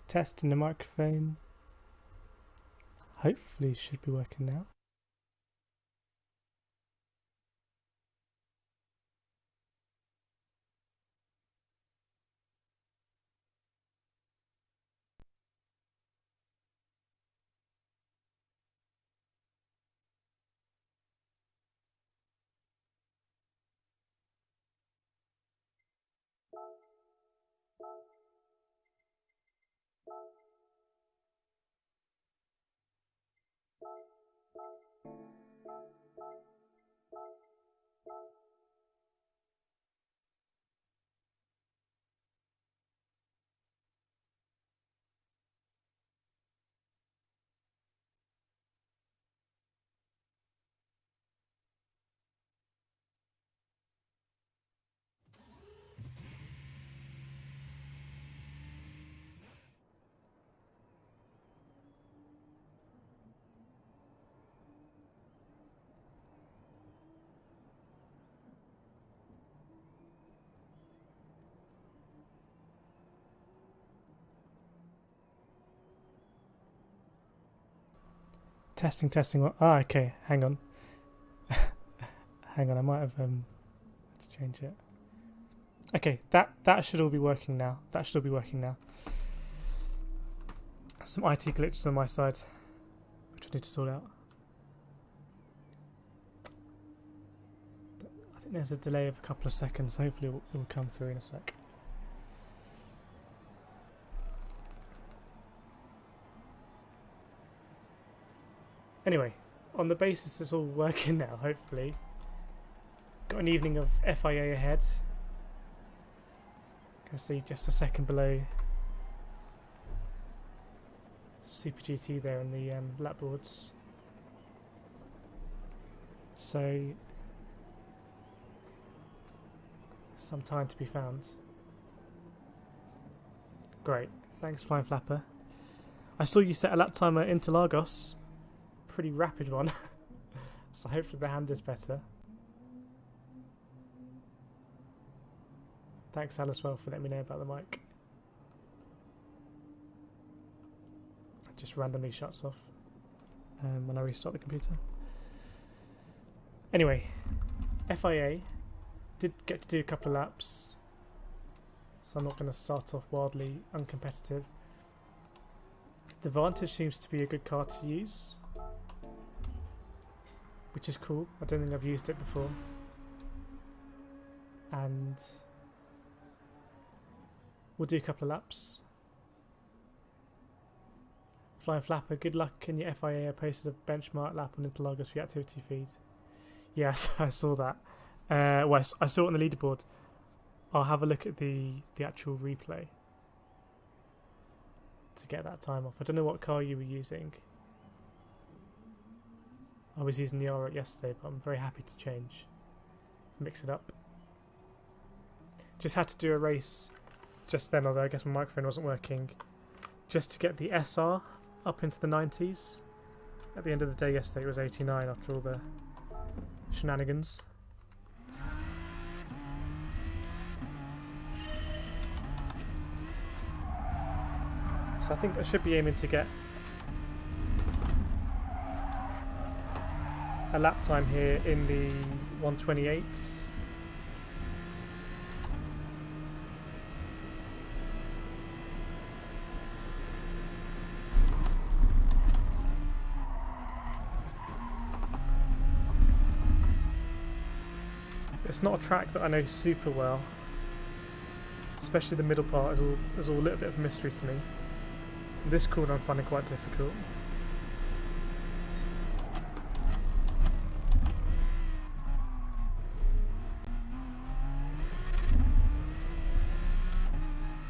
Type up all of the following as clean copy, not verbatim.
Testing the microphone. Hopefully should be working now. Testing, testing. Ah, okay. Hang on. Hang on. I might have to change it. Okay, that should all be working now. That should all be working now. Some IT glitches on my side, which I need to sort out. I think there's a delay of a couple of seconds. Hopefully, it will come through in a sec. Anyway, on the basis it's all working now, hopefully. Got an evening of FIA ahead. You can see just a second below Super GT there in the lap boards. So, some time to be found. Great, thanks Flying Flapper. I saw you set a lap timer into Lagos. Pretty rapid one. So hopefully the hand is better. Thanks Al as well for letting me know about the mic. It just randomly shuts off when I restart the computer. Anyway, FIA did get to do a couple of laps, so I'm not going to start off wildly uncompetitive. The Vantage seems to be a good car to use, which is cool. I don't think I've used it before. And we'll do a couple of laps. Flying Flapper, good luck in your FIA. I posted a benchmark lap on Interlagos for your activity feed. Yes, I saw that. Well, I saw it on the leaderboard. I'll have a look at the actual replay to get that time off. I don't know what car you were using. I was using the R8 yesterday, but I'm very happy to change. Mix it up. Just had to do a race just then, although I guess my microphone wasn't working, just to get the SR up into the 90s. At the end of the day yesterday it was 89 after all the shenanigans. So I think I should be aiming to get a lap time here in the 128s. It's not a track that I know super well, especially the middle part is all a little bit of a mystery to me. This corner I'm finding quite difficult.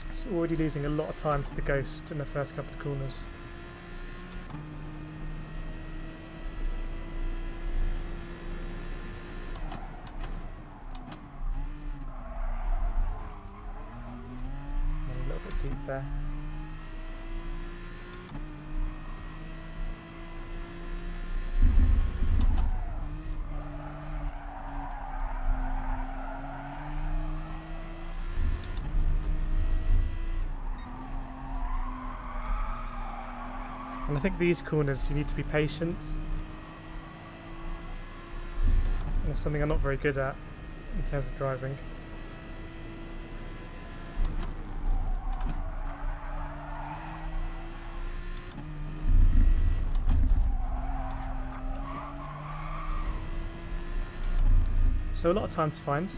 It's already losing a lot of time to the Ghost in the first couple of corners. A little bit deep there. And I think these corners you need to be patient. And it's something I'm not very good at in terms of driving. So a lot of time to find.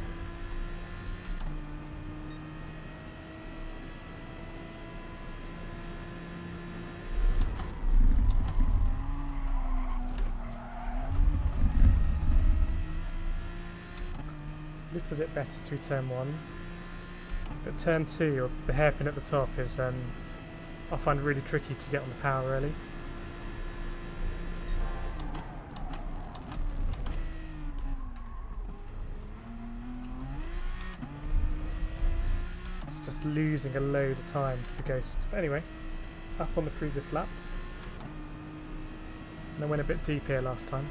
A little bit better through turn 1, but turn 2, or the hairpin at the top, is I find really tricky to get on the power early. It's just losing a load of time to the Ghost. But anyway, up on the previous lap, and I went a bit deep here last time.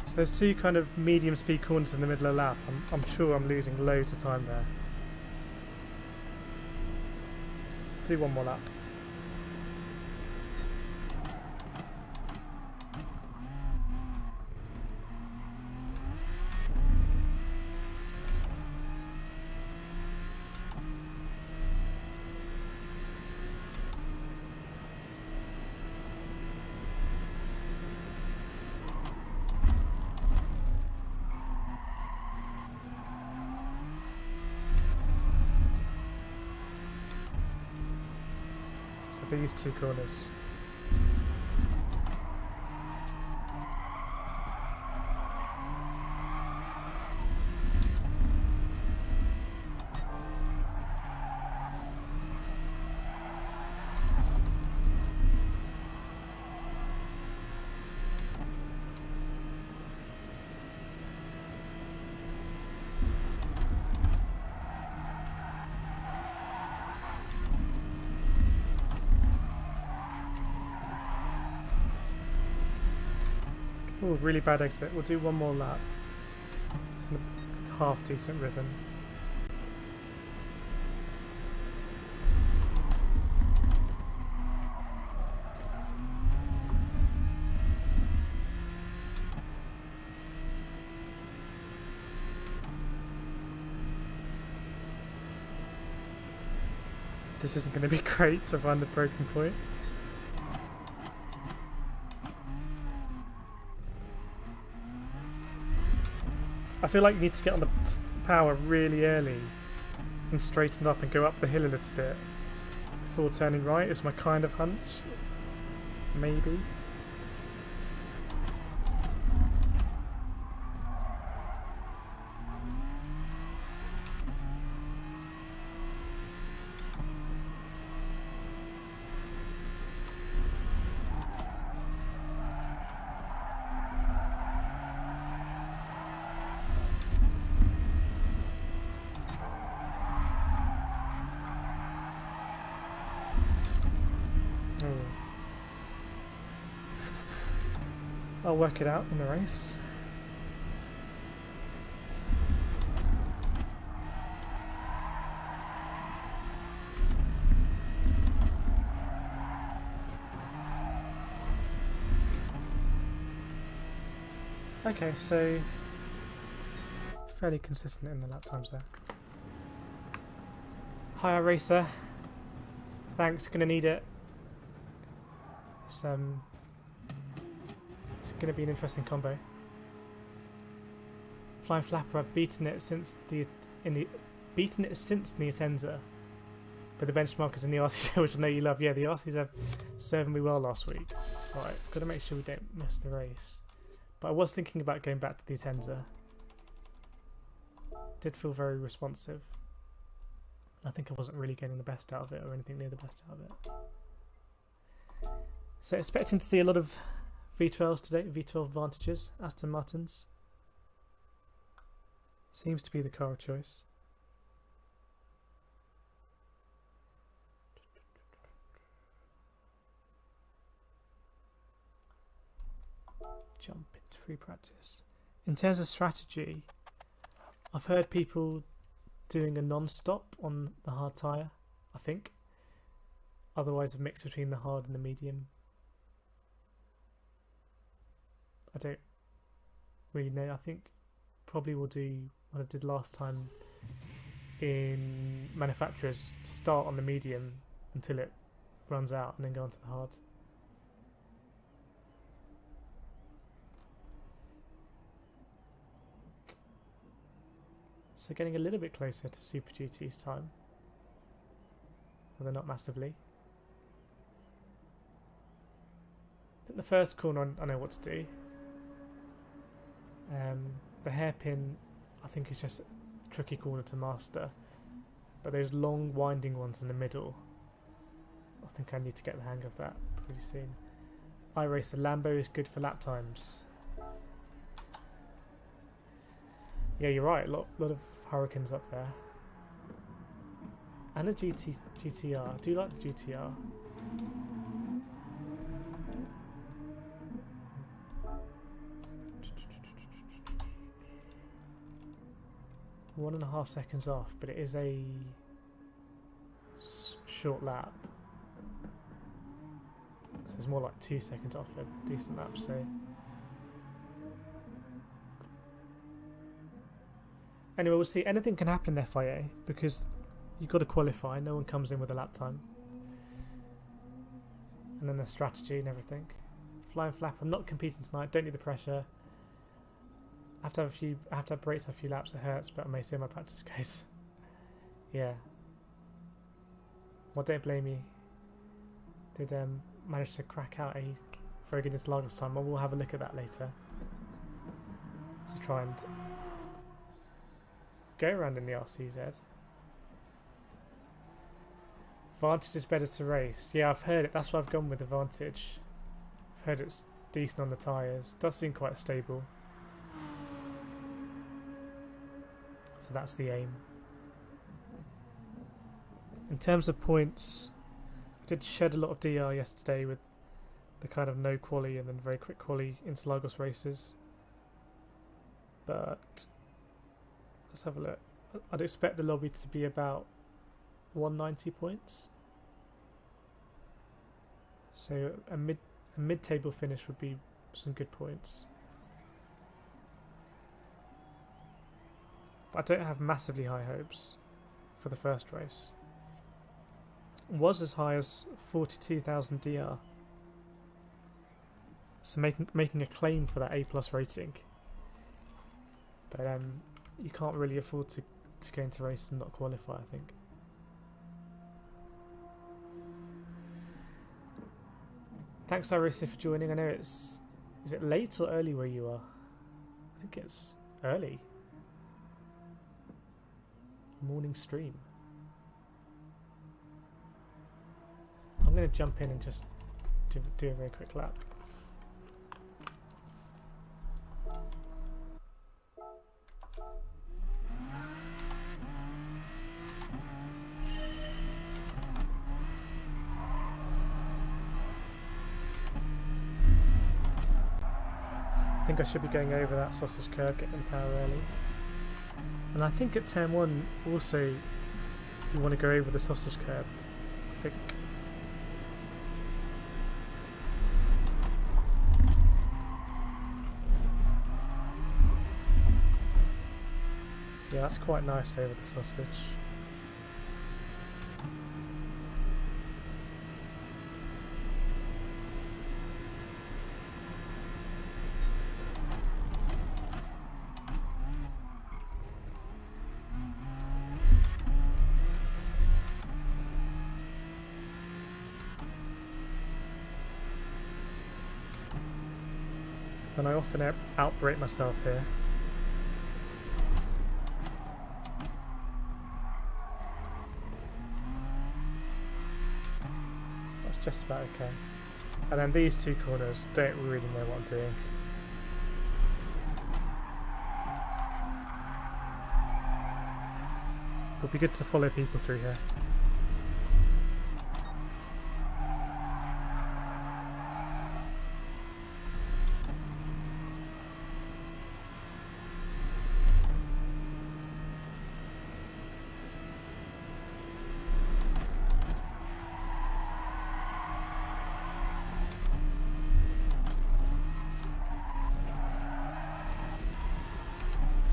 So there's two kind of medium speed corners in the middle of the lap. I'm sure I'm losing loads of time there. Let's do one more lap. These two corners. Oh, really bad exit. We'll do one more lap. It's a half decent rhythm. This isn't going to be great to find the broken point. I feel like you need to get on the power really early and straighten up and go up the hill a little bit before turning right, is my kind of hunch. Maybe. I'll work it out in the race. Okay, so fairly consistent in the lap times there. Hi, racer. Thanks, gonna need it. It's going to be an interesting combo. Flying Flapper, I've beaten it since the Atenza, but the benchmark is in the RCs, which I know you love. Yeah, the RCs have served me well last week. Right, got to make sure we don't miss the race. But I was thinking about going back to the Atenza. Did feel very responsive. I think I wasn't really getting the best out of it or anything near the best out of it. So expecting to see a lot of V12s today, V12 advantages, Aston Martins. Seems to be the car of choice. Jump into free practice. In terms of strategy, I've heard people doing a non-stop on the hard tyre, I think. Otherwise a mix between the hard and the medium. I don't really know. I think probably we'll do what I did last time in manufacturers, start on the medium until it runs out and then go on to the hard. So getting a little bit closer to Super GT's time. Well, they're not massively. I think the first corner I know what to do. The hairpin I think is just a tricky corner to master. But those long winding ones in the middle, I think I need to get the hang of that pretty soon. iRacer Lambo is good for lap times. Yeah, you're right. A lot of Hurricanes up there, and a GTR. I do like the GTR. One and a half seconds off, but it is a short lap. So it's more like 2 seconds off a decent lap. So. Anyway, we'll see. Anything can happen in FIA because you've got to qualify. No one comes in with a lap time. And then the strategy and everything. Flying Flap. I'm not competing tonight. Don't need the pressure. I have to have brakes a few laps. It hurts, but I may see how my practice goes. Yeah. Well, don't blame me. Did manage to crack out a very good Interlagos time. Well, we'll have a look at that later. To try and go around in the RCZ. Vantage is better to race. Yeah, I've heard it. That's why I've gone with Advantage. I've heard it's decent on the tyres. Does seem quite stable. So that's the aim. In terms of points, I did shed a lot of DR yesterday with the kind of no quali and then very quick quali Interlagos races. But let's have a look. I'd expect the lobby to be about 190 points. So a mid-table finish would be some good points. But I don't have massively high hopes for the first race. It was as high as 42,000 DR. So making a claim for that A+ rating. But you can't really afford to go into races and not qualify, I think. Thanks, iRacer, for joining. I know it's... Is it late or early where you are? I think it's early. Morning stream. I'm going to jump in and just do a very quick lap. I think I should be going over that sausage curb, getting the power early. And I think at turn 1 also you want to go over the sausage curb, I think. Yeah, that's quite nice over the sausage. Then I often outbrake myself here. That's just about okay. And then these two corners, don't really know what I'm doing. It'll be good to follow people through here.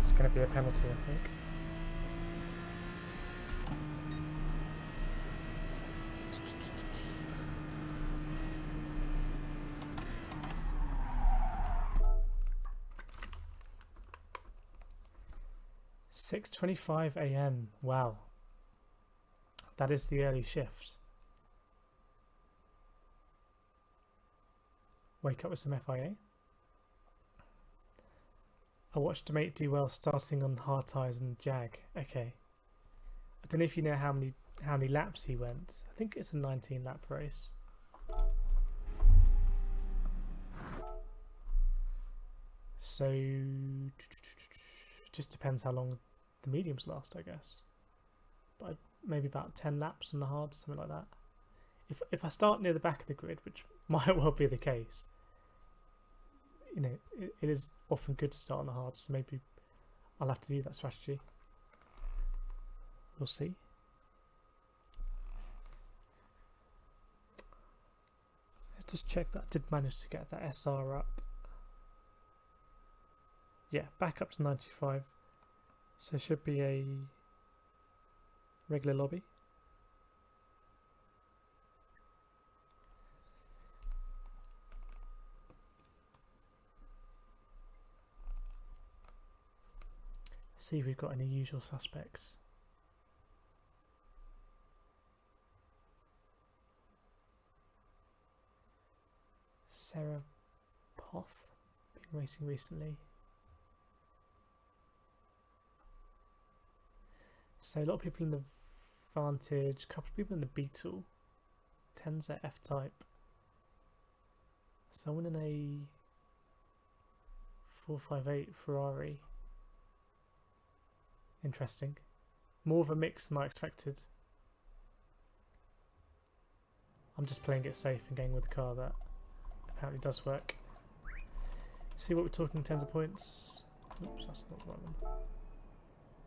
It's going to be a penalty, I think. "6:25 a.m. Wow, that is the early shift. Wake up with some FIA. I watched a mate do well starting on hard tyres and Jag. Okay. I don't know if you know how many laps he went. I think it's a 19 lap race. So just depends how long the mediums last, I guess. But maybe about 10 laps on the hard, something like that. If I start near the back of the grid, which might well be the case, you know, it is often good to start on the hard, so maybe I'll have to do that strategy. We'll see. Let's just check that I did manage to get that SR up. Yeah, back up to 95. So it should be a regular lobby. See if we've got any usual suspects. Sarah Poth, been racing recently. So a lot of people in the Vantage, a couple of people in the Beetle, Tenza F-Type, someone in a 458 Ferrari. Interesting. More of a mix than I expected. I'm just playing it safe and going with a car that apparently does work. See what we're talking, tens of points. Oops, that's not the right one.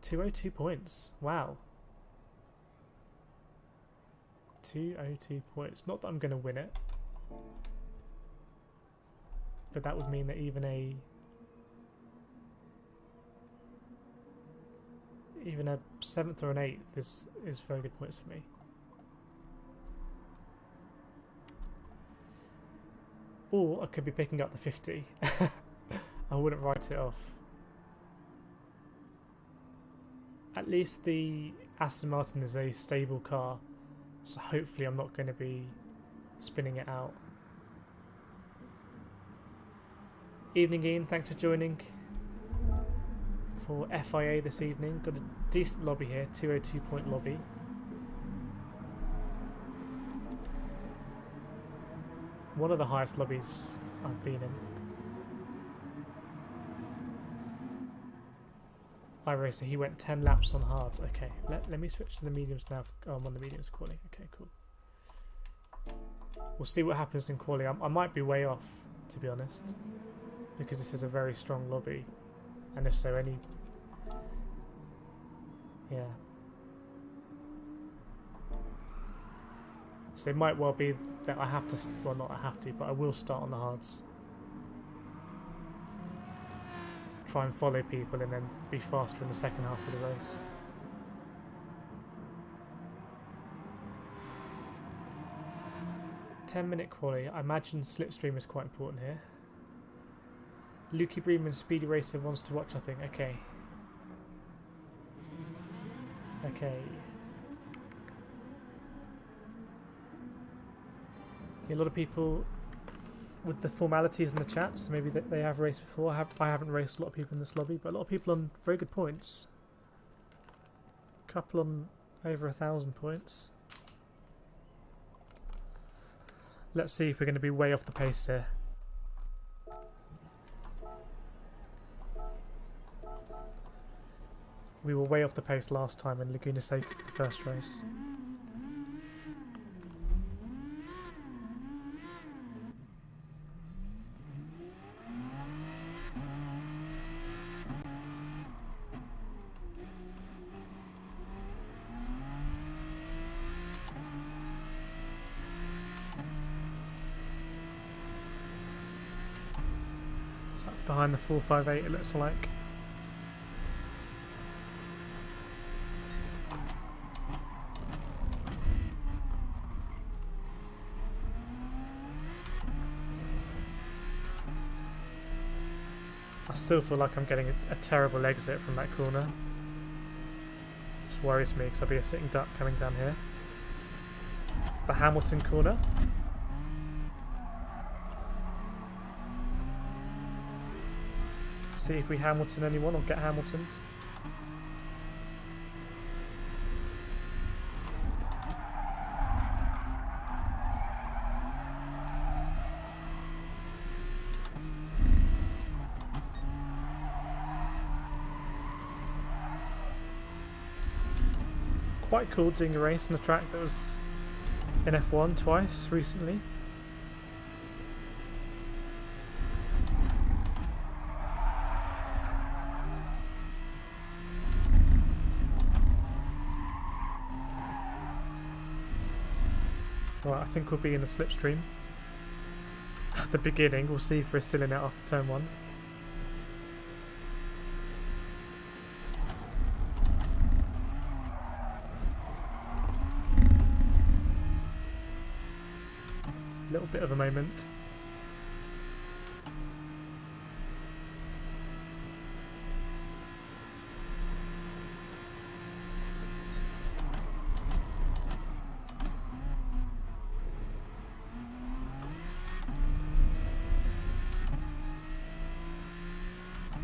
202 points. Wow. 202 points. Not that I'm going to win it, but that would mean that even a 7th or an 8th is very good points for me. Or I could be picking up the 50. I wouldn't write it off. At least the Aston Martin is a stable car, so hopefully I'm not going to be spinning it out. Evening Ian, thanks for joining for FIA this evening. Got a decent lobby here, 202 point lobby. One of the highest lobbies I've been in. iRacer, he went 10 laps on hards. Okay, let me switch to the mediums now. Oh, I'm on the mediums quali. Okay, cool. We'll see what happens in quali. I might be way off, to be honest, because this is a very strong lobby, and if so, any... yeah. So it might well be that I have to... well, not I have to, but I will start on the hards. Try and follow people and then be faster in the second half of the race. "10-minute quali. I imagine Slipstream is quite important here. Lukey Breeman, Speedy Racer, wants to watch, I think. Okay. Okay. Yeah, a lot of people with the formalities in the chat, so maybe they have raced before. I haven't raced a lot of people in this lobby, but a lot of people on very good points. A couple on over 1,000 points. Let's see if we're going to be way off the pace here. We were way off the pace last time in Laguna Seca for the first race. So behind the 458 it looks like. I still feel like I'm getting a terrible exit from that corner. Which worries me because I'll be a sitting duck coming down here. The Hamilton corner. See if we Hamilton anyone or get Hamiltoned. Quite cool doing a race on a track that was in F1 twice recently. Right, I think we'll be in the Slipstream. At the beginning, we'll see if we're still in it after turn 1. Little bit of a moment.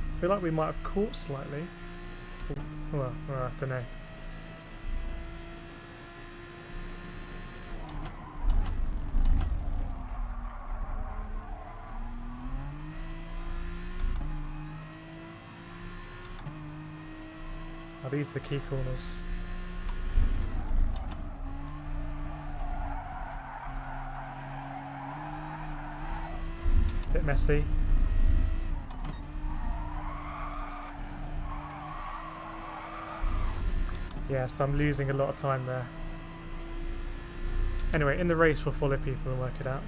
I feel like we might have caught slightly. Well, I don't know. Oh, these are the key corners. Bit messy. Yes, I'm losing a lot of time there. Anyway, in the race we'll follow people and work it out.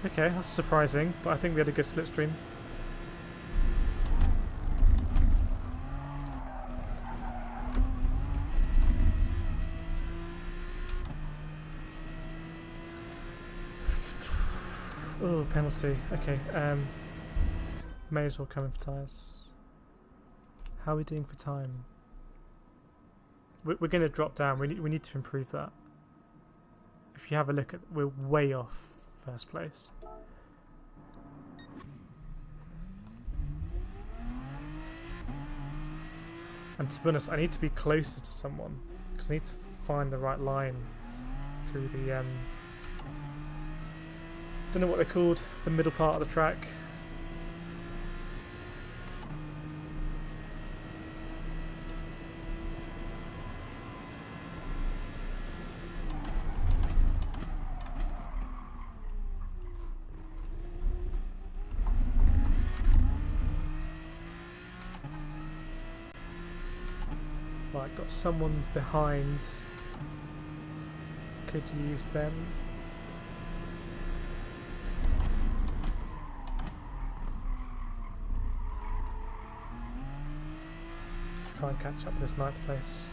Okay, that's surprising, but I think we had a good slipstream. Oh, penalty. Okay, may as well come in for tyres. How are we doing for time? We're going to drop down. We need to improve that. If you have a look at, we're way off first place. And to be honest, I need to be closer to someone because I need to find the right line through the don't know what they're called, the middle part of the track. Right, got someone behind. Could use them. Try and catch up with this 9th place.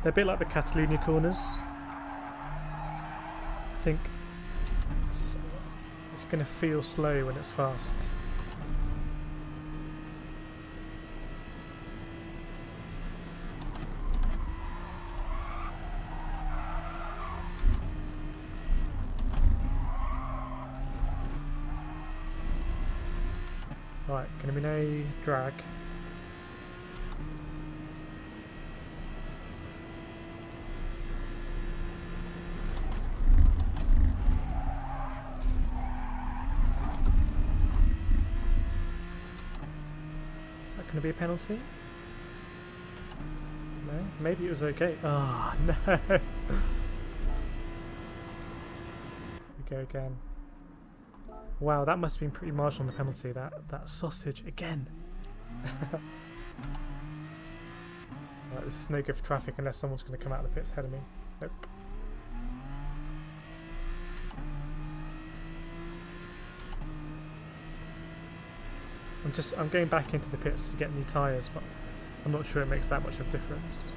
They're a bit like the Catalunya corners. I think it's going to feel slow when it's fast. Right, going to be no drag. Is that going to be a penalty? No? Maybe it was okay. Oh, no! We go again. Wow, that must have been pretty marginal on the penalty, that sausage again. Right, this is no good for traffic unless someone's going to come out of the pits ahead of me. Nope. I'm going back into the pits to get new tyres, but I'm not sure it makes that much of a difference.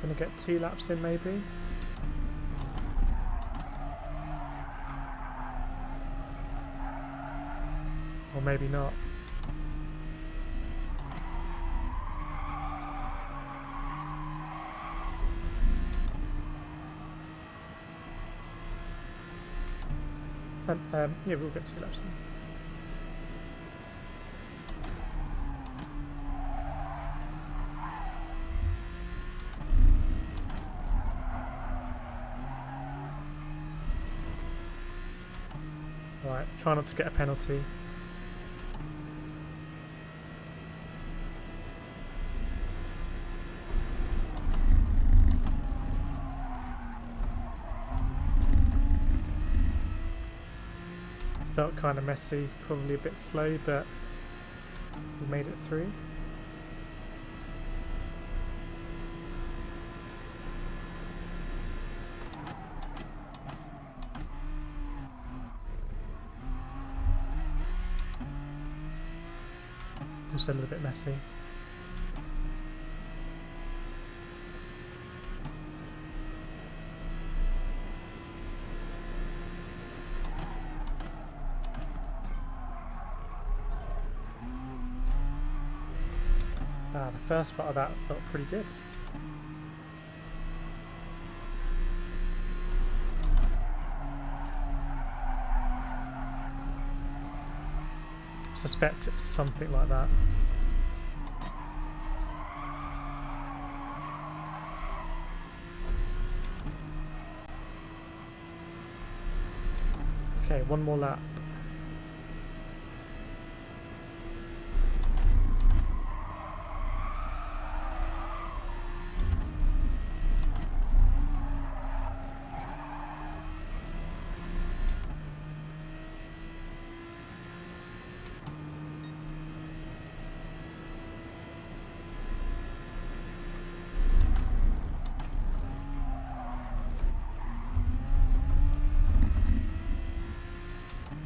Gonna get 2 laps in maybe. Or maybe not. Yeah, we'll get 2 laps in. Right, try not to get a penalty. Felt kind of messy, probably a bit slow, but we made it through. Also a little bit messy. The first part of that felt pretty good. Suspect it's something like that. Okay, one more lap.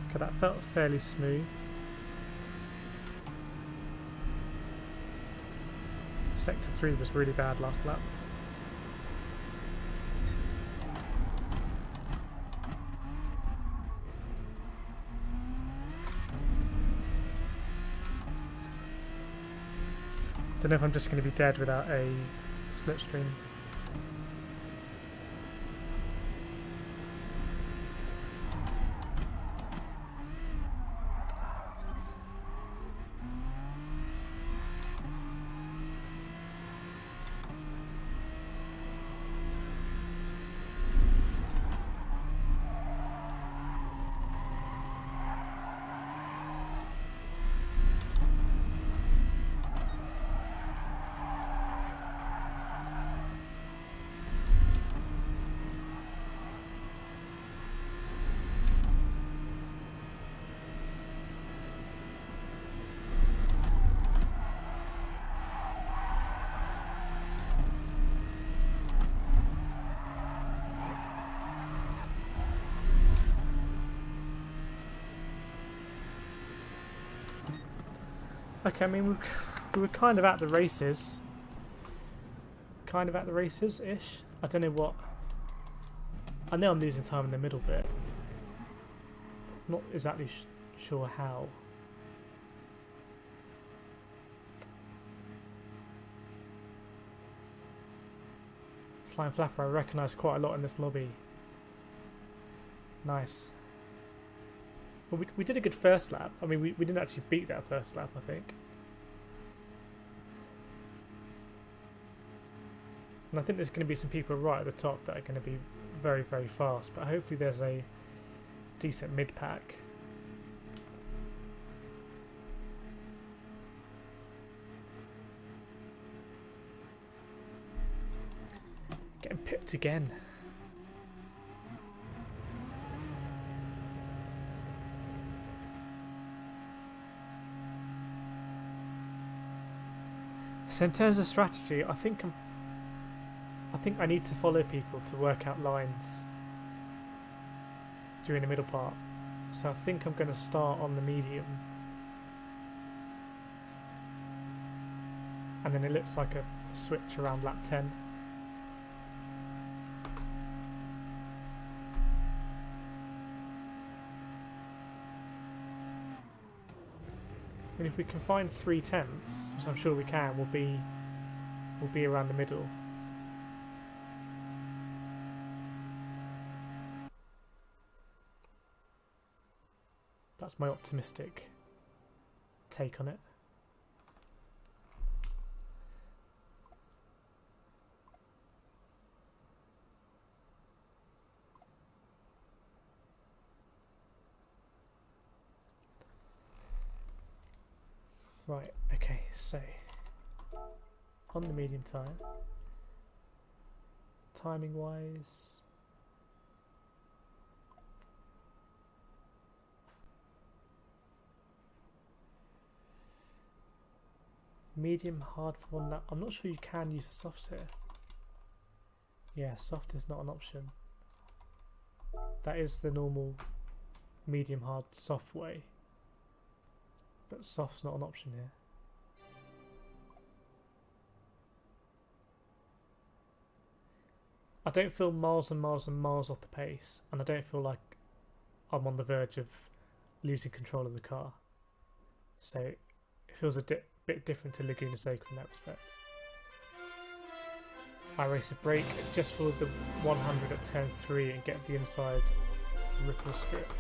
Okay, that felt fairly smooth. Sector 3 was really bad last lap. Don't know if I'm just going to be dead without a slipstream. Okay, I mean, we were kind of at the races. Kind of at the races-ish. I don't know what... I know I'm losing time in the middle bit. Not exactly sure how. Flying Flapper, I recognise quite a lot in this lobby. Nice. Well, we did a good first lap. I mean, we didn't actually beat that first lap, I think. And I think there's going to be some people right at the top that are going to be very, very fast. But hopefully there's a decent mid-pack. Getting pipped again. So in terms of strategy, I think I need to follow people to work out lines during the middle part. So I think I'm going to start on the medium. And then it looks like a switch around lap 10. And if we can find 3/10, which I'm sure we can, we'll be around the middle. That's my optimistic take on it. Right, okay, so on the medium tyre, timing wise, medium hard for one lap. I'm not sure you can use the softs here. Yeah, soft is not an option. That is the normal medium hard soft way. But soft's not an option here. I don't feel miles and miles and miles off the pace, and I don't feel like I'm on the verge of losing control of the car. So it feels a bit different to Laguna Seca in that respect. I race a brake just for the 100 at turn 3 and get the inside ripple strip.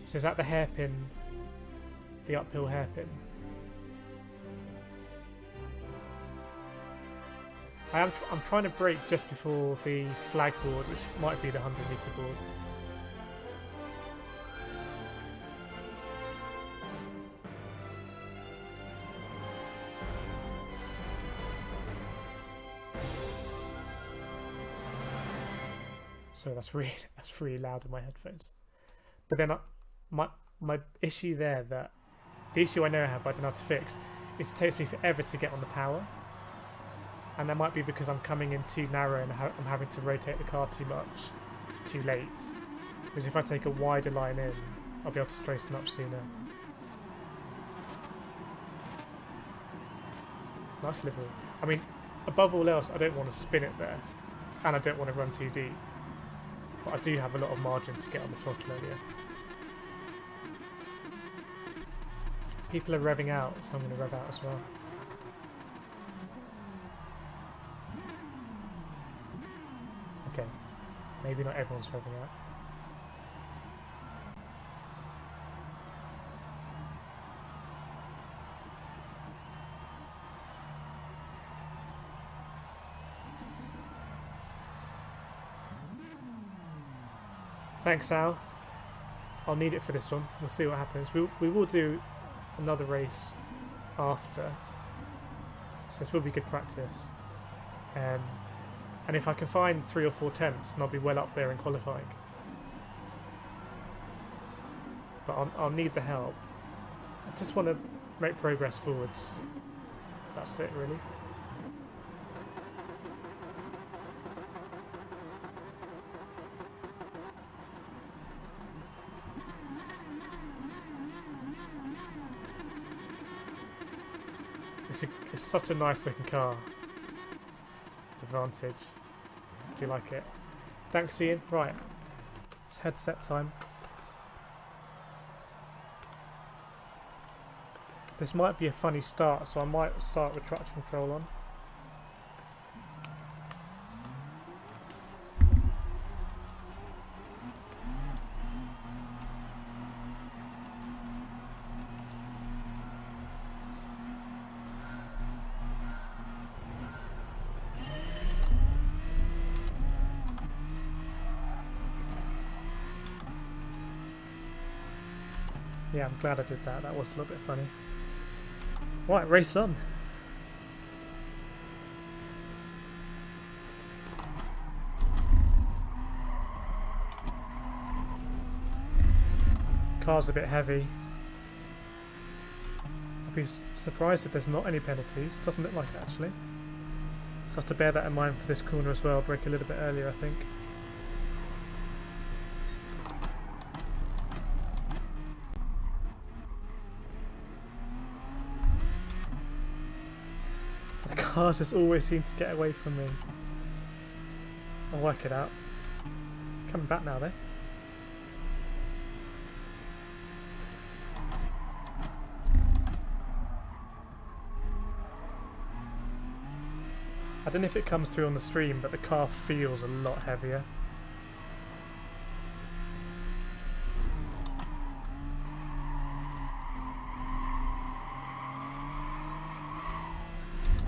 So is that the hairpin, the uphill hairpin? I'm trying to brake just before the flag board, which might be the 100-metre boards. So that's really loud in my headphones. But then my issue there, the issue I know I have but I don't know how to fix, is it takes me forever to get on the power. And that might be because I'm coming in too narrow and I'm having to rotate the car too much, too late. Because if I take a wider line in, I'll be able to straighten up sooner. Nice livery. I mean, above all else, I don't want to spin it there. And I don't want to run too deep. But I do have a lot of margin to get on the throttle earlier. People are revving out, so I'm going to rev out as well. Okay, maybe not everyone's revving out. Thanks, Al. I'll need it for this one. We'll see what happens. We will do another race after, so this will be good practice. And if I can find 3 or 4 tenths, then I'll be well up there in qualifying. But I'll need the help. I just want to make progress forwards. That's it, really. It's such a nice looking car. Advantage. Do you like it? Thanks, Ian. Right. It's headset time. This might be a funny start, so I might start with traction control on. Yeah, I'm glad I did that. That was a little bit funny. Right, race on. Car's a bit heavy. I'd be surprised if there's not any penalties. Doesn't look like it actually. So I have to bear that in mind for this corner as well. Brake a little bit earlier, I think. Cars just always seem to get away from me. I'll work it out. Coming back now though. I don't know if it comes through on the stream, but the car feels a lot heavier.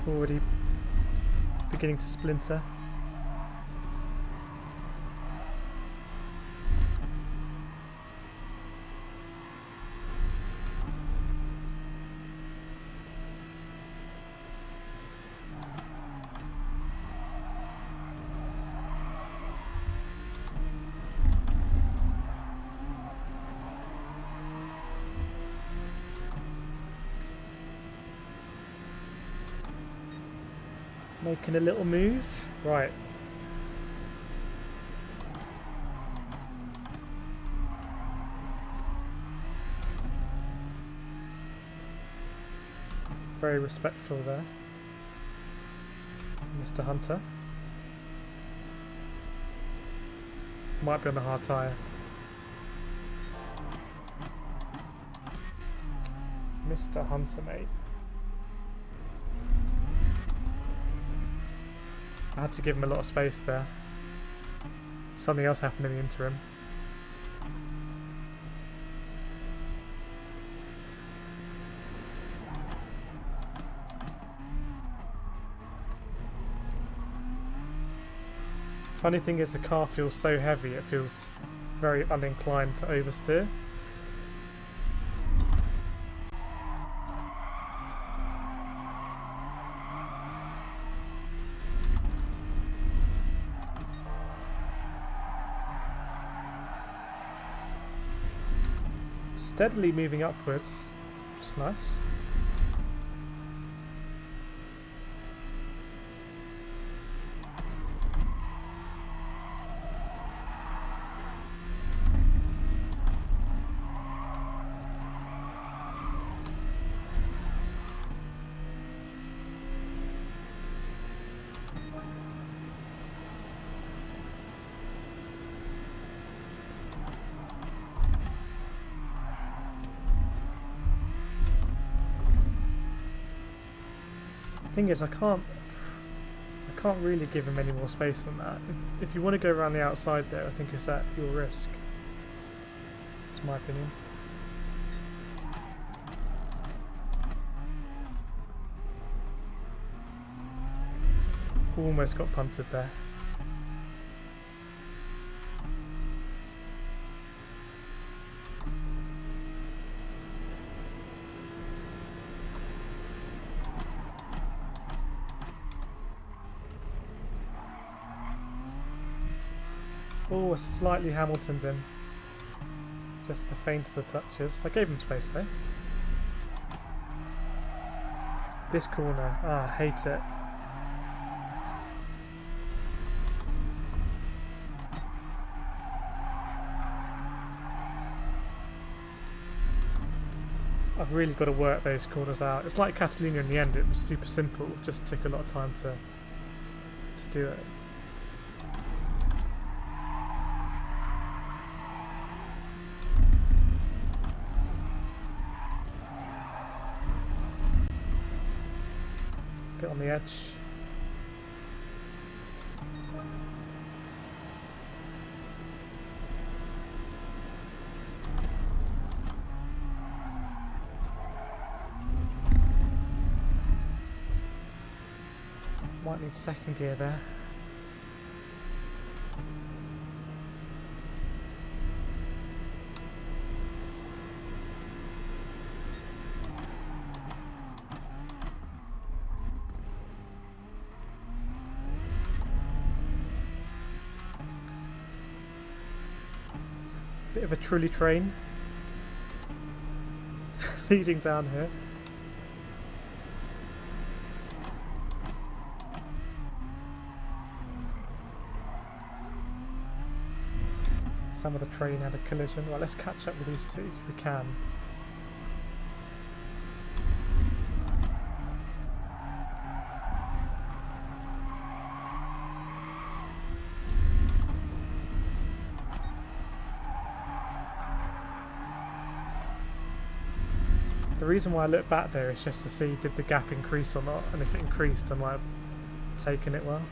Already beginning to splinter. Making a little move. Right. Very respectful there, Mr. Hunter. Might be on the hard tyre. Mr. Hunter, mate. I had to give him a lot of space there. Something else happened in the interim. Funny thing is the car feels so heavy, it feels very uninclined to oversteer. Steadily moving upwards, which is nice. Thing is, I can't really give him any more space than that. If you want to go around the outside there, I think it's at your risk. That's my opinion. Almost got punted there. Oh, slightly Hamiltoned him. Just the faintest of touches. I gave him space though. This corner, I hate it. I've really got to work those corners out. It's like Catalunya in the end, it was super simple, just took a lot of time to do it. Bit on the edge. Might need second gear there. Bit of a trolley train leading down here. Some of the train had a collision. Well, let's catch up with these two if we can. The reason why I look back there is just to see did the gap increase or not, and if it increased I might have taken it well.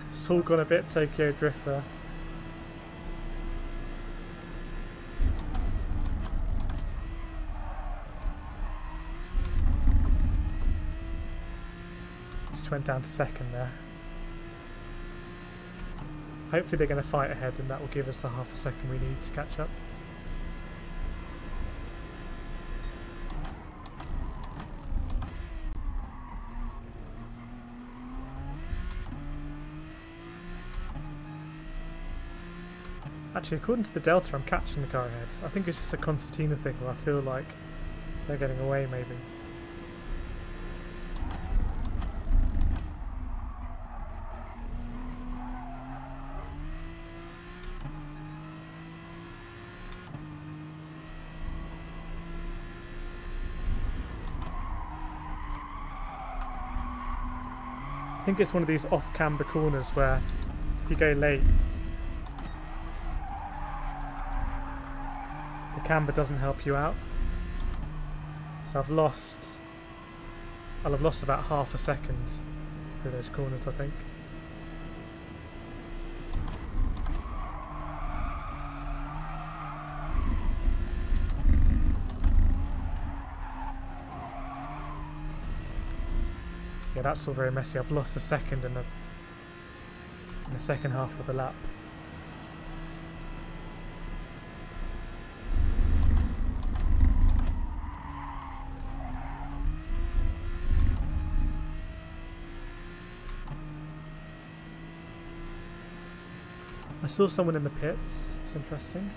It's all gone a bit Tokyo Drift there. Just went down to second there. Hopefully they're going to fight ahead and that will give us the half a second we need to catch up. Actually, according to the Delta, I'm catching the car ahead. I think it's just a concertina thing where I feel like they're getting away, maybe. I think it's one of these off-camber corners where if you go late, the camber doesn't help you out. So I'll have lost about half a second through those corners, I think. Yeah, that's all very messy. I've lost a second in the second half of the lap. I saw someone in the pits. It's interesting.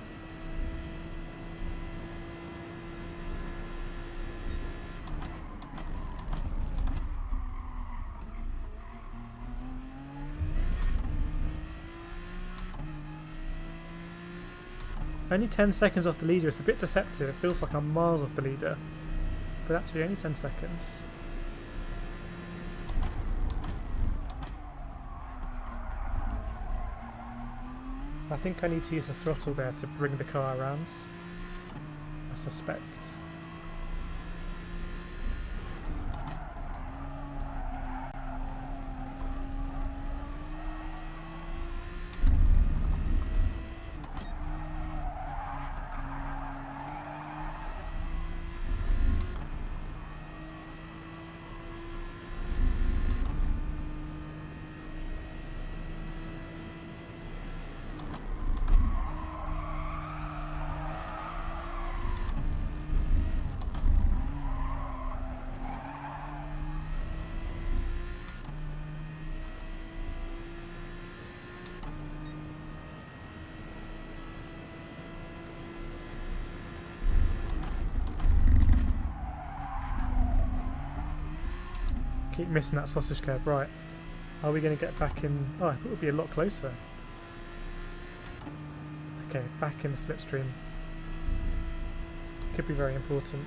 Only 10 seconds off the leader. It's a bit deceptive. It feels like I'm miles off the leader, but actually only 10 seconds. I think I need to use the throttle there to bring the car around, I suspect. keep missing that sausage curb. Right. Are we going to get back in... Oh, I thought it would be a lot closer. Okay, back in the slipstream. Could be very important.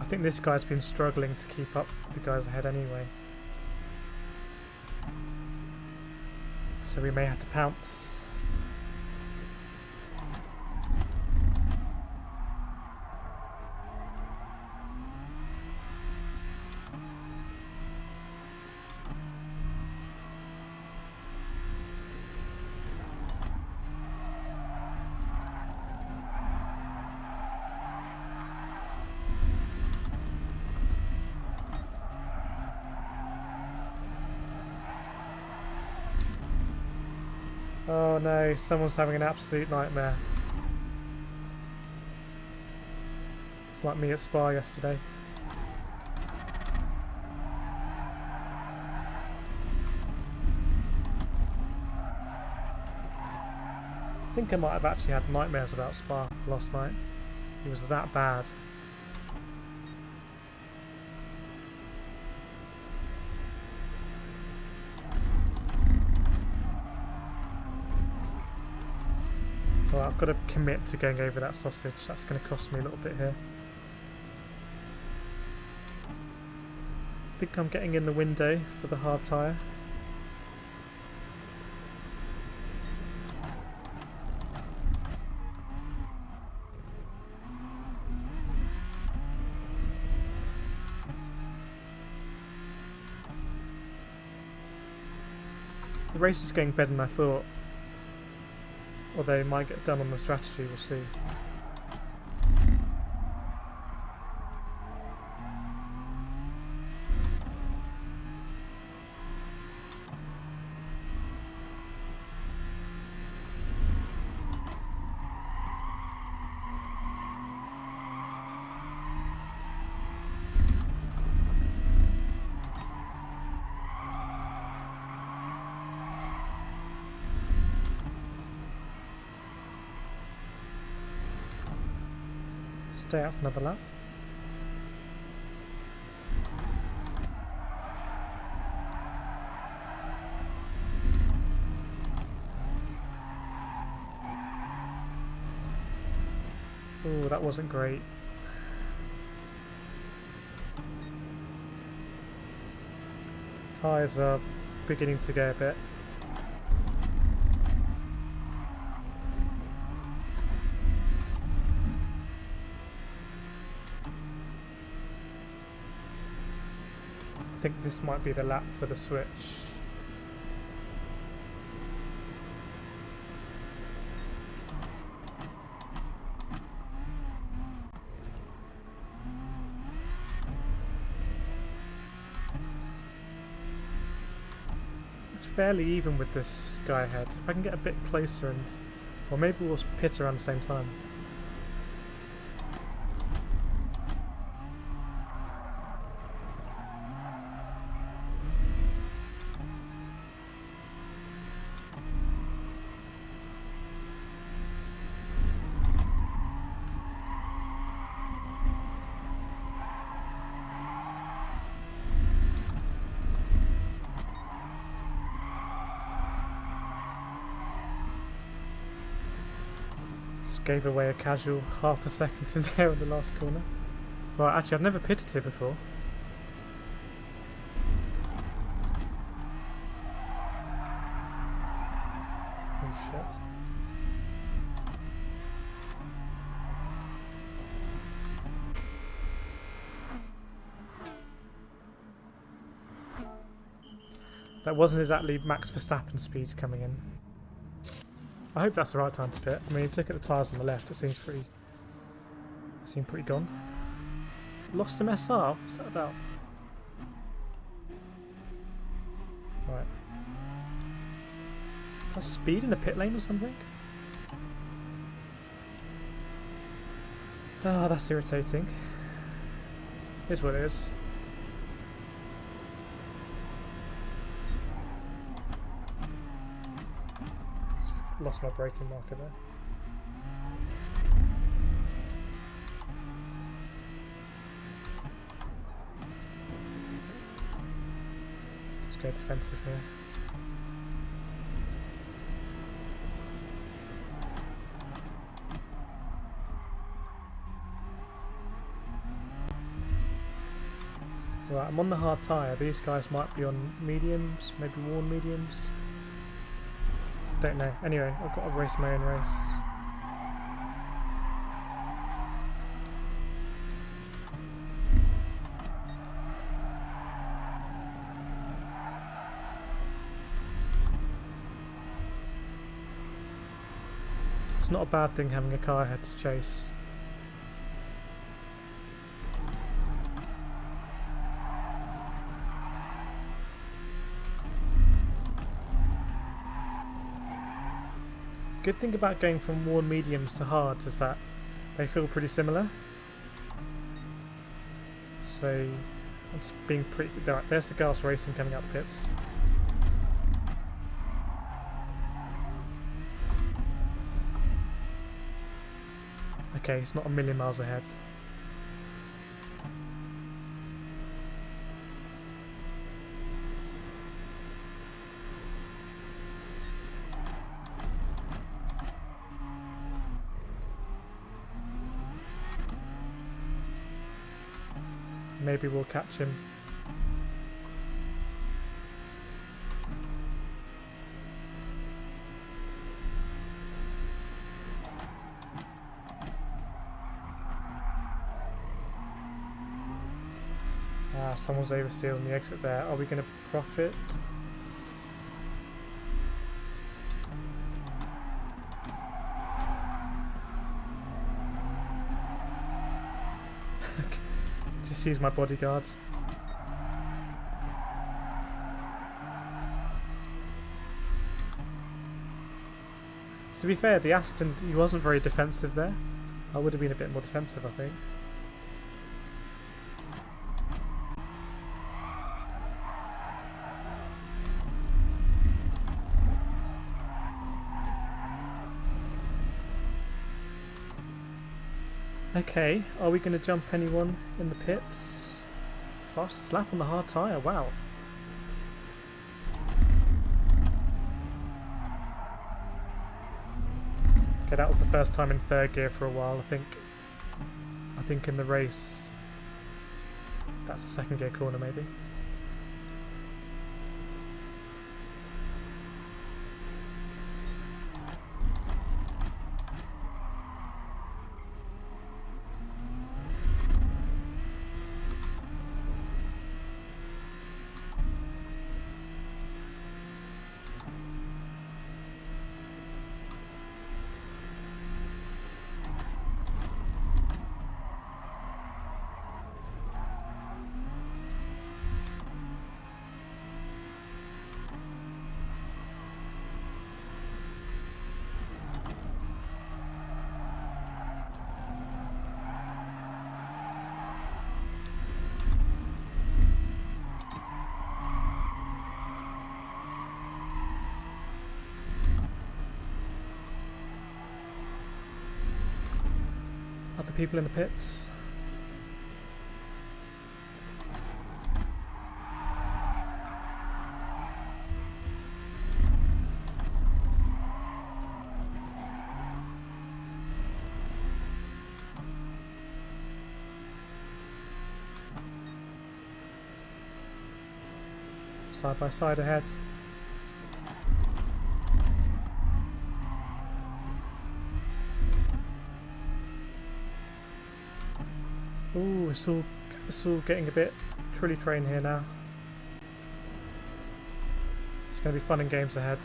I think this guy's been struggling to keep up with the guys ahead anyway. So we may have to pounce. Oh no, someone's having an absolute nightmare. It's like me at Spa yesterday. I think I might have actually had nightmares about Spa last night. It was that bad. Well, I've got to commit to going over that sausage. That's going to cost me a little bit here. I think I'm getting in the window for the hard tyre. The race is going better than I thought. Although it might get done on the strategy, we'll see. Stay out for another lap. Oh, that wasn't great. Tyres are beginning to go a bit. I think this might be the lap for the switch. It's fairly even with this guy ahead. If I can get a bit closer and... Or maybe we'll pit around the same time. Gave away a casual half a second in there in the last corner. Right, actually I've never pitted here before. Oh shit. That wasn't exactly Max Verstappen speeds coming in. I hope that's the right time to pit. I mean, if you look at the tyres on the left, it seems pretty gone. Lost some SR? What's that about? Right. That's speed in the pit lane or something? Ah, that's irritating. Is what it is. lost my braking marker there. Let's go defensive here. Right, I'm on the hard tyre. These guys might be on mediums, maybe worn mediums. Don't know. Anyway, I've got to race my own race. It's not a bad thing having a car ahead to chase. Good thing about going from worn mediums to hards is that they feel pretty similar. So I'm just being pretty. There's the Gas Racing coming out the pits. Okay, it's not a million miles ahead. Maybe we'll catch him. Someone's oversealed on the exit there. Are we going to profit? Just use my bodyguards. To be fair, the Aston, he wasn't very defensive there. I would have been a bit more defensive, I think. Okay, are we going to jump anyone in the pits? Fastest lap on the hard tyre, wow. Okay, that was the first time in third gear for a while. I think in the race, that's a second gear corner maybe. Other people in the pits. Side by side ahead. Ooh, it's all getting a bit trilly train here now. It's going to be fun and games ahead.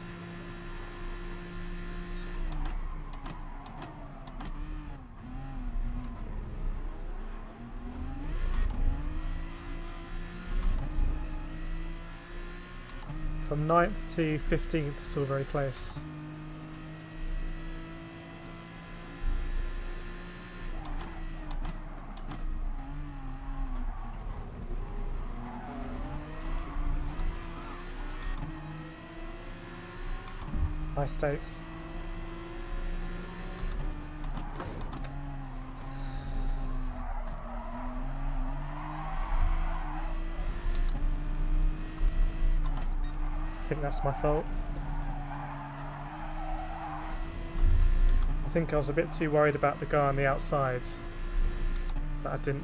From 9th to 15th, it's all very close. High stakes. think that's my fault. I think I was a bit too worried about the guy on the outside that I didn't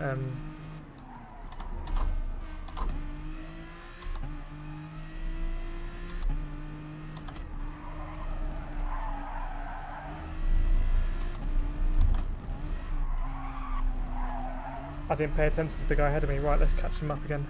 pay attention to the guy ahead of me. Right, let's catch him up again.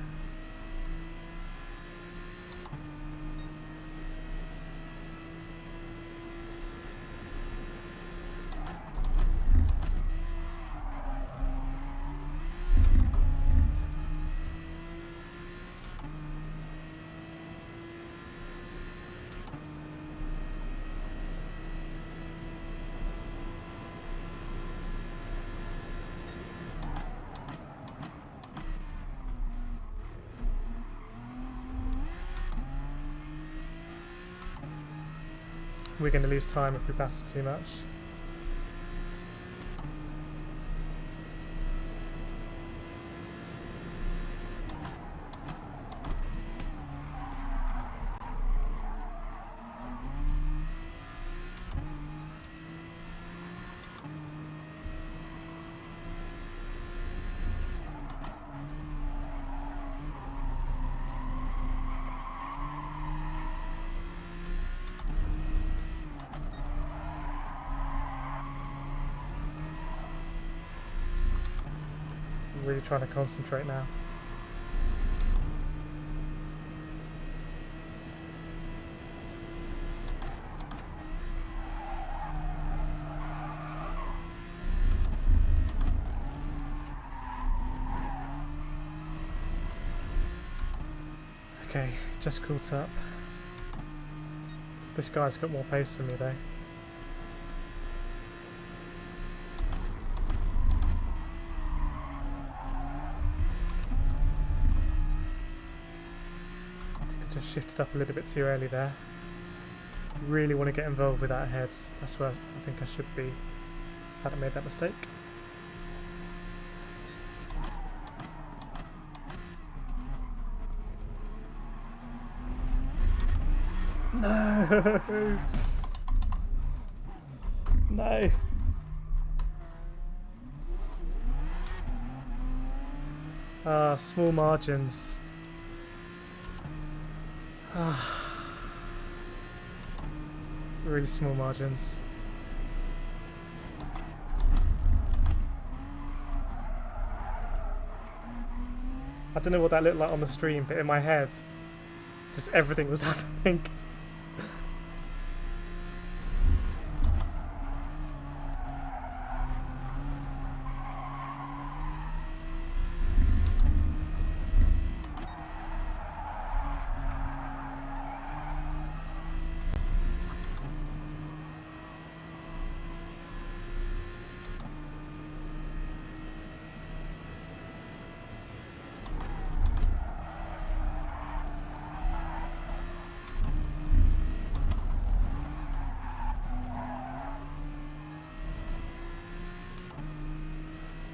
We're going to lose time if we battle too much. Really trying to concentrate now. Okay, just caught up. This guy's got more pace than me though. Just shifted up a little bit too early there. Really want to get involved with that ahead. That's where I think I should be if I hadn't made that mistake. No! No! Ah, small margins. Really small margins. I don't know what that looked like on the stream, but in my head, just everything was happening.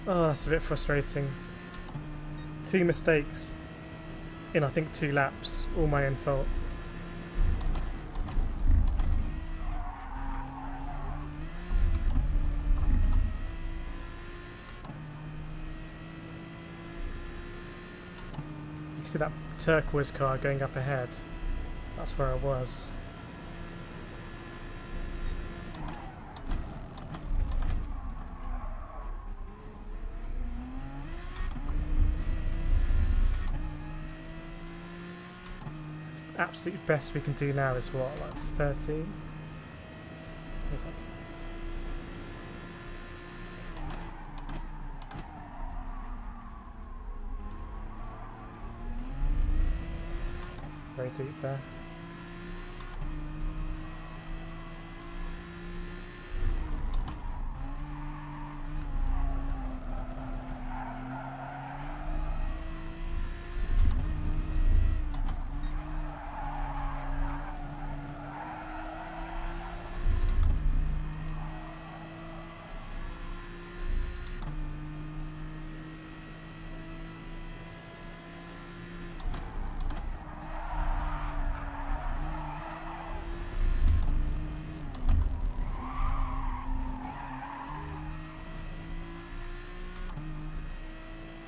Oh, that's a bit frustrating. 2 mistakes in I think 2 laps, all my own fault. You can see that turquoise car going up ahead. That's where I was. Absolute best we can do now is what, like 30? What's that? Very deep there.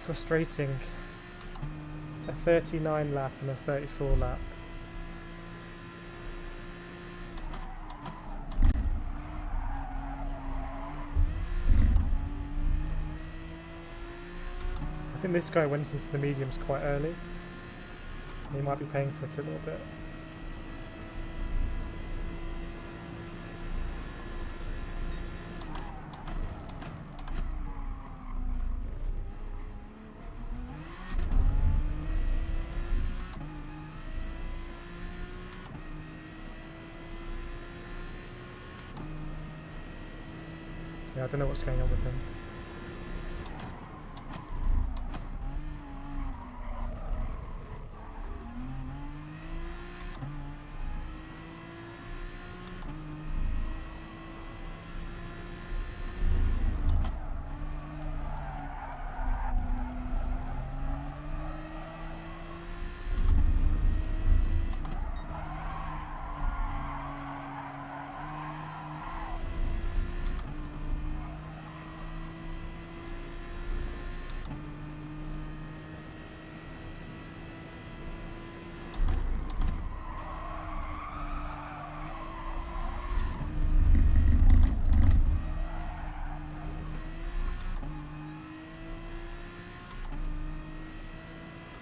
Frustrating. A 39 lap and a 34 lap. I think this guy went into the mediums quite early. He might be paying for it a little bit. Yeah, I don't know what's going on with him.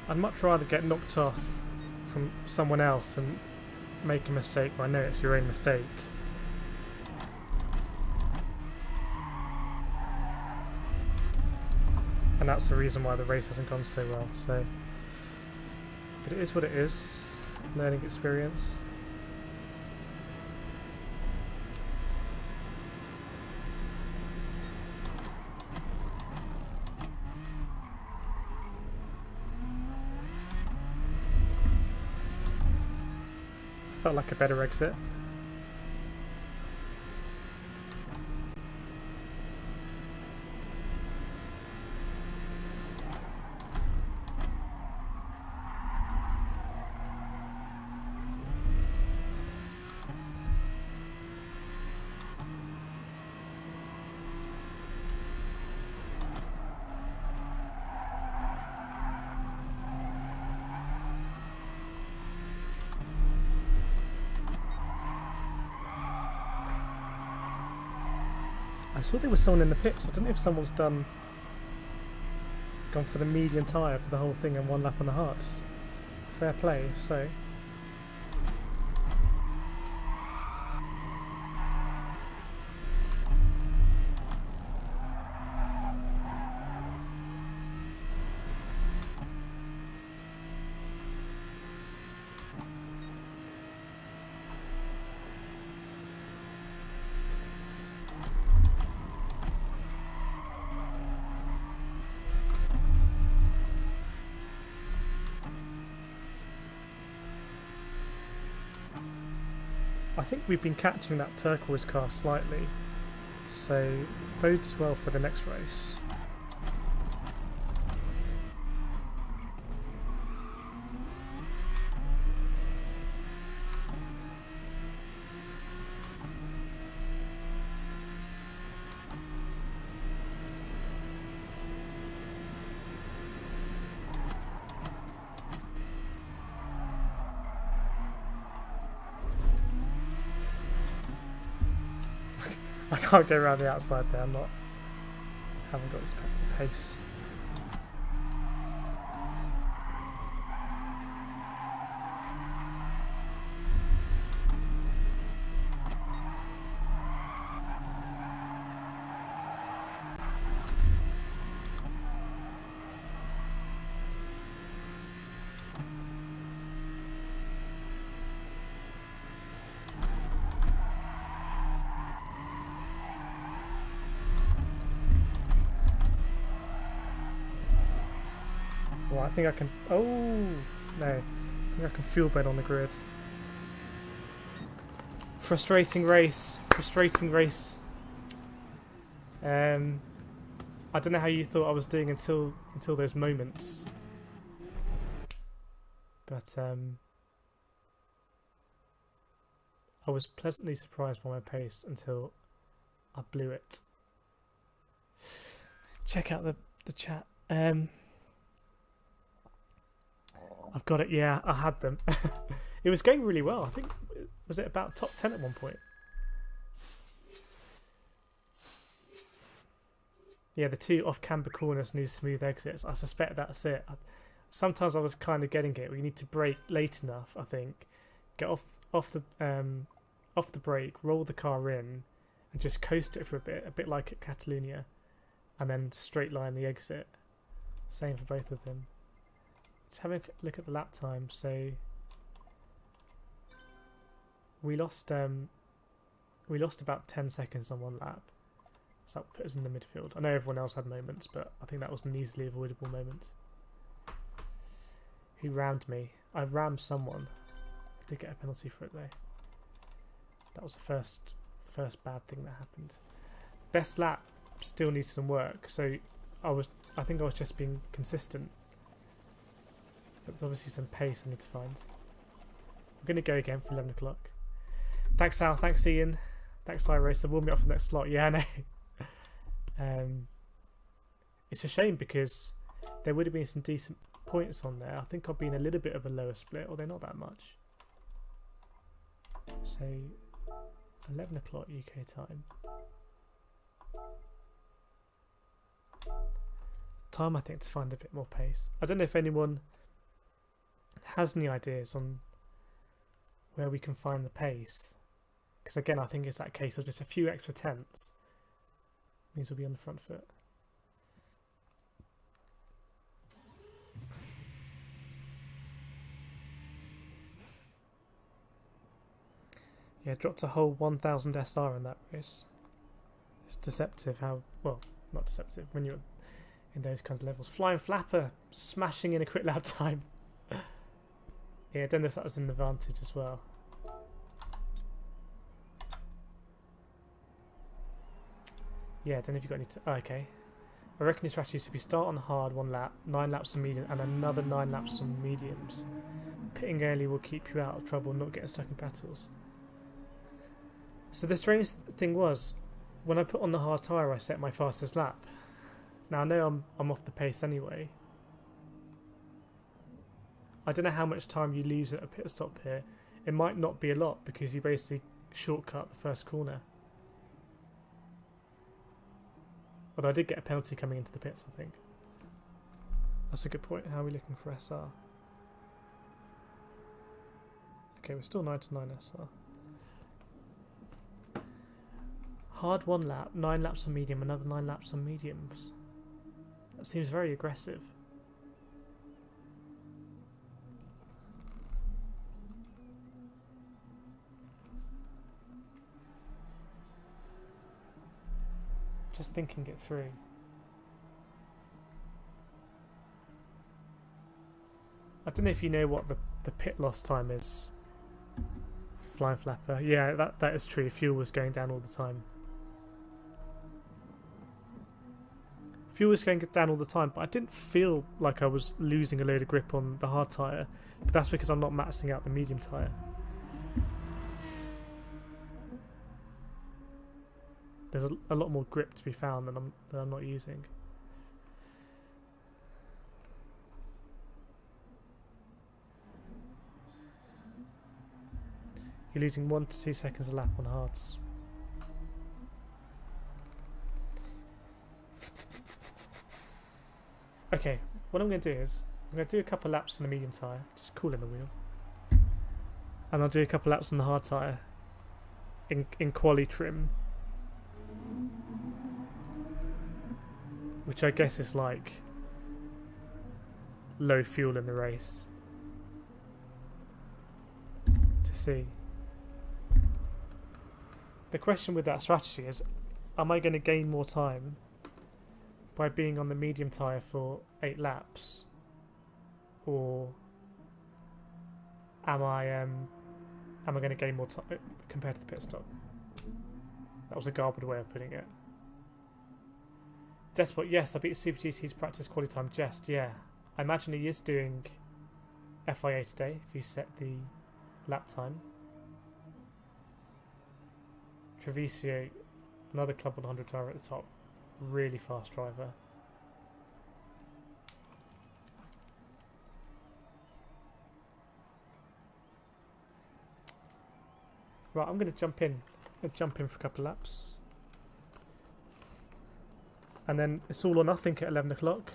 I'd much rather get knocked off from someone else and make a mistake where I know it's your own mistake. And that's the reason why the race hasn't gone so well, so... But it is what it is. Learning experience. Felt like a better exit. I saw there was someone in the pits. I don't know if someone's gone for the medium tyre for the whole thing and 1 lap on the hards. Fair play, if so. I think we've been catching that turquoise car slightly, so bodes well for the next race. I can't go around the outside there, haven't got this pace. Well, I think I can... Oh! No. I think I can fuel bed on the grid. Frustrating race. Frustrating race. I don't know how you thought I was doing until those moments. But, I was pleasantly surprised by my pace until I blew it. Check out the chat. I've got it. Yeah, I had them. It was going really well. I think, was it about top 10 at one point? Yeah, the 2 off-camber corners need smooth exits. I suspect that's it. Sometimes I was kind of getting it. We need to brake late enough, I think. Get off the brake, roll the car in, and just coast it for a bit like at Catalonia, and then straight line the exit. Same for both of them. Just having a look at the lap time. So we lost about 10 seconds on one lap. So that put us in the midfield. I know everyone else had moments, but I think that was an easily avoidable moment. Who rammed me? I rammed someone. I did get a penalty for it though. That was the first bad thing that happened. Best lap still needs some work. So I think I was just being consistent. But there's obviously some pace I need to find. I'm going to go again for 11 o'clock. Thanks, Sal. Thanks, Ian. Thanks, Cyrus. So warm me up for the next slot. Yeah, I know. It's a shame because there would have been some decent points on there. I think I've been a little bit of a lower split, although not that much. So 11 o'clock UK time. Time, I think, to find a bit more pace. I don't know if anyone has any ideas on where we can find the pace, because again, I think it's that case of just a few extra tenths means we'll be on the front foot. Yeah, dropped a whole 1000 SR in that race. It's deceptive how, well, not deceptive, when you're in those kinds of levels. Flying Flapper, smashing in a quick lap time. Yeah, I don't know if that was an advantage as well. Yeah, I don't know if you've got any... Oh, okay. I reckon the strategy is to be start on hard 1 lap, 9 laps on medium, and another 9 laps on mediums. Pitting early will keep you out of trouble, not getting stuck in battles. So the strange thing was, when I put on the hard tyre, I set my fastest lap. Now I know I'm off the pace anyway. I don't know how much time you lose at a pit stop here. It might not be a lot because you basically shortcut the first corner. Although I did get a penalty coming into the pits, I think. That's a good point. How are we looking for SR? Okay, we're still 99 SR. Hard 1 lap, 9 laps on medium, another 9 laps on mediums. That seems very aggressive. Just thinking it through. I don't know if you know what the pit loss time is. Flying Flapper. Yeah, that is true. Fuel was going down all the time. Fuel was going down all the time, but I didn't feel like I was losing a load of grip on the hard tyre. But that's because I'm not maxing out the medium tyre. There's a lot more grip to be found than I'm not using. You're losing 1 to 2 seconds a lap on hards. Okay, what I'm going to do is I'm going to do a couple of laps on the medium tyre, just cooling the wheel, and I'll do a couple of laps on the hard tyre in quali trim, which I guess is like low fuel in the race, to see. The question with that strategy is, am I going to gain more time by being on the medium tyre for 8 laps, or am I going to gain more time compared to the pit stop? That was a garbled way of putting it. Despot, yes, I beat Super GT's practice quality time. Jest, yeah. I imagine he is doing FIA today if you set the lap time. Treviso, another Club 100 driver at the top. Really fast driver. Right, I'm going to jump in. I'm going to jump in for a couple of laps. And then it's all or nothing at 11 o'clock.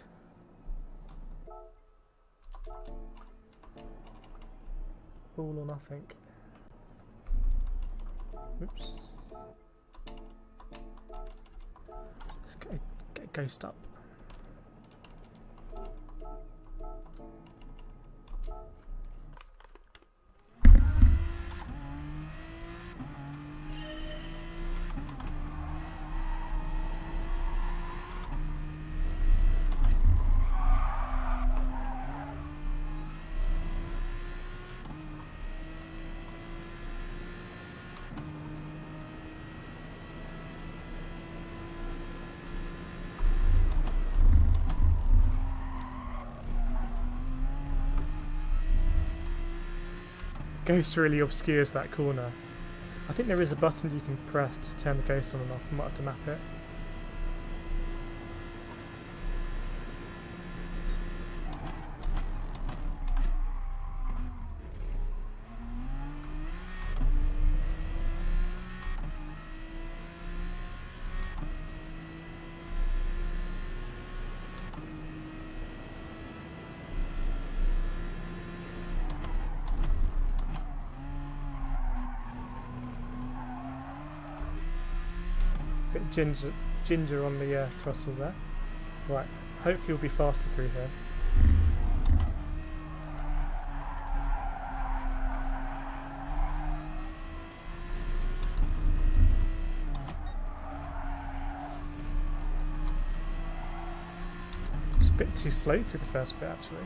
All or nothing. Oops. Let's get a ghost up. Ghost really obscures that corner. I think there is a button you can press to turn the ghost on and off. I might have to map it. Bit ginger on the throttle there. Right, hopefully we'll be faster through here. It's a bit too slow through the first bit actually.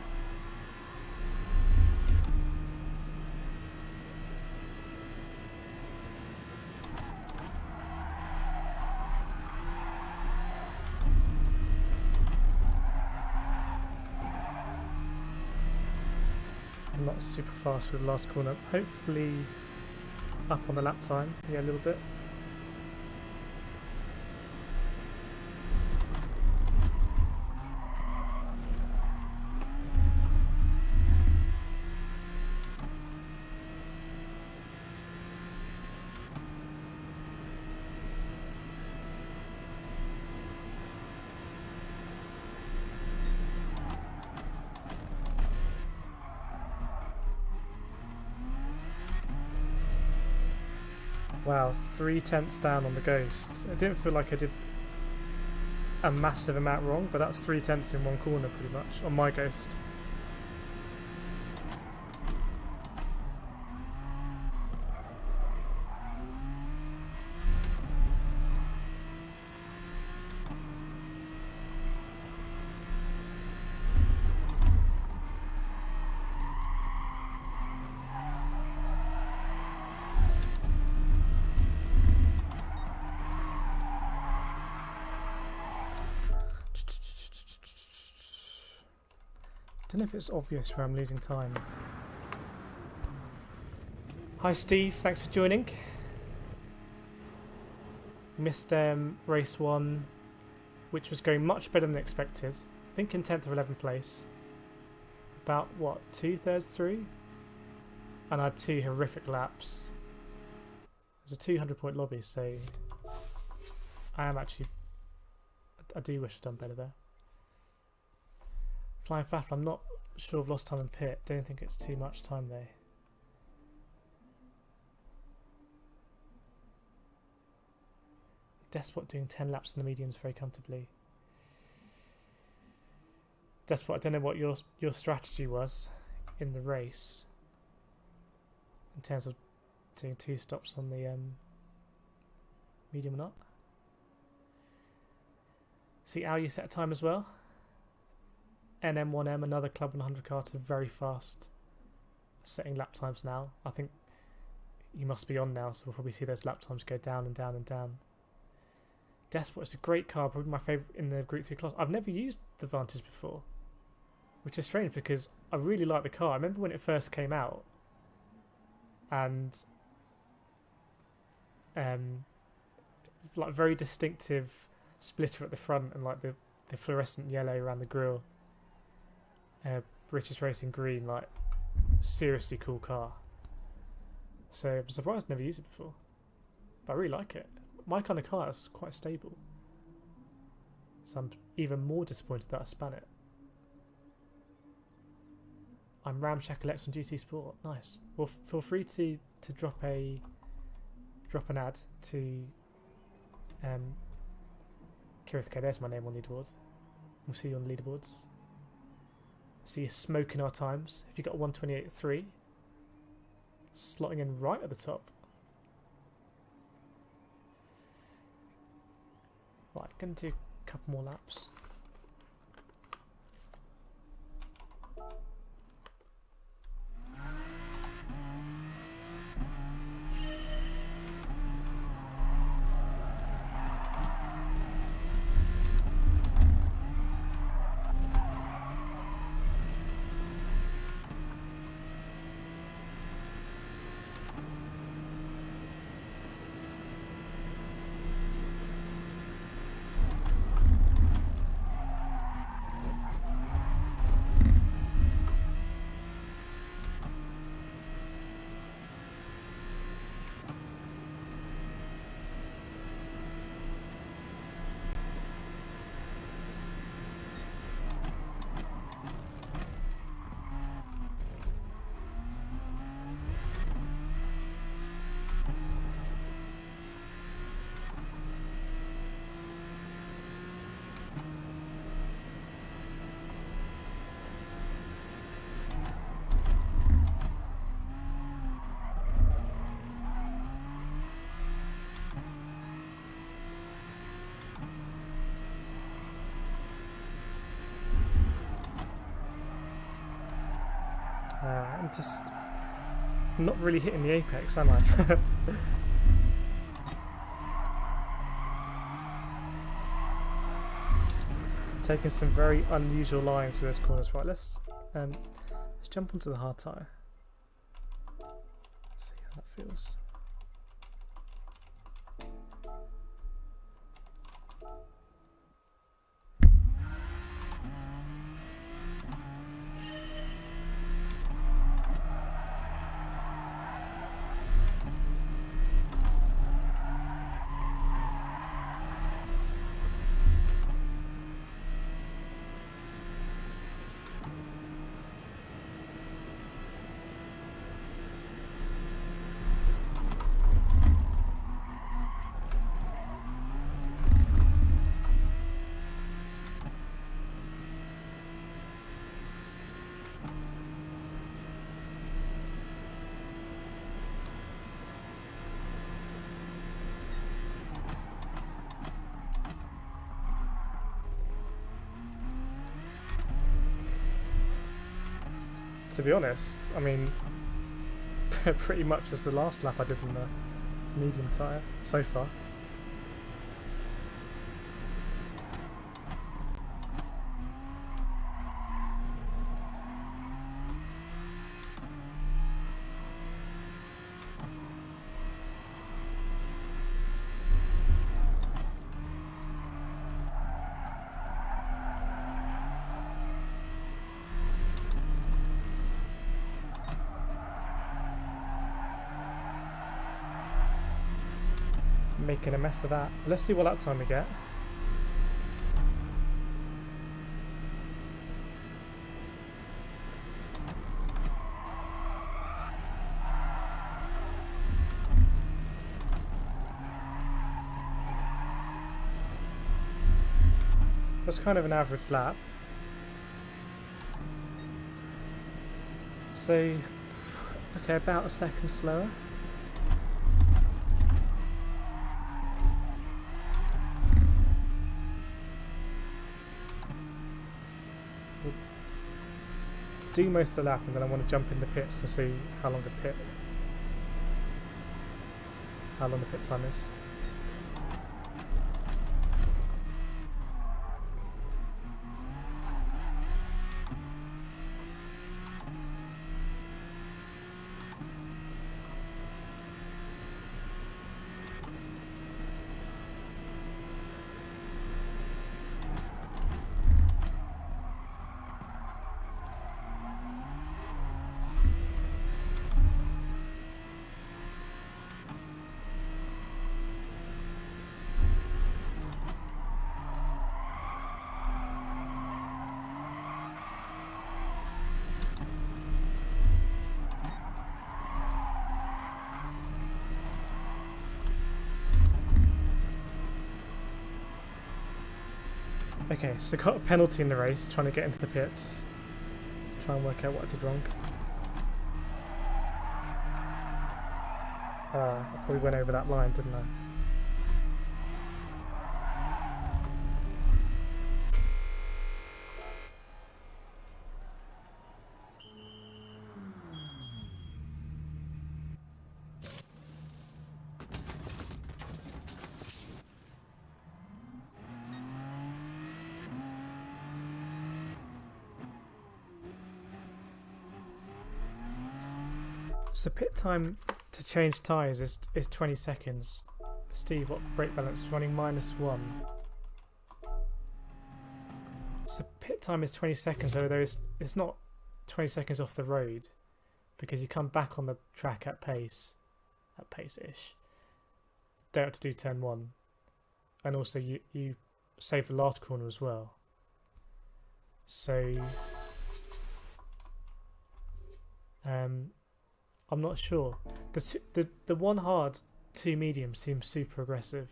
Not super fast for the last corner. Hopefully up on the lap time. Yeah, a little bit. Wow, 3/10 down on the Ghost. I didn't feel like I did a massive amount wrong, but that's 3/10 in one corner pretty much on my Ghost. I don't know if it's obvious where I'm losing time. Hi Steve, thanks for joining. Missed race 1, which was going much better than expected. I think in 10th or 11th place. About, what, 2/3 through? And I had 2 horrific laps. It was a 200-point lobby, so I do wish I'd done better there. Flying Faffle, I'm not sure I've lost time in pit. Don't think it's too much time though. Despot doing 10 laps in the mediums very comfortably. Despot, I don't know what your strategy was in the race in terms of doing 2 stops on the medium or not. See, Al, you set a time as well. NM1M, another Club 100 car, to very fast setting lap times now. I think you must be on now, so we'll probably see those lap times go down and down and down. Despot is a great car, probably my favourite in the Group 3 class. I've never used the Vantage before, which is strange because I really like the car. I remember when it first came out, and like very distinctive splitter at the front and like the fluorescent yellow around the grille. British Racing green, like seriously cool car. So I'm surprised I've never used it before. But I really like it. My kind of car is quite stable. So I'm even more disappointed that I span it. I'm Ramshackle X on GT Sport. Nice. Well, feel free to drop an ad to Kirith K. There's my name on leaderboards. We'll see you on the leaderboards. See you smoking our times. If you got a 128.3, slotting in right at the top. Right, going to do a couple more laps. I'm just not really hitting the apex, am I? Taking some very unusual lines through those corners. Right, let's jump onto the hard tyre. See how that feels. To be honest, I mean, pretty much as the last lap I did in the medium tyre so far. Making a mess of that. Let's see what lap time we get. That's kind of an average lap. So, okay, about a second slower. Do most of the lap and then I want to jump in the pits and see how long the pit time is. Okay, so got a penalty in the race, trying to get into the pits. Try and work out what I did wrong. I probably went over that line, didn't I? So pit time to change tyres is 20 seconds. Steve, what brake balance? Running -1. So pit time is 20 seconds, although it's not 20 seconds off the road, because you come back on the track at pace-ish. Don't have to do turn 1. And also you save the last corner as well. So I'm not sure. The one hard, 2 medium seems super aggressive.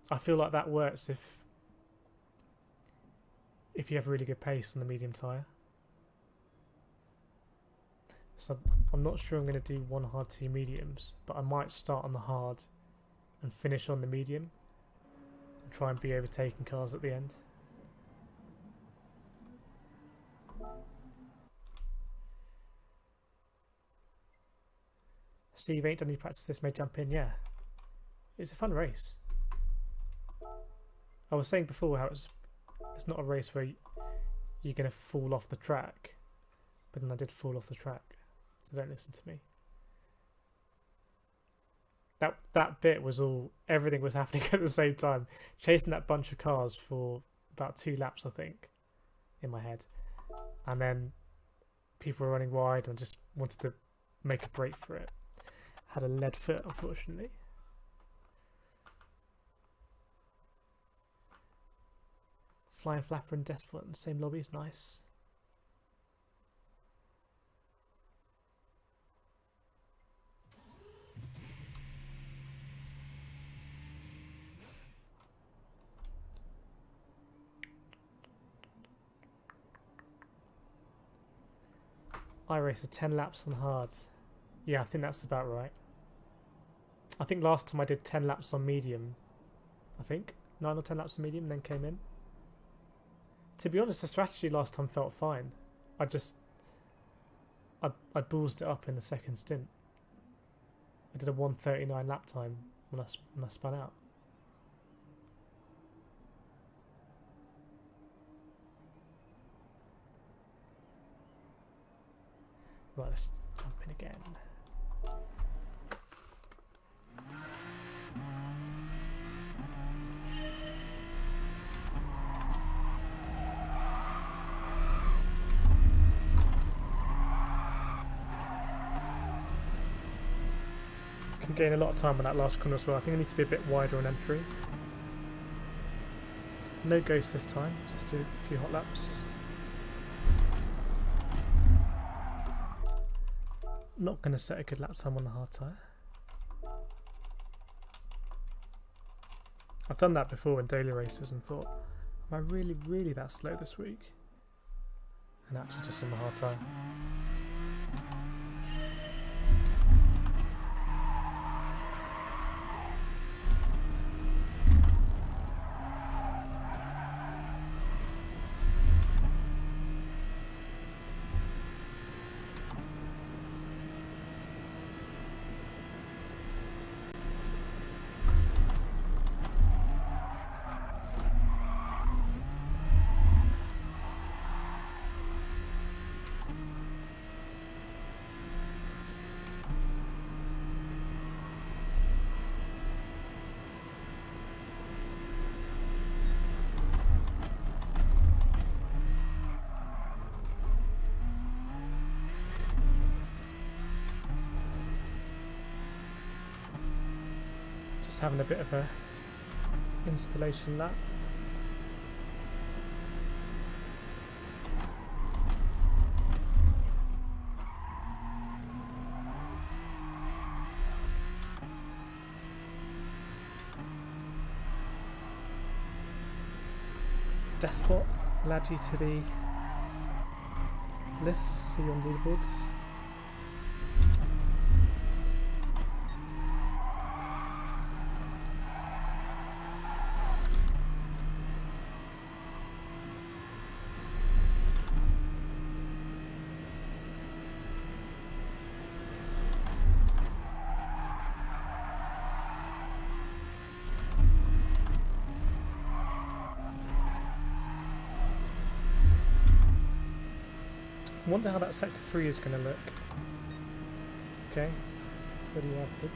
I feel like that works if you have really good pace on the medium tyre. So I'm not sure I'm going to do 1 hard, 2 mediums, but I might start on the hard and finish on the medium and try and be overtaking cars at the end. Steve, ain't done any practice this, may jump in. Yeah, it's a fun race. I was saying before how it's not a race where you're going to fall off the track, but then I did fall off the track, so don't listen to me. That bit was everything was happening at the same time, chasing that bunch of cars for about 2 laps, I think, in my head, and then people were running wide and just wanted to make a break for it. Had a lead foot, unfortunately. Flying Flapper and Despot in the same lobby is nice. I race 10 laps on hard. Yeah, I think that's about right. I think last time I did 10 laps on medium. I think 9 or 10 laps on medium, and then came in. To be honest, the strategy last time felt fine. I ballsed it up in the second stint. I did a 1:39 lap time when I spun out. Right, let's jump in again. Can gain a lot of time on that last corner as well. I think I need to be a bit wider on entry. No ghost this time, just do a few hot laps. Not going to set a good lap time on the hard tyre. I've done that before in daily races and thought, am I really that slow this week? And actually just on the hard tyre. Just having a bit of a installation lap. Despot will add you to the list, see you on leaderboards. I wonder how that sector 3 is going to look. Okay, pretty average.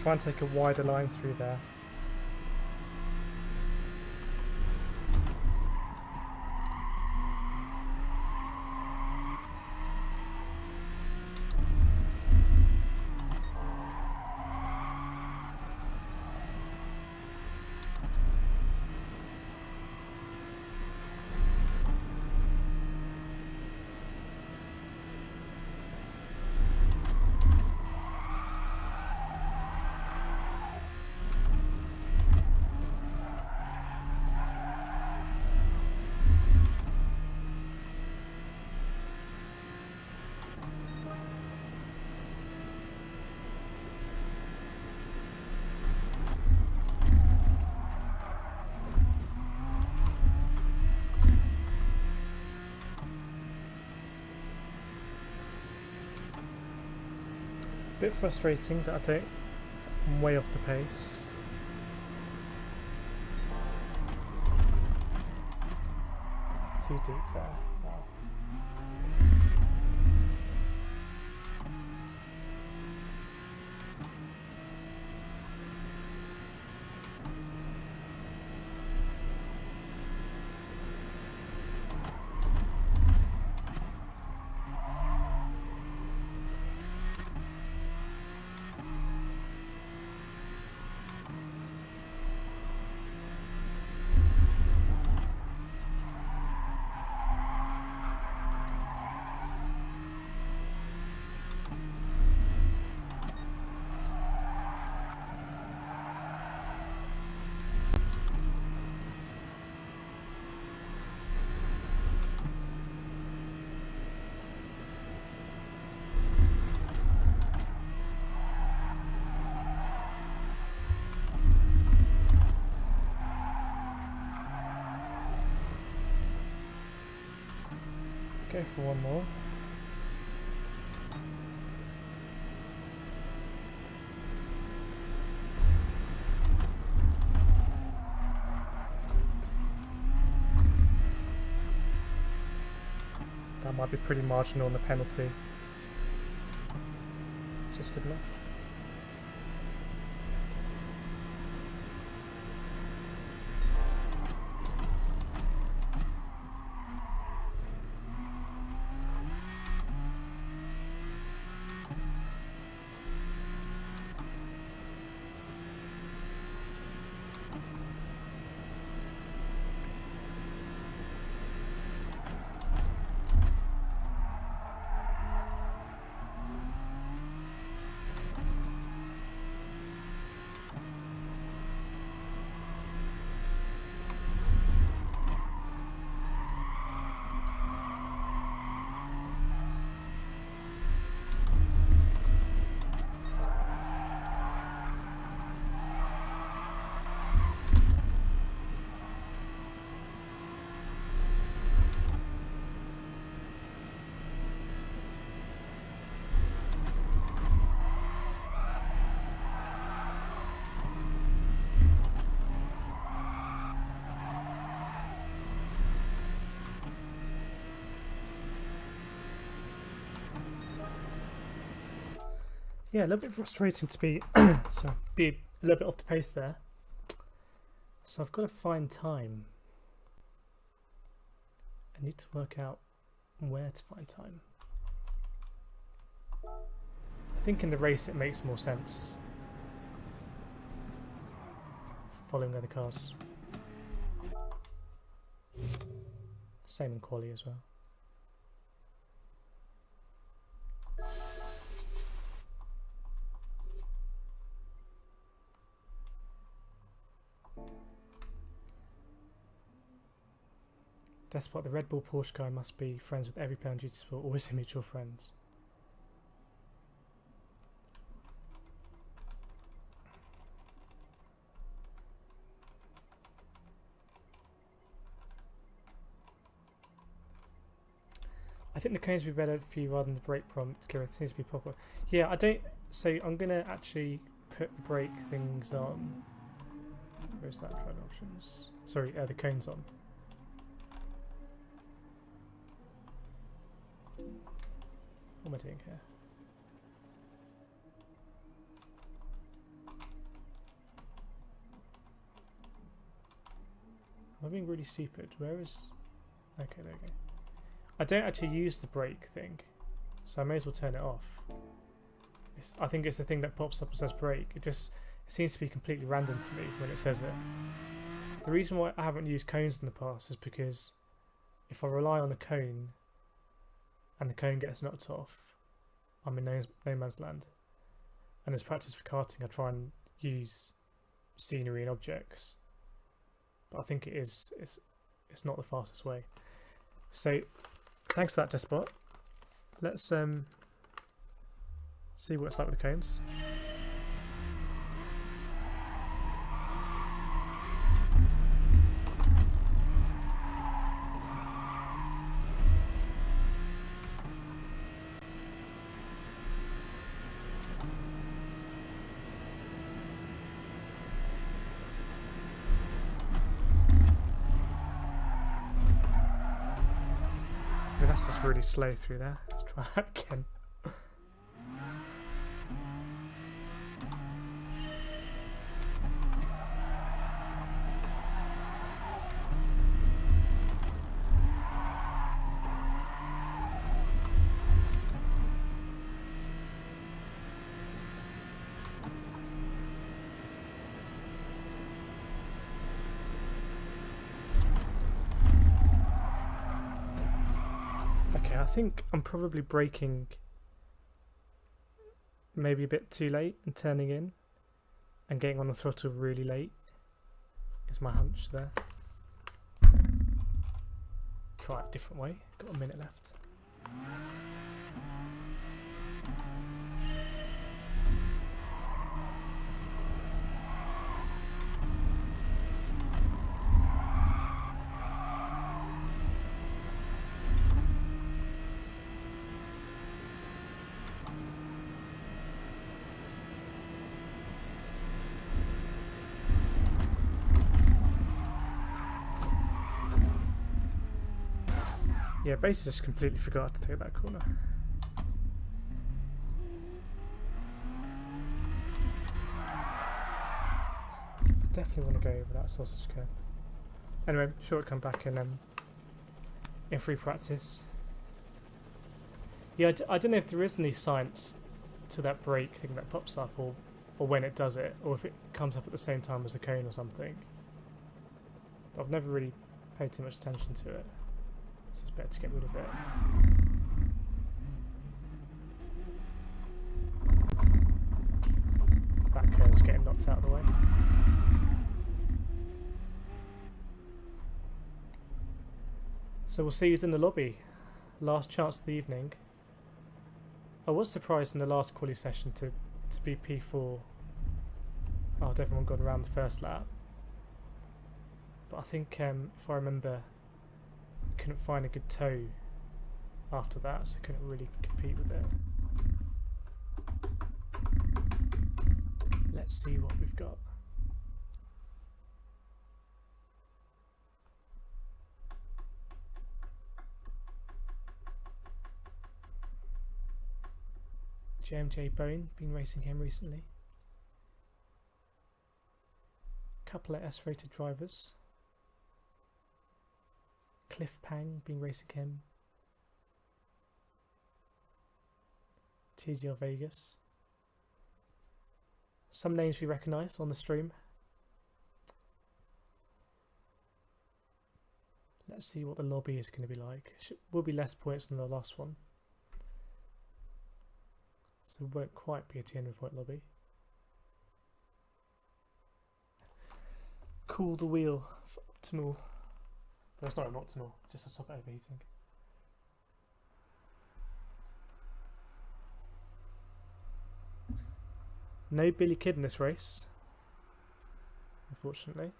Try and take a wider line through there. Bit frustrating that I'm way off the pace. Too deep there. Wow. Go for one more. That might be pretty marginal on the penalty. Just good enough. Yeah, a little bit frustrating to be sorry, be a little bit off the pace there. So I've got to find time. I need to work out where to find time. I think in the race it makes more sense following other cars. Same in quali as well. Despot, the Red Bull Porsche guy must be friends with every player on GT Sport, always mutual friends. I think the cones would be better for you rather than the brake prompt. It seems to be popular. Yeah, I don't. So I'm gonna actually put the brake things on. Where's that? Drive options. Sorry, the cones on. What am I doing here? Am I being really stupid? Where is... Okay, there we go. I don't actually use the brake thing, so I may as well turn it off. I think it's the thing that pops up and says brake. It seems to be completely random to me when it says it. The reason why I haven't used cones in the past is because if I rely on a cone and the cone gets knocked off, I'm in no man's land. And as practice for karting, I try and use scenery and objects, but I think it's not the fastest way. So thanks for that, Despot. Let's see what it's like with the cones. That's just really slow through there. Let's try that again. I think I'm probably braking maybe a bit too late and turning in and getting on the throttle really late is my hunch there. Try it a different way. Got a minute left. Yeah, basically just completely forgot to take that corner. Definitely want to go over that sausage curve. Anyway, sure it'll come back in free practice. Yeah, I don't know if there is any science to that brake thing that pops up, or when it does it, or if it comes up at the same time as a cone or something. But I've never really paid too much attention to it. So it's better to get rid of it. That curve's getting knocked out of the way. So we'll see who's in the lobby. Last chance of the evening. I was surprised in the last quali session to be P4 after everyone gone around the first lap. But I think if I remember, couldn't find a good toe after that, so couldn't really compete with it. Let's see what we've got. JMJ Bone, been racing him recently. Couple of S-rated drivers. Cliff Pang, been racing him. TGL Vegas. Some names we recognise on the stream. Let's see what the lobby is going to be like. Will be less points than the last one. So it won't quite be a 200 point lobby. Cool the wheel for optimal. No, it's not an optimal, just to stop it overheating. No Billy Kidd in this race, unfortunately.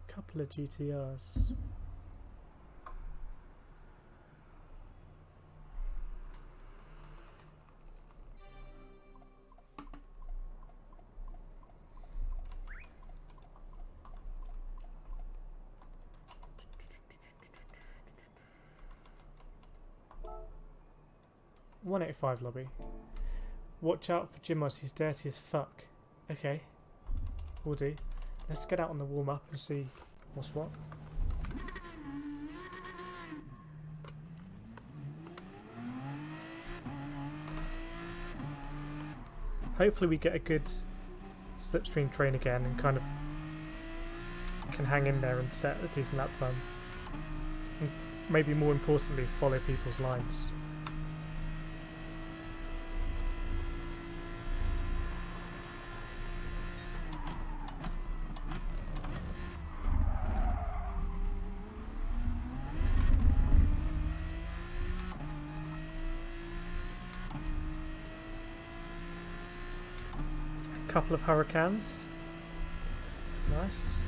A couple of GTRs. $185 lobby. Watch out for Jimos, he's dirty as fuck. Okay, we'll do. Let's get out on the warm up and see what's what. Hopefully we get a good slipstream train again and kind of can hang in there and set a decent lap time. And maybe more importantly, follow people's lines. Couple of Hurricanes. Nice.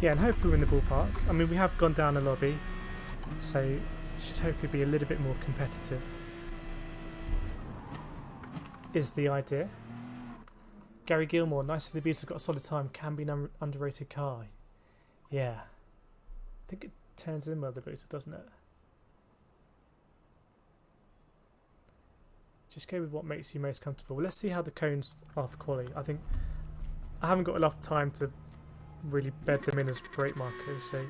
Yeah, and hopefully we're in the ballpark. I mean, we have gone down a lobby, so it should hopefully be a little bit more competitive, is the idea. Gary Gilmore, nice to the Beauty, got a solid time, can be an underrated car. Yeah. I think it turns in well, the Beauty, doesn't it? Just go with what makes you most comfortable. Let's see how the cones are for quality. I think I haven't got enough time to really bed them in as brake markers, so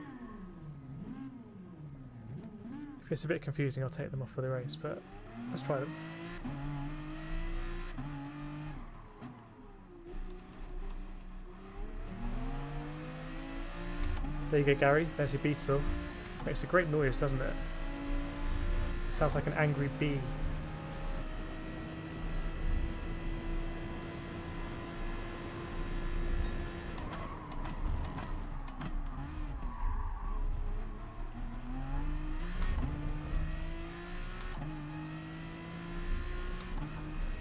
if it's a bit confusing I'll take them off for the race, but let's try them. There you go, Gary, there's your Beetle. Makes a great noise, doesn't it? It sounds like an angry bee.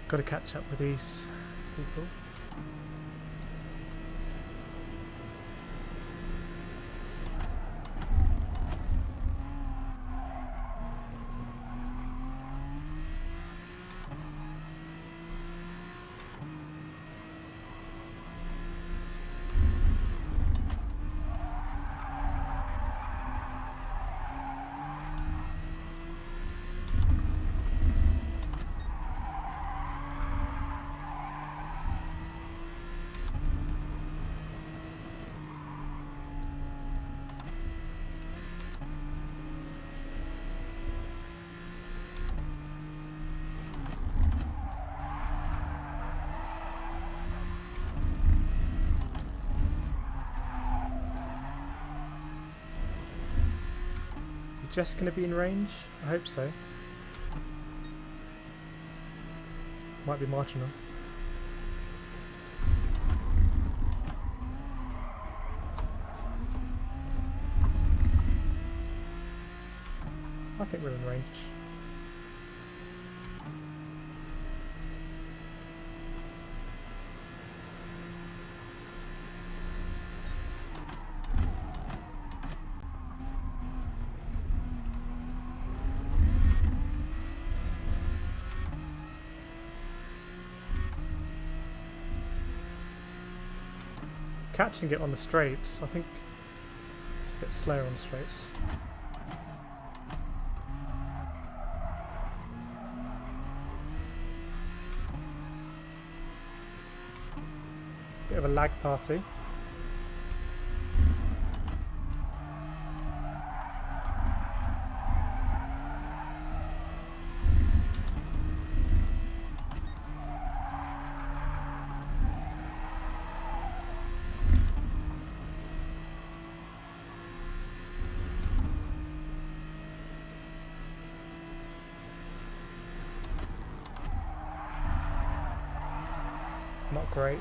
Got to catch up with these people. just going to be in range? I hope so. Might be marginal. I think we're in range. Catching it on the straights, I think it's a bit slower on the straights. Bit of a lag party. Not great.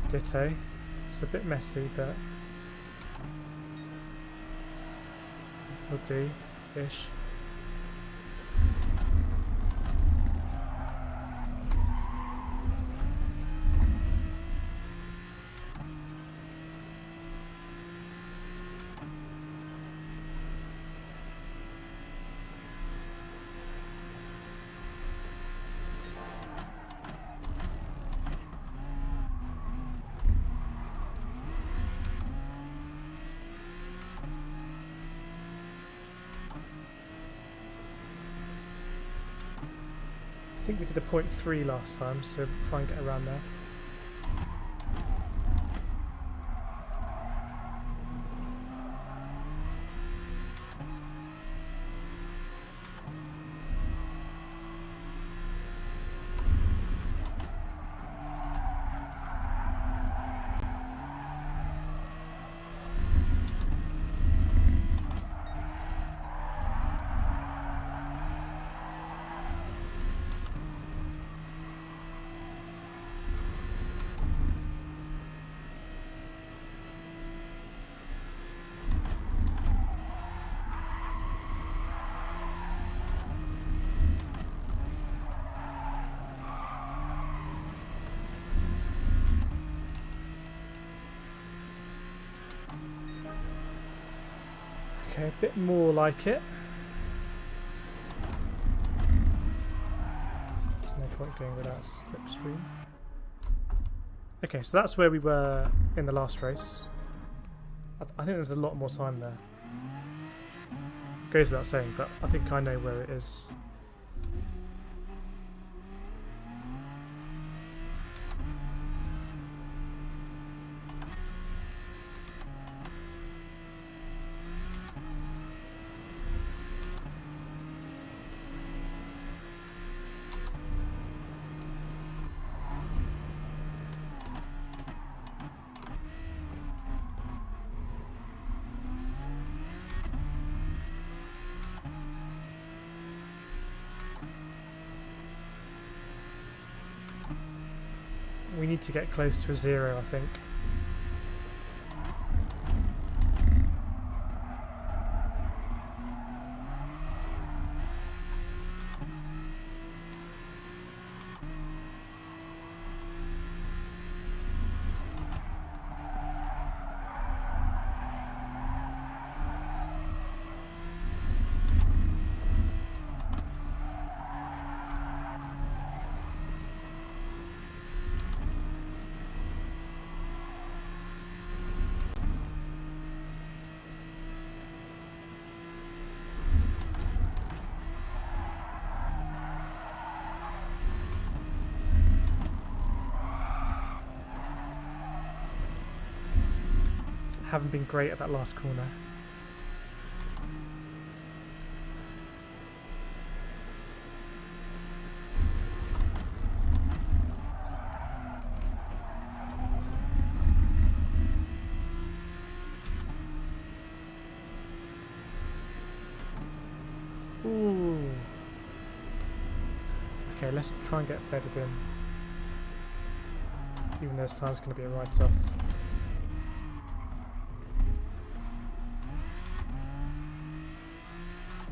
Ditto. It's a bit messy, but will do-ish. I think we did a 0.3 last time, so try and get around there. Okay, a bit more like it. There's no point going without Slipstream. Okay, so that's where we were in the last race. I think there's a lot more time there. Goes without saying, but I think I know where it is. We need to get close to a 0, I think. Haven't been great at that last corner. Ooh. Okay, let's try and get bedded in. Even though this time's going to be a write-off.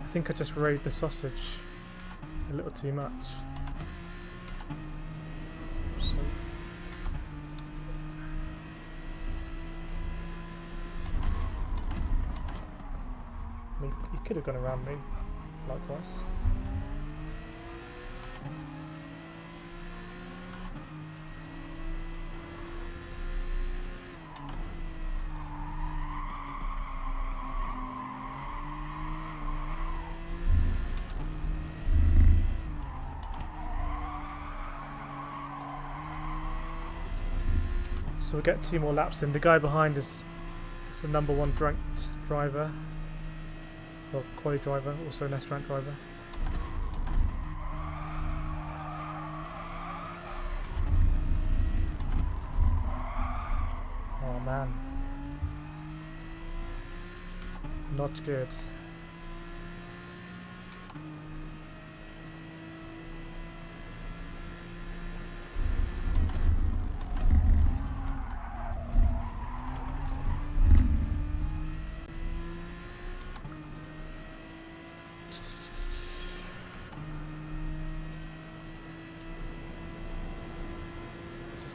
I think I just rode the sausage a little too much. So I mean, you could have gone around me, likewise. So we'll get 2 more laps in. The guy behind is the #1 ranked driver. Well, quali driver, also an S-rank driver. Oh man. Not good.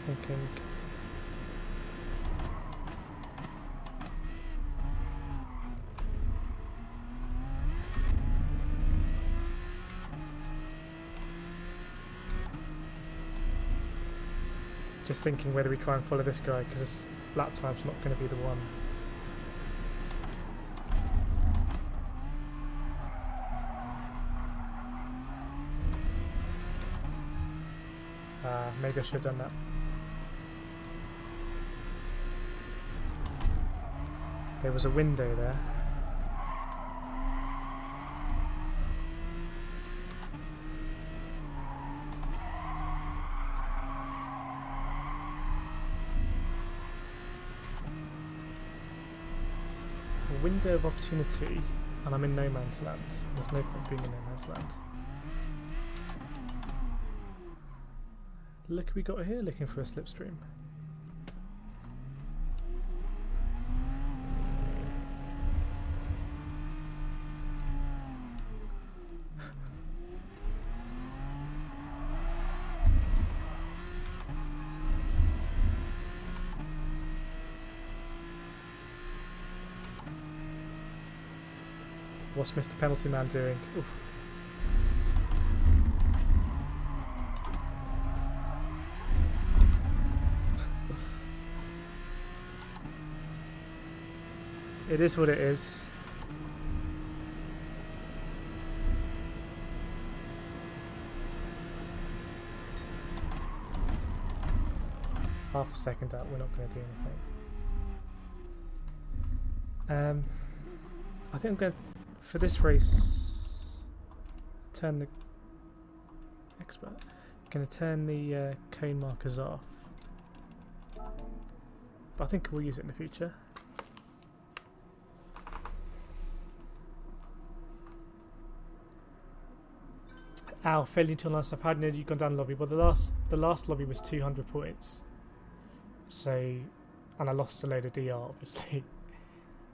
Thinking just thinking whether we try and follow this guy, because this lap time's not going to be the one. Maybe I should have done that. There was a window there. A window of opportunity, and I'm in no man's land. There's no point being in no man's land. Look, we got here looking for a slipstream. What's Mr. Penalty Man doing? Oof. It is what it is. Half a second out, we're not going to do anything. I think I'm going to, for this race, turn the expert. I'm going to turn the cone markers off. But I think we'll use it in the future. Ow, failing to online stuff. How did you gone down the lobby? Well, the last lobby was 200 points. So, and I lost a load of DR, obviously.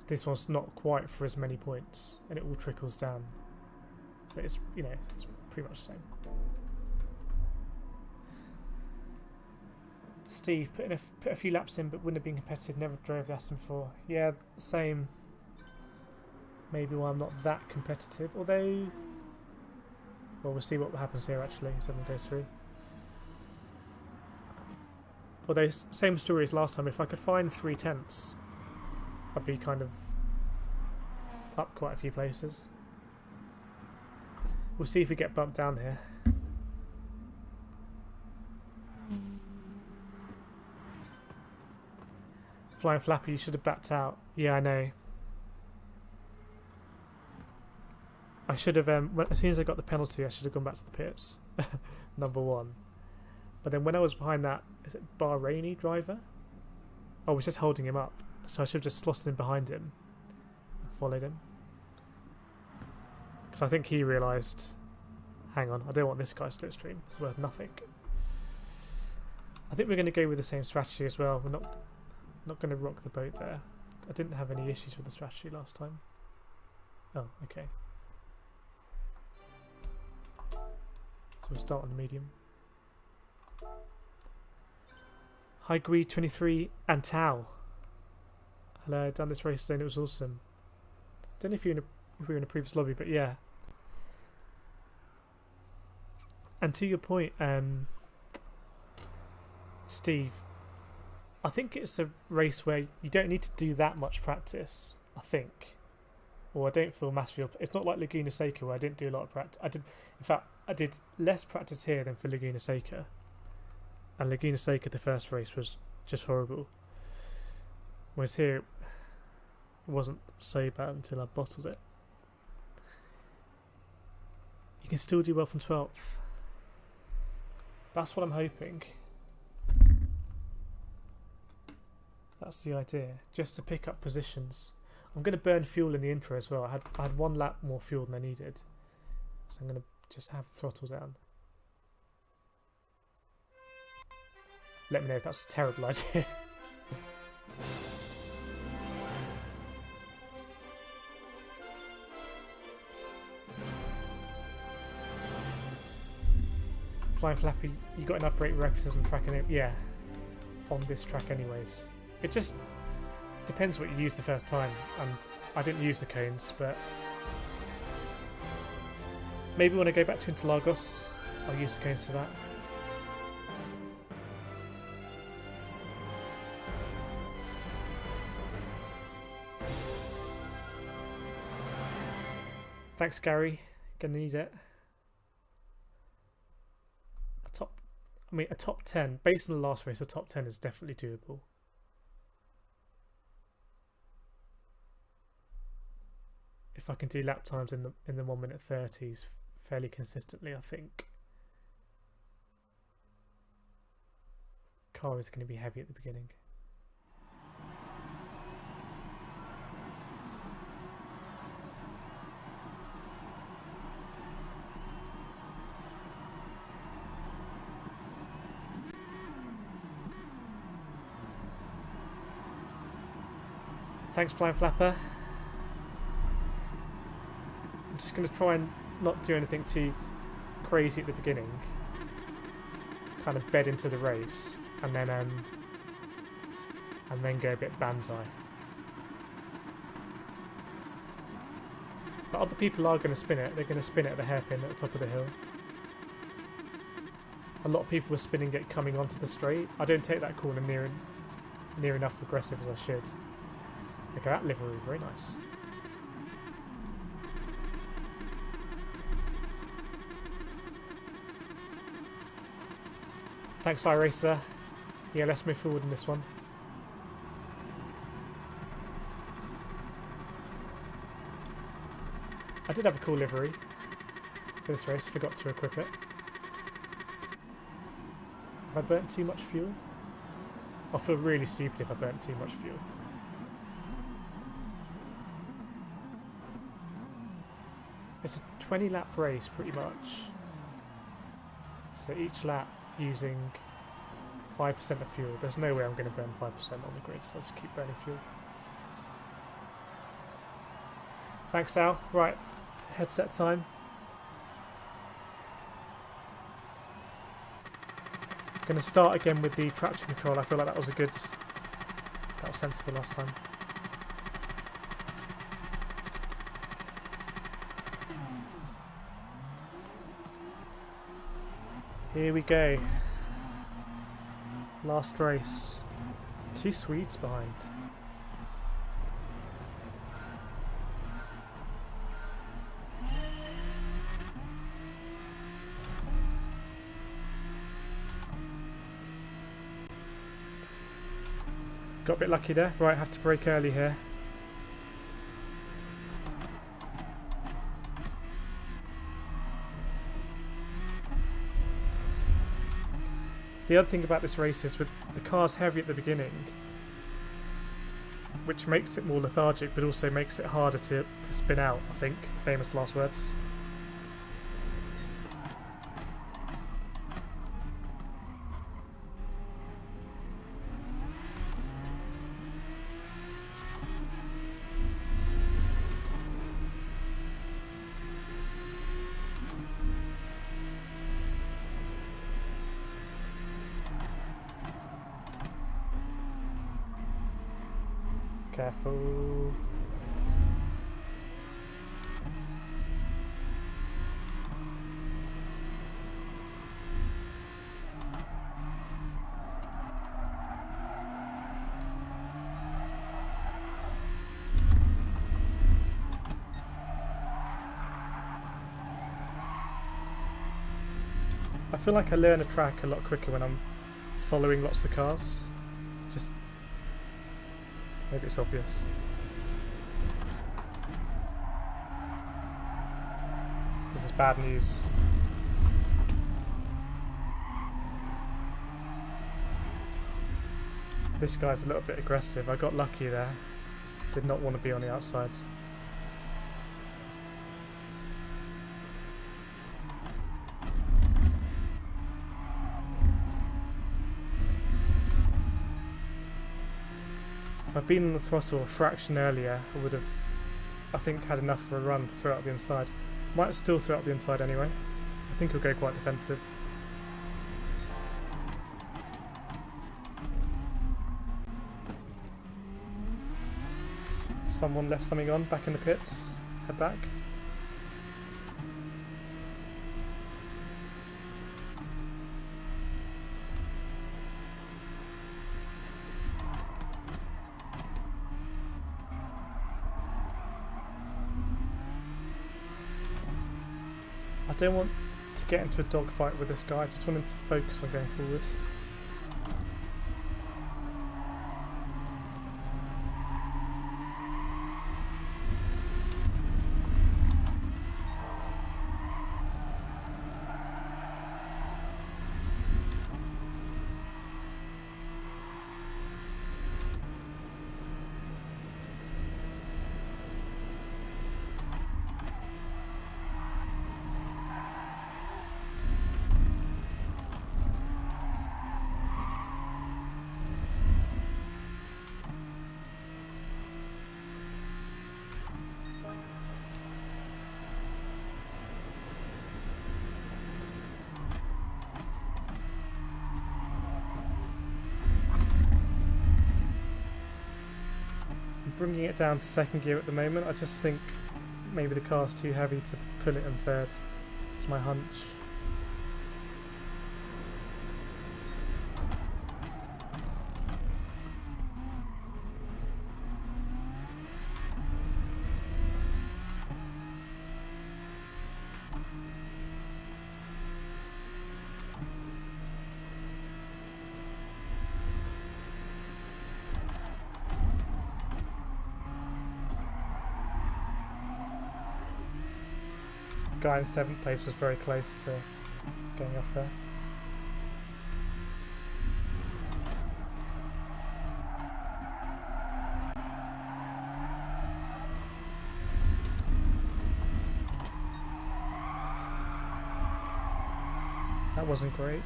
This one's not quite for as many points, and it all trickles down. But it's, you know, it's pretty much the same. Steve, put a few laps in, but wouldn't have been competitive. Never drove the Aston before. Yeah, same. Maybe why I'm not that competitive. Although, well, we'll see what happens here actually. So everyone goes through. Although same story as last time. If I could find 3/10, I'd be kind of up quite a few places. We'll see if we get bumped down here. Flying Flappy, you should have backed out. Yeah, I know. I should have, as soon as I got the penalty, I should have gone back to the pits. #1. But then when I was behind that, is it Bahraini driver? Oh, I was just holding him up. So I should have just slotted in behind him and followed him. Because I think he realised, hang on, I don't want this guy's slipstream. It's worth nothing. I think we're going to go with the same strategy as well. We're not going to rock the boat there. I didn't have any issues with the strategy last time. Oh, okay. So we'll start on the medium. Hi Greed 23 and Tao. Hello, I've done this race today and it was awesome. Don't know if we were in a previous lobby, but yeah. And to your point, Steve, I think it's a race where you don't need to do that much practice, I think. Or I don't feel massively... It's not like Laguna Seca where I didn't do a lot of practice. In fact, I did less practice here than for Laguna Seca. And Laguna Seca, the first race, was just horrible. Whereas here, it wasn't so bad until I bottled it. You can still do well from 12th. That's what I'm hoping. That's the idea. Just to pick up positions. I'm going to burn fuel in the intro as well. I had 1 lap more fuel than I needed. So I'm going to just have the throttle down. Let me know if that's a terrible idea. Flying Flappy, you got an upgrade references on track and yeah, on this track anyways. It just depends what you use the first time, and I didn't use the cones, but maybe when I go back to Interlagos, I'll use the cones for that. Thanks, Gary. Gonna need it. A top 10, based on the last race, a top 10 is definitely doable. If I can do lap times in the 1 minute 30s fairly consistently, I think car is going to be heavy at the beginning. Thanks, Flying Flapper. I'm just going to try and not do anything too crazy at the beginning. Kind of bed into the race, and then go a bit banzai. But other people are going to spin it. They're going to spin it at the hairpin at the top of the hill. A lot of people were spinning it coming onto the straight. I don't take that corner near enough aggressive as I should. Look at that livery, very nice. Thanks, iRacer. Yeah, let's move forward in this one. I did have a cool livery for this race, forgot to equip it. Have I burnt too much fuel? I'll feel really stupid if I burnt too much fuel. It's a 20 lap race pretty much. So each lap using 5% of fuel. There's no way I'm going to burn 5% on the grid, so I'll just keep burning fuel. Thanks, Al. Right, headset time. Going to start again with the traction control. I feel like that was sensible last time. Here we go. Last race. 2 Swedes behind. Got a bit lucky there. Right, have to brake early here. The other thing about this race is with the car's heavy at the beginning, which makes it more lethargic, but also makes it harder to spin out, I think. Famous last words. Careful. I feel like I learn a track a lot quicker when I'm following lots of cars. Just maybe it's obvious. This is bad news. This guy's a little bit aggressive. I got lucky there. Did not want to be on the outside. If I'd been on the throttle a fraction earlier, I would have, I think, had enough for a run to throw out the inside. Might still throw out the inside anyway. I think he'll go quite defensive. Someone left something on back in the pits. Head back. I don't want to get into a dogfight with this guy, I just want him to focus on going forward. Bringing it down to second gear at the moment. I just think maybe the car's too heavy to pull it in third. It's my hunch. Guy in 7th place was very close to going off there. That wasn't great.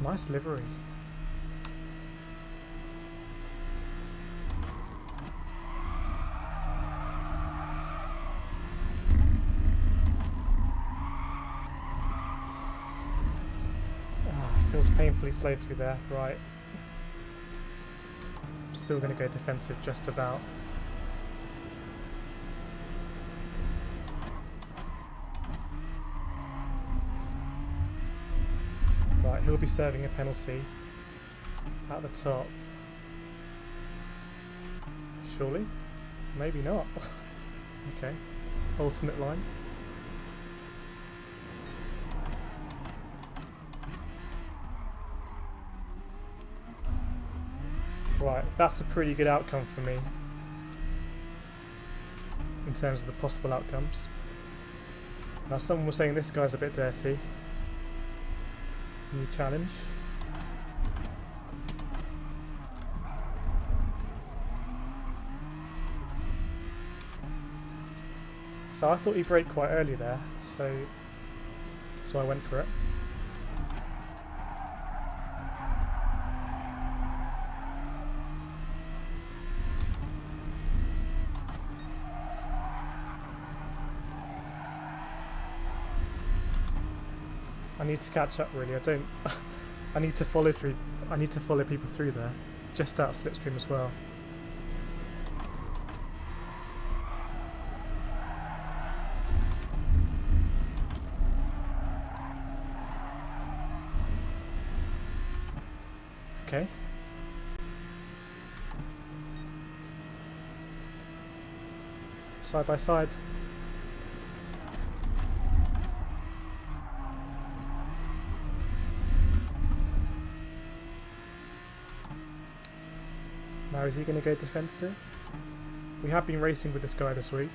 Nice livery. Feels painfully slow through there, right. I'm still going to go defensive just about. Right, he'll be serving a penalty at the top. Surely? Maybe not. Okay, alternate line. Right, that's a pretty good outcome for me in terms of the possible outcomes. Now someone was saying this guy's a bit dirty. New challenge. So I thought he braked quite early there, so I went for it. I need to catch up really. I I need to follow through. I need to follow people through there, just out of Slipstream as well. Okay. Side by side. Now is he going to go defensive? We have been racing with this guy this week.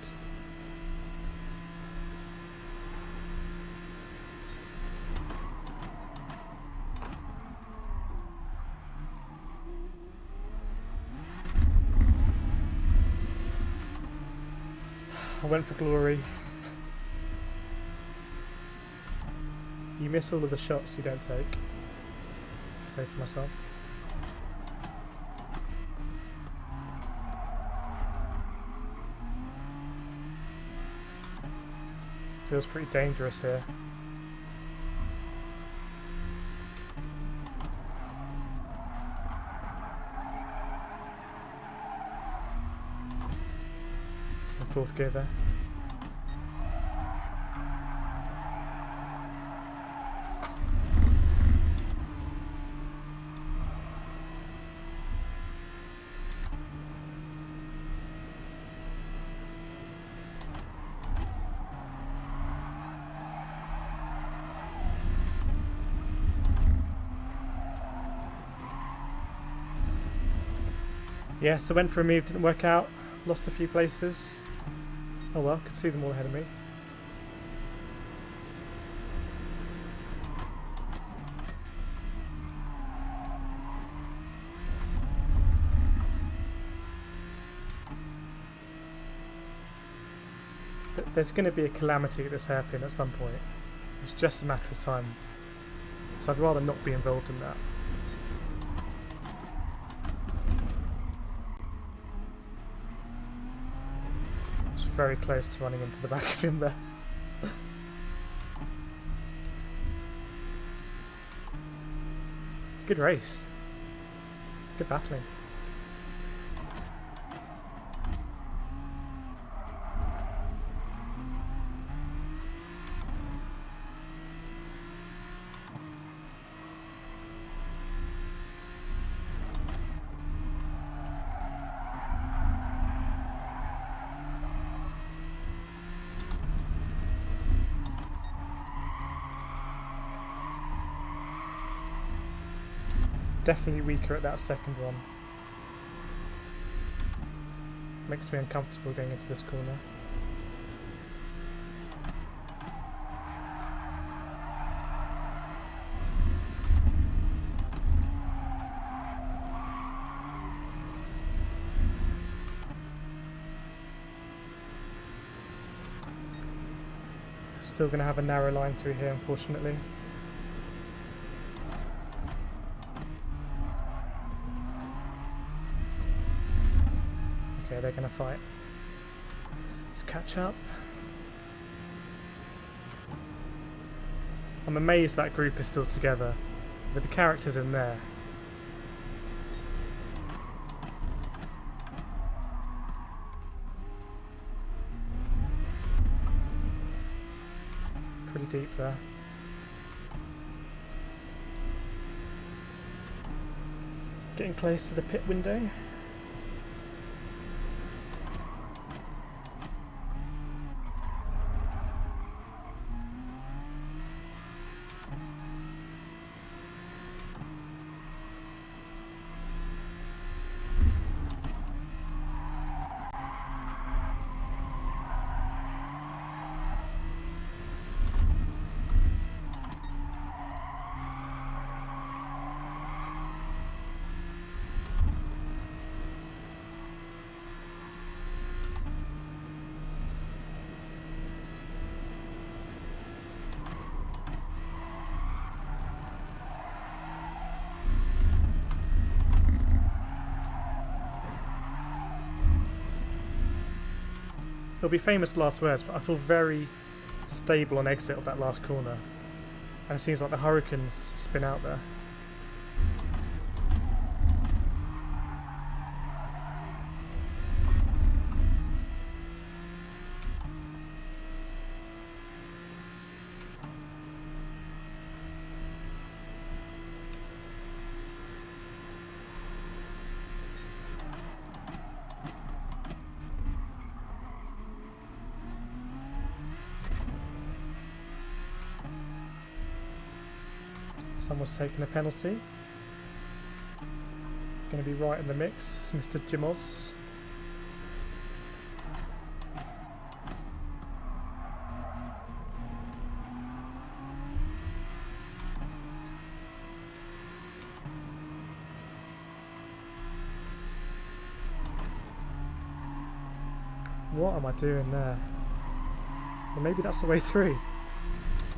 I went for glory. You miss all of the shots you don't take. I say to myself. Feels pretty dangerous here. Some fourth gear there. Yes, I went for a move, didn't work out, lost a few places. Oh well, could see them all ahead of me. There's going to be a calamity at this hairpin at some point. It's just a matter of time. So I'd rather not be involved in that. Very close to running into the back of him there. Good race. Good battling. Definitely weaker at that second one. Makes me uncomfortable going into this corner. Still going to have a narrow line through here, unfortunately. They're going to fight. Let's catch up. I'm amazed that group is still together with the characters in there. Pretty deep there. Getting close to the pit window. It'll be famous last words, but I feel very stable on exit of that last corner. And it seems like the Hurricanes spin out there. Someone's taken a penalty. Going to be right in the mix. It's Mr. Jimoz. What am I doing there? Well, maybe that's the way through.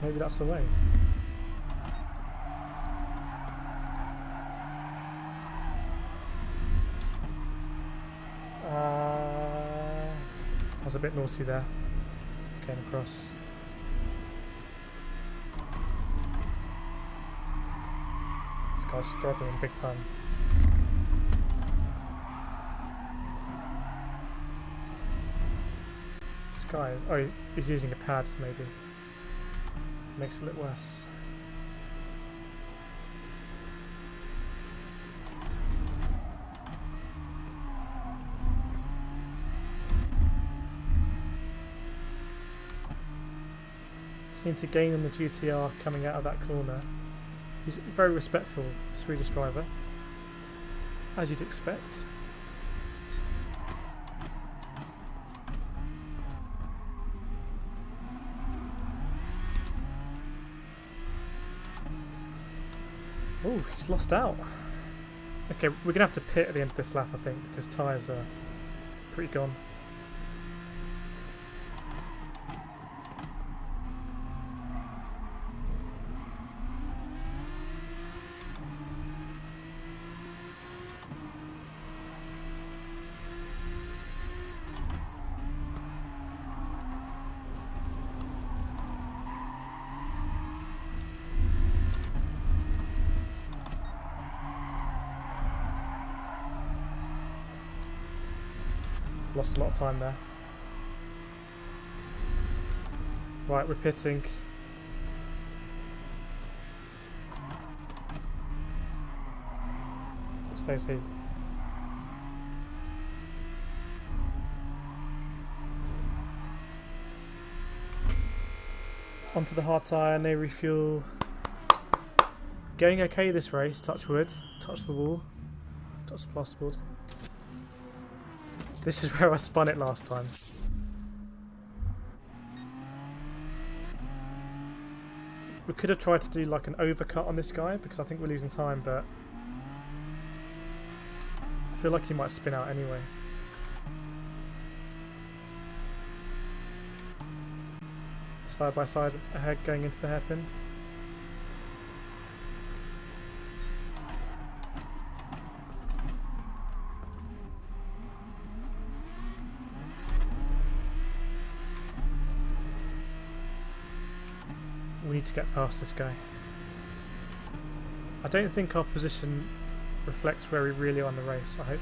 Maybe that's the way. I was a bit naughty there. Came across. This guy's struggling big time. This guy, oh, he's using a pad maybe. Makes it look worse. Seemed to gain on the GTR coming out of that corner. He's very respectful, Swedish driver, as you'd expect. Oh, he's lost out. Okay, we're gonna have to pit at the end of this lap, I think, because tyres are pretty gone. Lost a lot of time there. Right, we're pitting. So's he. Onto the hard tyre, no refuel. Going okay this race, touch wood, touch the wall, touch the plasterboard. This is where I spun it last time. We could have tried to do like an overcut on this guy because I think we're losing time, but I feel like he might spin out anyway. Side by side ahead going into the hairpin. We need to get past this guy. I don't think our position reflects where we really are in the race, I hope.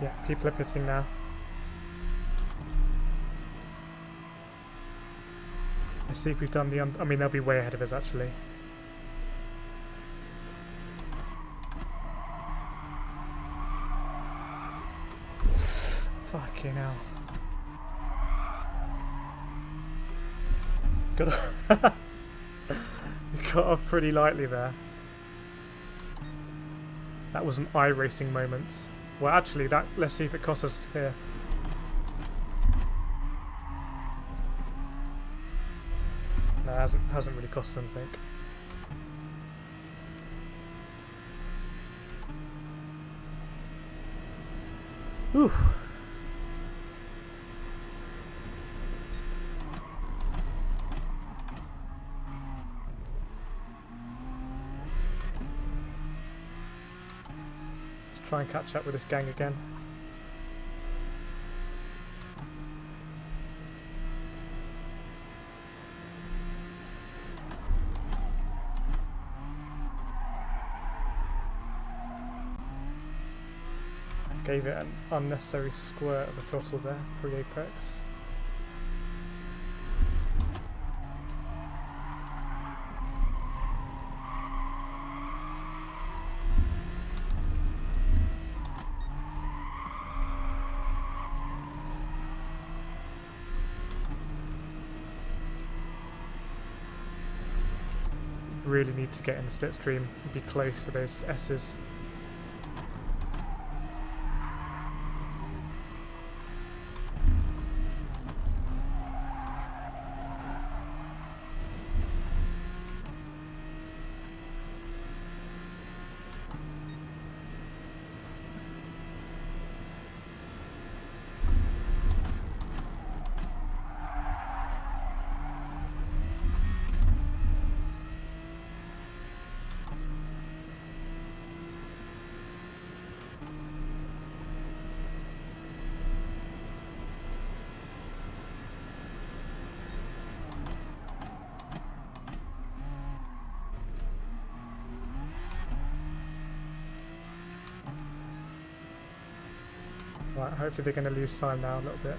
Yeah, people are pitting now. Let's see if we've done the... I mean, they'll be way ahead of us, actually. Fucking hell. Got up pretty lightly there. That was an eye-racing moment. Well, actually, let's see if it costs us here. No, it hasn't really cost us anything. Whew. Try and catch up with this gang again. Gave it an unnecessary squirt of the throttle there, pre-apex. Really need to get in the slipstream and be close to those S's. Right, hopefully they're going to lose time now a little bit.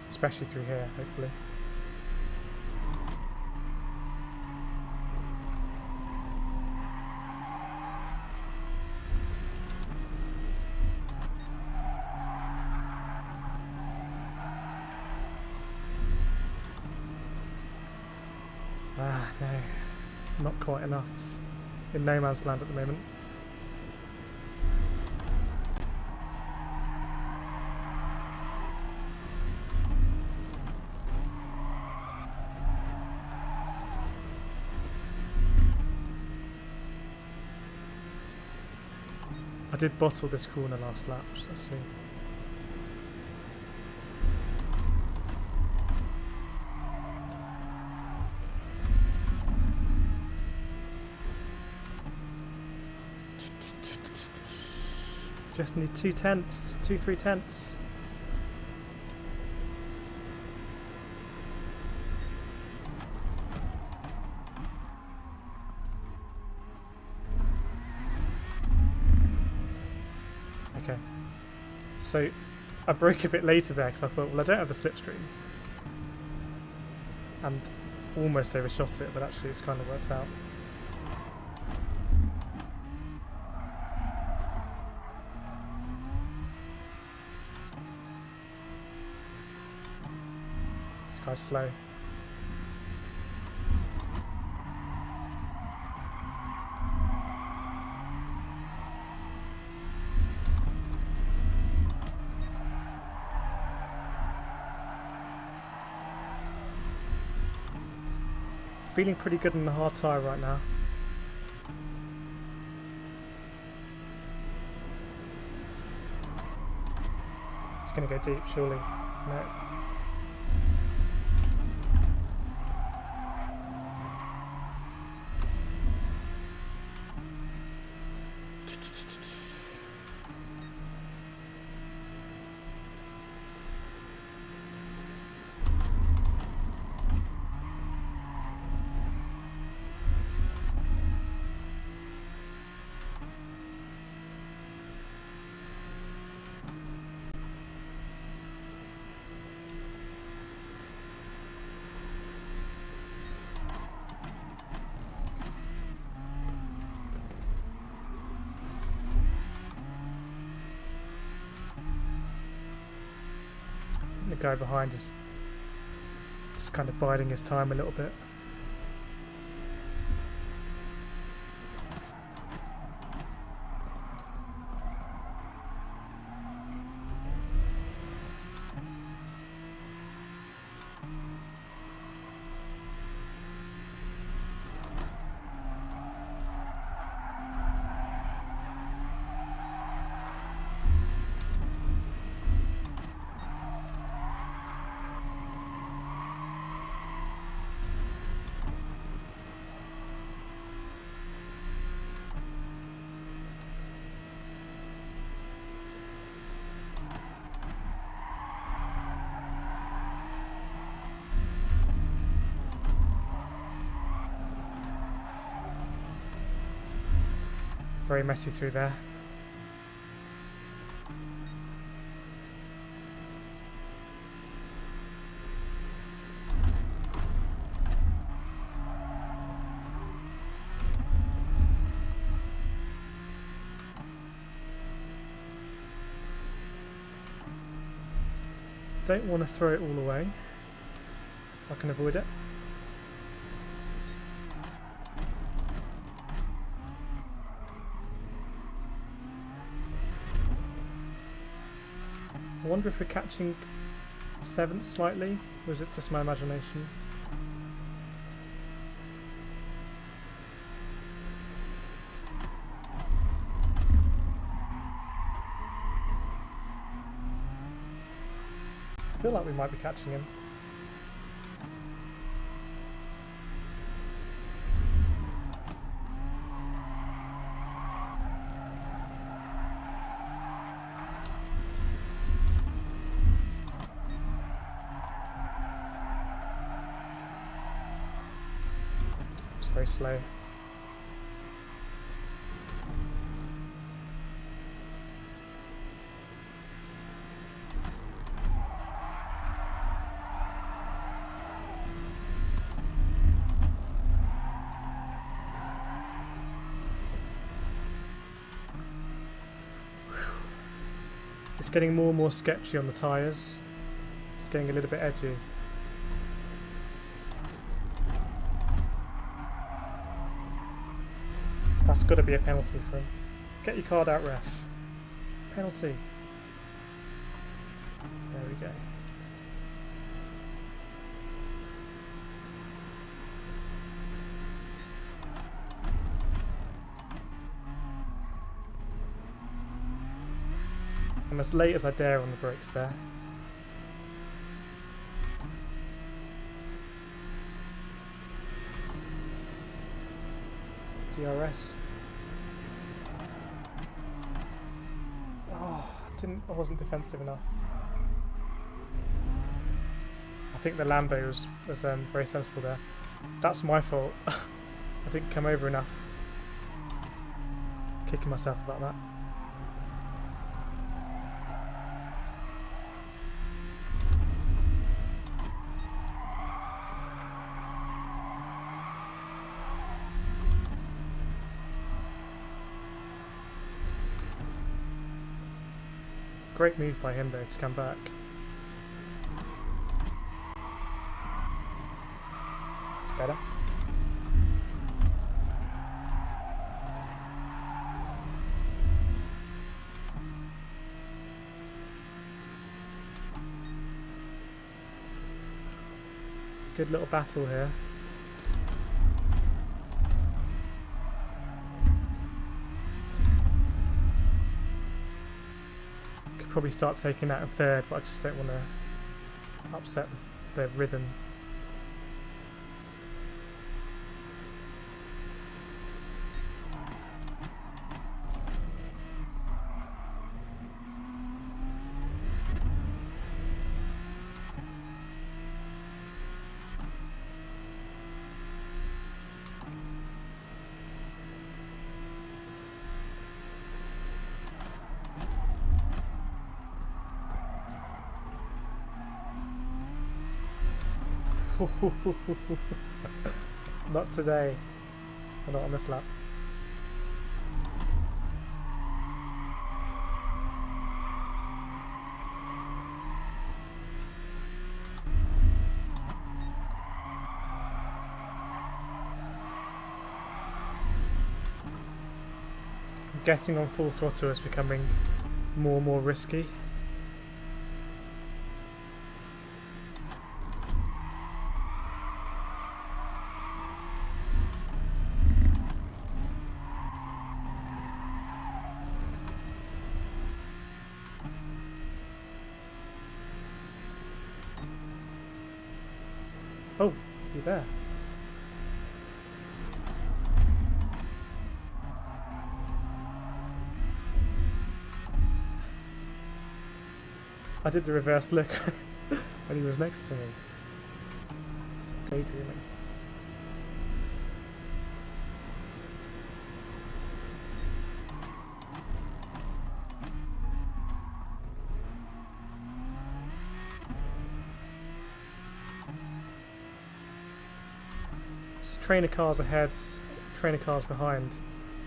Especially through here, hopefully. Ah, no. Not quite enough. In no man's land at the moment. I did bottle this corner last lap, so let's see. Just need 2 tenths, 3 tenths. Okay. So I broke a bit later there because I thought, well, I don't have the slipstream. And almost overshot it, but actually it's kind of worked out. Quite slow. Feeling pretty good in the hard tyre right now. It's going to go deep, surely. No. The guy behind is just kind of biding his time a little bit. very messy through there. Don't want to throw it all away if I can avoid it. I wonder if we're catching 7th slightly, or is it just my imagination? I feel like we might be catching him. It's very slow. It's getting more and more sketchy on the tyres. It's getting a little bit edgy. That's got to be a penalty for him. Get your card out, ref. Penalty. There we go. I'm as late as I dare on the brakes there. DRS. Oh, I wasn't defensive enough. I think the Lambo was very sensible there. That's my fault. I didn't come over enough. Kicking myself about that. Great move by him though to come back. It's better. Good little battle here. Probably start taking that in third, but I just don't want to upset the rhythm. Not today. Or not on this lap. I'm guessing on full throttle is becoming more and more risky. Oh, you're there. I did the reverse look when he was next to me. It's daydreaming. So trainer cars ahead, trainer cars behind.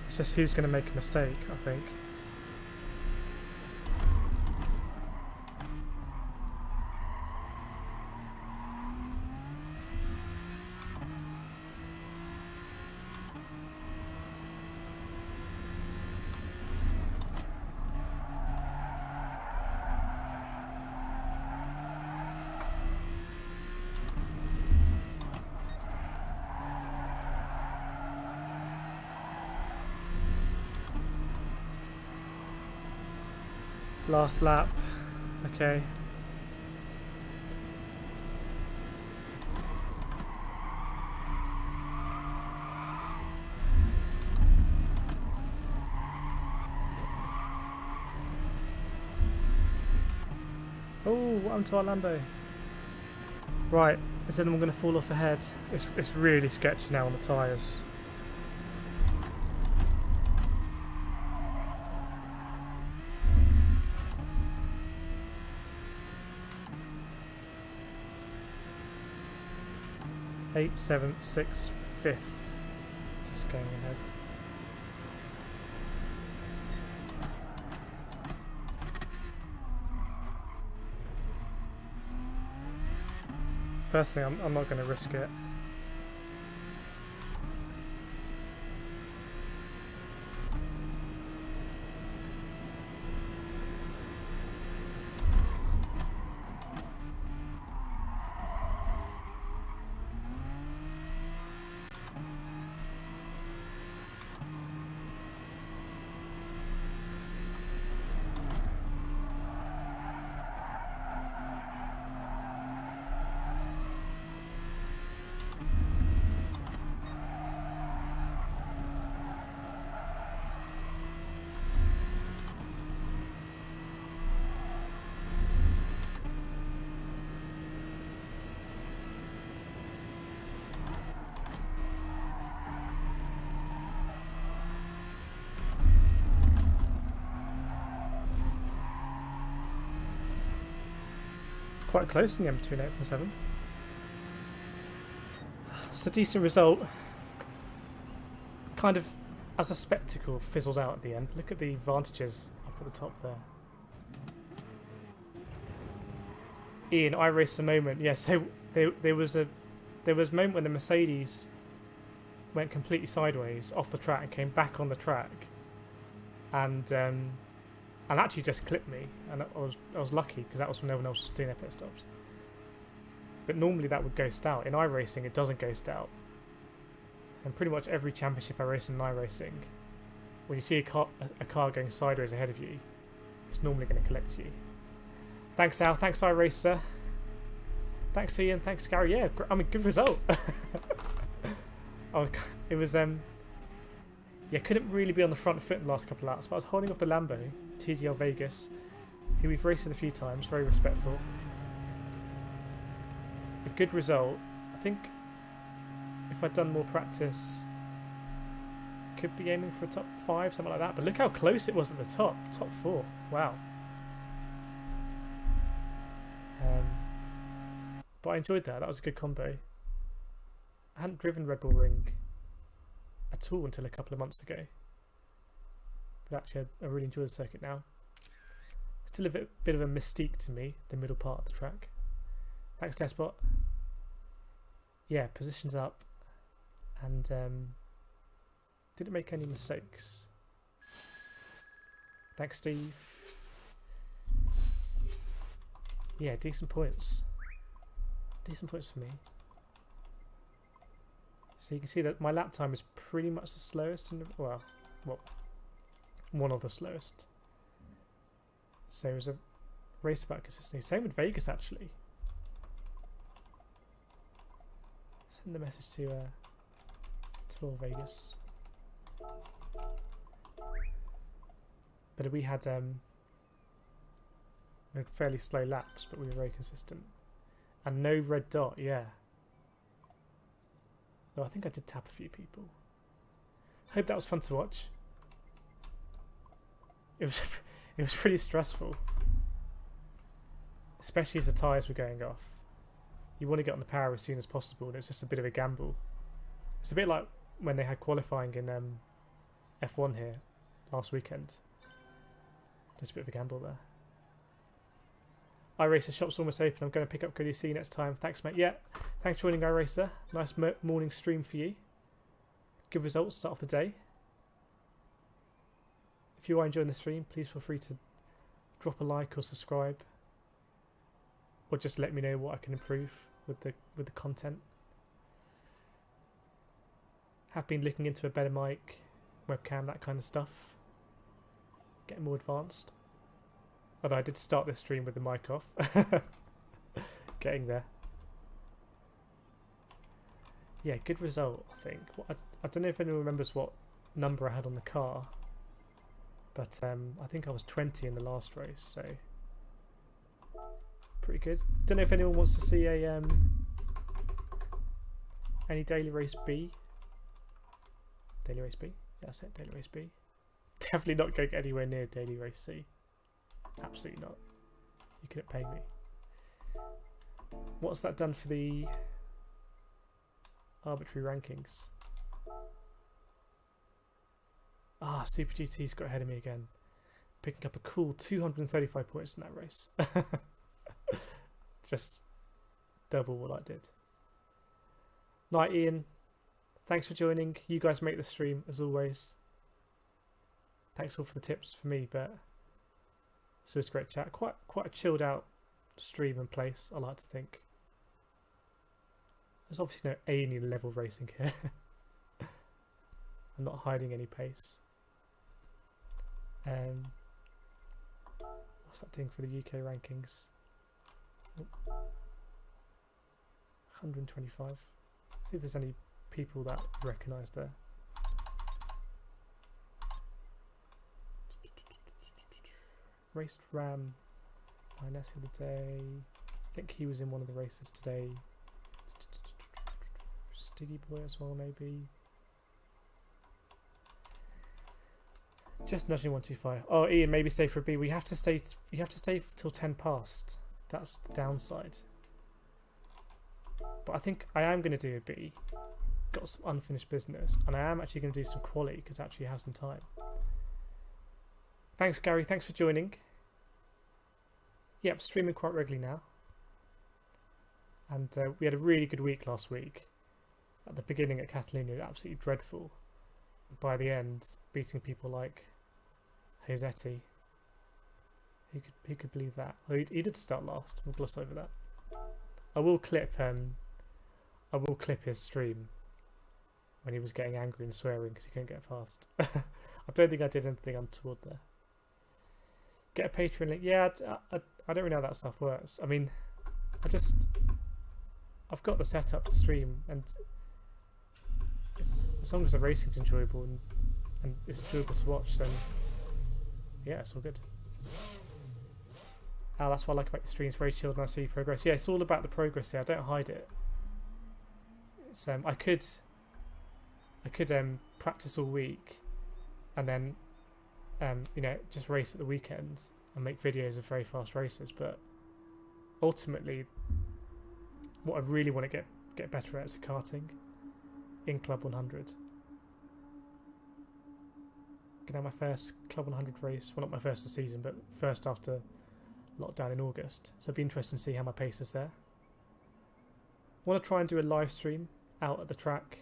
It's just who's going to make a mistake, I think. Last lap. Okay. Oh, what happened to our Lambo? Right, is anyone going to fall off ahead? It's really sketchy now on the tyres. Eight, 7, 6, 5th. Just going ahead. Personally, I'm not going to risk it. Quite close in the end between 8th and 7th. It's a decent result. Kind of, as a spectacle, fizzled out at the end. Look at the advantages up at the top there. Ian, I raced a moment. Yeah, so there was a moment when the Mercedes went completely sideways off the track and came back on the track, and actually just clipped me, and I was lucky because that was when no one else was doing their pit stops. But normally that would ghost out. In iRacing, it doesn't ghost out. And pretty much every championship I race in iRacing, when you see a car going sideways ahead of you, it's normally going to collect you. Thanks, Al. Thanks, iRacer. Thanks, Ian. Thanks, Gary. Yeah, I mean, good result. It was yeah, couldn't really be on the front foot in the last couple of laps, but I was holding off the Lambo, TGL Vegas, who we've raced with a few times, very respectful. A good result. I think if I'd done more practice, could be aiming for a top 5, something like that. But look how close it was at the top. Top 4. Wow. But I enjoyed that. That was a good combo. I hadn't driven Red Bull Ring at all until a couple of months ago. But actually, I really enjoy the circuit now. Still a bit of a mystique to me, the middle part of the track. Thanks, Despot. Yeah, positions up. And didn't make any mistakes. Thanks, Steve. Yeah, decent points. Decent points for me. So you can see that my lap time is pretty much the slowest, well, one of the slowest. So it was a race about consistency. Same with Vegas, actually. Send the message to all Vegas. But we had fairly slow laps, but we were very consistent. And no red dot, yeah. Though I think I did tap a few people. Hope that was fun to watch. It was pretty stressful. Especially as the tyres were going off. You want to get on the power as soon as possible, and it's just a bit of a gamble. It's a bit like when they had qualifying in F1 here last weekend. Just a bit of a gamble there. iRacer shop's almost open. I'm going to pick up goodies. See you next time. Thanks, mate. Yeah, thanks for joining iRacer. Nice morning stream for you. Good results. Start off the day. If you are enjoying the stream, please feel free to drop a like or subscribe, or just let me know what I can improve with the content. Have been looking into a better mic, webcam, that kind of stuff. Getting more advanced. Although I did start this stream with the mic off. Getting there. Yeah, good result, I think. I don't know if anyone remembers what number I had on the car, but I think I was 20 in the last race, so pretty good. Don't know if anyone wants to see a any daily race B. Daily race B? Yeah, that's it, daily race B. Definitely not going anywhere near daily race C. Absolutely not. You couldn't pay me. What's that done for the arbitrary rankings? Ah, Super GT's got ahead of me again. Picking up a cool 235 points in that race. Just double what I did. Night, Ian. Thanks for joining. You guys make the stream, as always. Thanks all for the tips for me, but so it's a great chat. Quite a chilled out stream and place, I like to think. There's obviously no alien level racing here. I'm not hiding any pace. What's that doing for the UK rankings? 125. See if there's any people that recognise there. Raced Ram Minus the other day. I think he was in one of the races today. Stiggy Boy as well, maybe. Just nudging 125. Oh, Ian, maybe stay for a B. We have to stay. You have to stay till 10 past. That's the downside. But I think I am going to do a B. Got some unfinished business, and I am actually going to do some quali because I actually have some time. Thanks, Gary. Thanks for joining. Yep, streaming quite regularly now. And we had a really good week last week. At the beginning at Catalunya, absolutely dreadful. By the end, beating people like Josetti. Who could believe that? Oh, he did start last. We'll gloss over that. I will clip his stream when he was getting angry and swearing because he couldn't get past. I don't think I did anything untoward there. Get a Patreon link. Yeah, I don't really know how that stuff works. I mean, I've got the setup to stream, and as long as the racing's enjoyable and it's enjoyable to watch, then yeah, it's all good. Oh, that's what I like about your streams. Very chilled and I see progress. Yeah, it's all about the progress here. I don't hide it. It's I could practice all week and then you know, just race at the weekend and make videos of very fast races, but ultimately what I really want to get better at is the karting in Club 100. Gonna have my first Club 100 race, well, not my first of the season, but first after lockdown in August, so it'd be interesting to see how my pace is there. Want to try and do a live stream out at the track,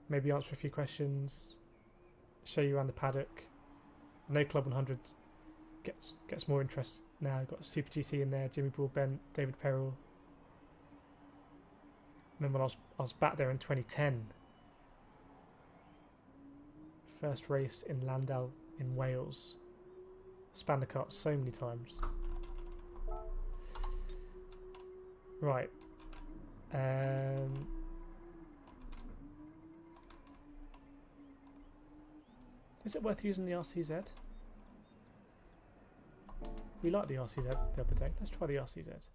maybe answer a few questions, show you around the paddock. I know Club 100 gets more interest now. I've got Super GT in there, Jimmy Broadbent, David Perrell. Remember when I was back there in 2010. First race in Landau in Wales. Span the kart so many times. Right. Is it worth using the RCZ? We liked the RCZ the other day. Let's try the RCZ.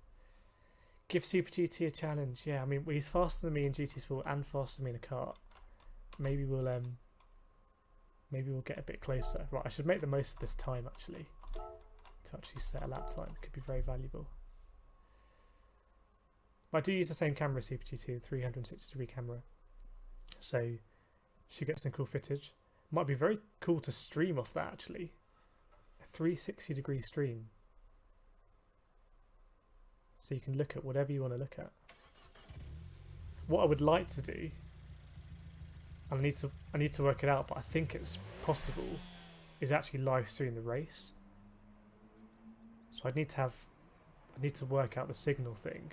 Give Super GT a challenge. Yeah, I mean, he's faster than me in GT Sport and faster than me in a kart. Maybe we'll get a bit closer. Right, I should make the most of this time actually. To actually set a lap time. Could be very valuable. But I do use the same camera, CPG2, 360-degree camera. So should get some cool footage. Might be very cool to stream off that, actually. A 360-degree stream. So you can look at whatever you want to look at. What I would like to do, and I need to work it out, but I think it's possible, is actually live stream the race. So I need to work out the signal thing.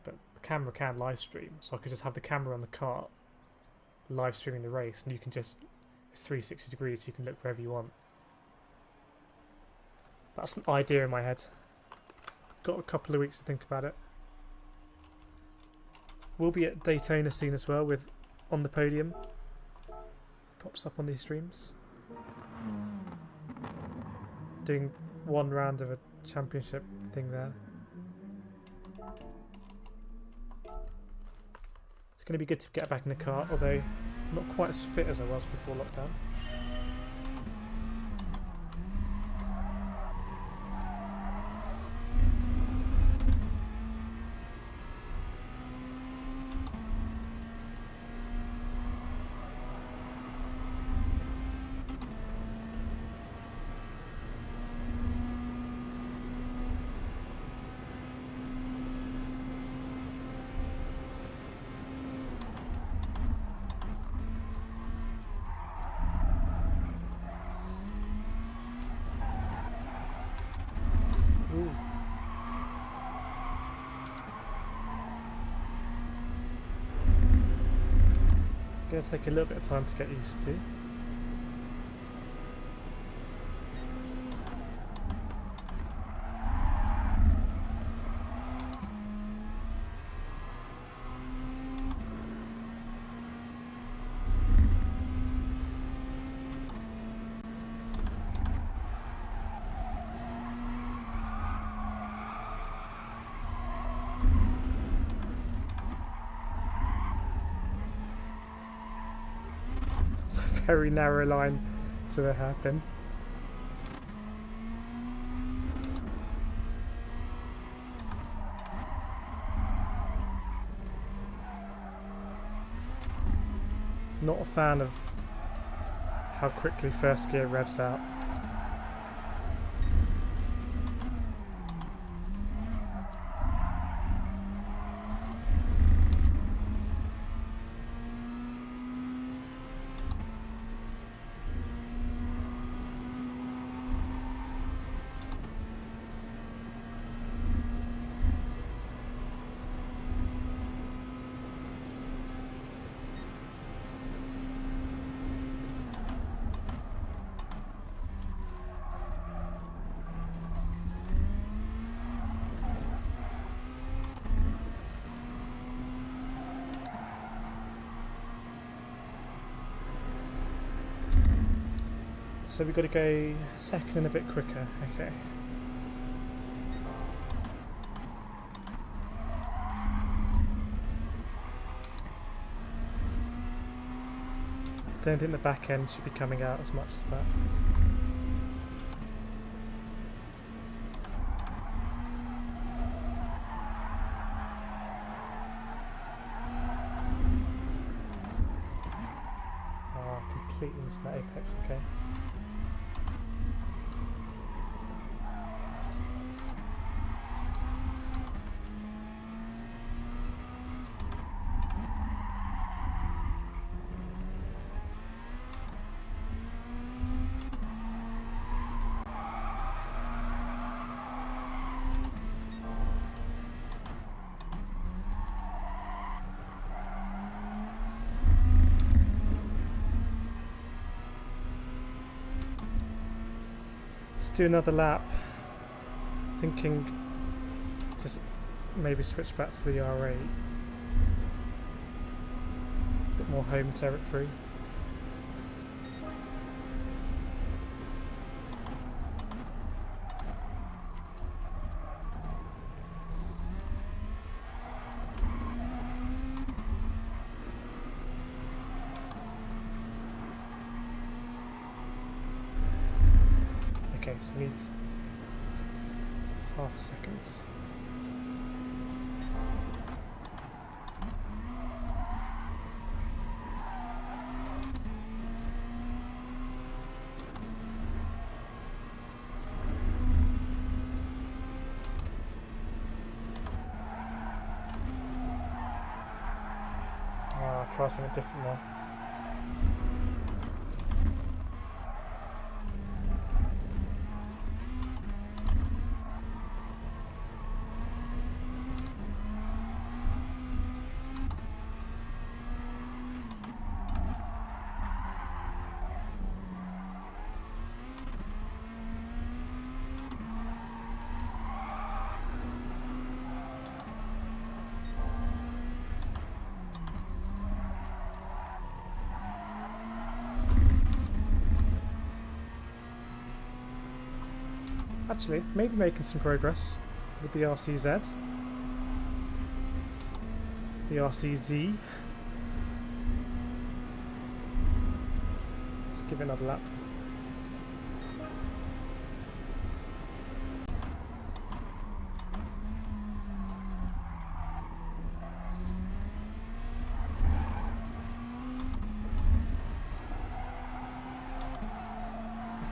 But the camera can live stream, so I could just have the camera on the cart live streaming the race, and you can just, it's 360 degrees, so you can look wherever you want. That's an idea in my head. Got a couple of weeks to think about it. We'll be at Daytona soon as well, with On the Podium. Pops up on these streams. Doing one round of a championship thing there. It's going to be good to get back in the car, although not quite as fit as I was before lockdown. Going to take a little bit of time to get used to. Very narrow line to the hairpin. Not a fan of how quickly first gear revs out. So we've got to go second and a bit quicker, okay. Don't think the back end should be coming out as much as that. Oh, completely missed that apex, okay. Do another lap, thinking just maybe switch back to the R8, a bit more home territory. Okay, so we need half a second. try something different now. Actually, maybe making some progress with the RCZ. The RCZ. Let's give it another lap.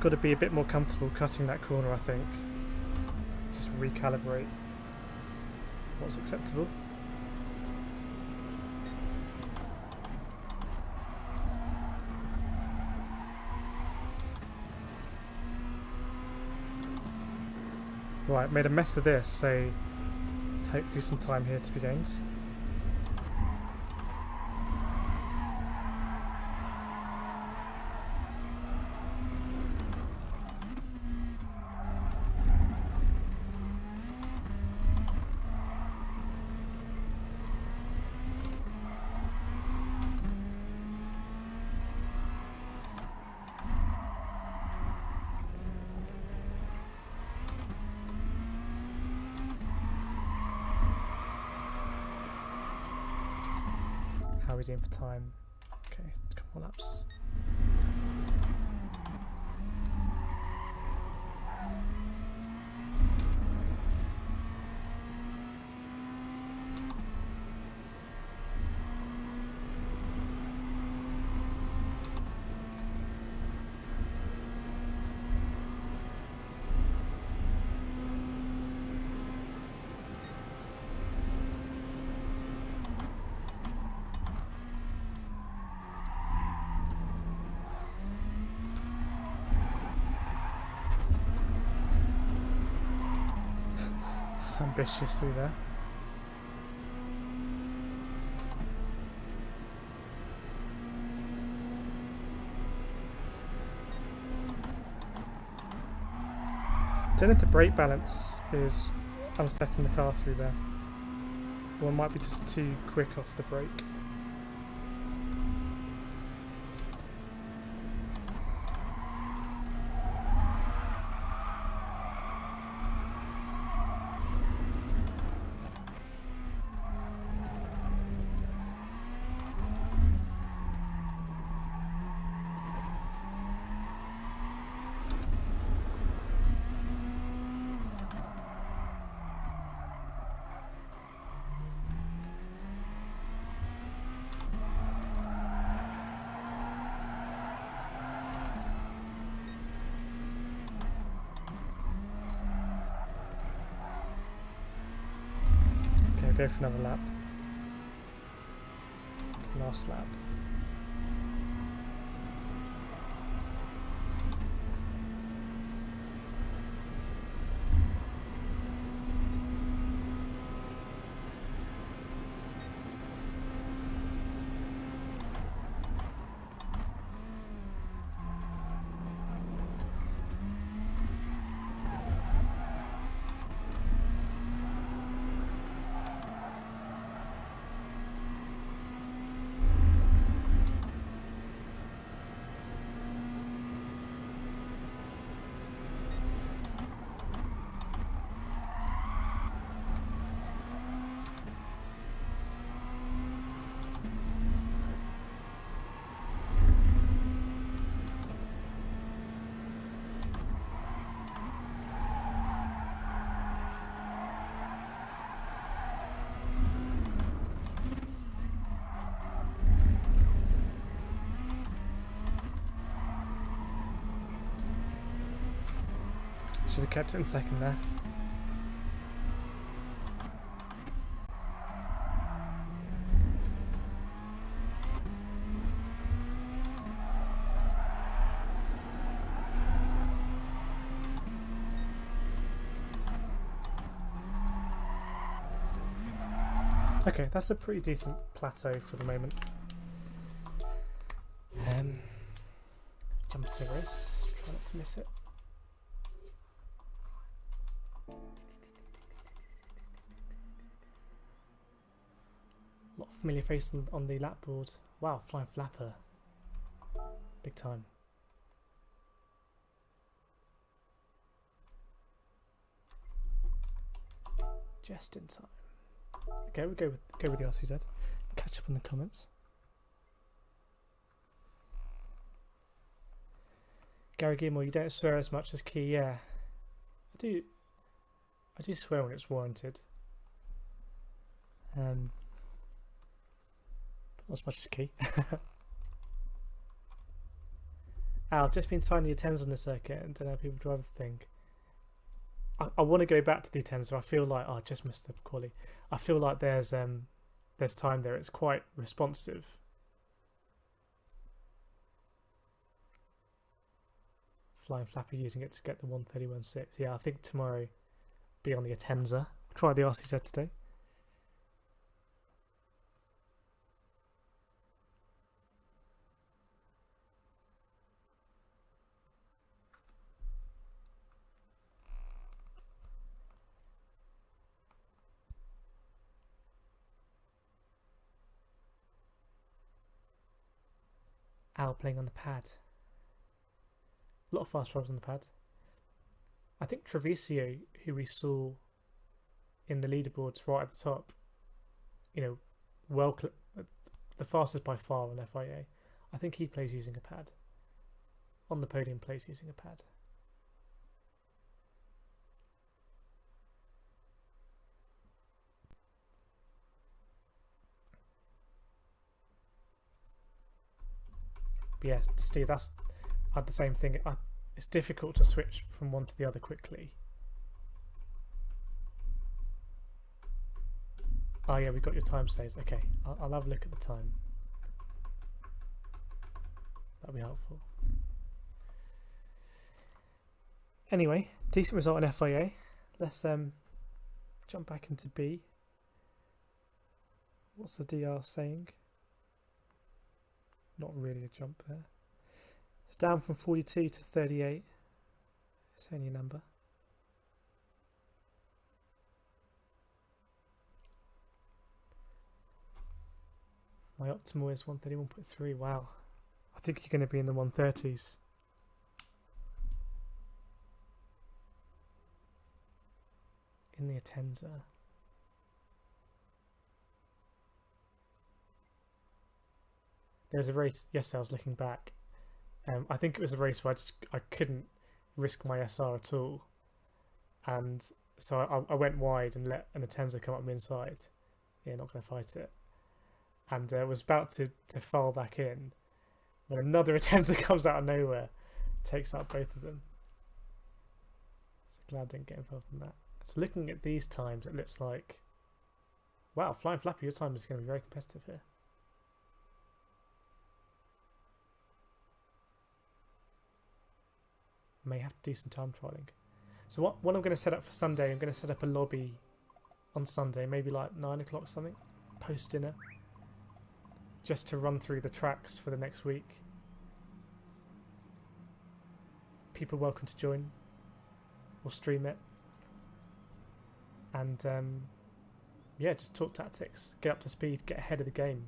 Got to be a bit more comfortable cutting that corner, I think. Just recalibrate what's acceptable. Right, made a mess of this, so hopefully some time here to be gained. How are we doing for time? Okay, a couple more laps. Ambitious through there. Don't know if the brake balance is unsetting the car through there, or it might be just too quick off the brake. Go for another lap. Last lap. Should have kept it in second there. Okay, that's a pretty decent plateau for the moment. Jump to race, try not to miss it. A lot of familiar faces on the lap board. Wow, flying flapper. Big time. Just in time. Okay, we'll go with the RCZ. Catch up in the comments. Gary Gilmore, you don't swear as much as Key. Yeah, I do swear when it's warranted. Not as much as Key. I've just been trying the Atenza on the circuit and don't know how people drive the thing. I want to go back to the Atenza. I feel like I just missed the quali. I feel like there's time there. It's quite responsive. Flying Flapper using it to get the 131.6. Yeah, I think tomorrow be on the Atenza. Try the RCZ today. Al playing on the pad. A lot of fast drivers on the pad. I think Treviso, who we saw in the leaderboards right at the top, you know, the fastest by far on FIA. I think he plays using a pad. On the podium, plays using a pad. But yeah, Steve, I had the same thing. It's difficult to switch from one to the other quickly. Oh yeah, we got your time saved. Okay, I'll have a look at the time. That'll be helpful. Anyway, decent result in FIA. Let's jump back into B. What's the DR saying? Not really a jump there. It's down from 42 to 38. It's only a number. My optimal is 131.3. Wow. I think you're going to be in the 130s. In the Atenza. There was a race yesterday, I was looking back. I think it was a race where I couldn't risk my SR at all. And so I went wide and let an Atenza come up the inside. Yeah, not going to fight it. And was about to fall back in when another Atenza comes out of nowhere, takes out both of them. So glad I didn't get involved in that. So looking at these times, it looks like, wow, Flying Flappy, your time is going to be very competitive here. May have to do some time trialing. So what I'm going to set up for Sunday, I'm going to set up a lobby on Sunday, maybe like 9 o'clock something, post dinner, just to run through the tracks for the next week. People are welcome to join. We'll stream it. And yeah, just talk tactics, get up to speed, get ahead of the game.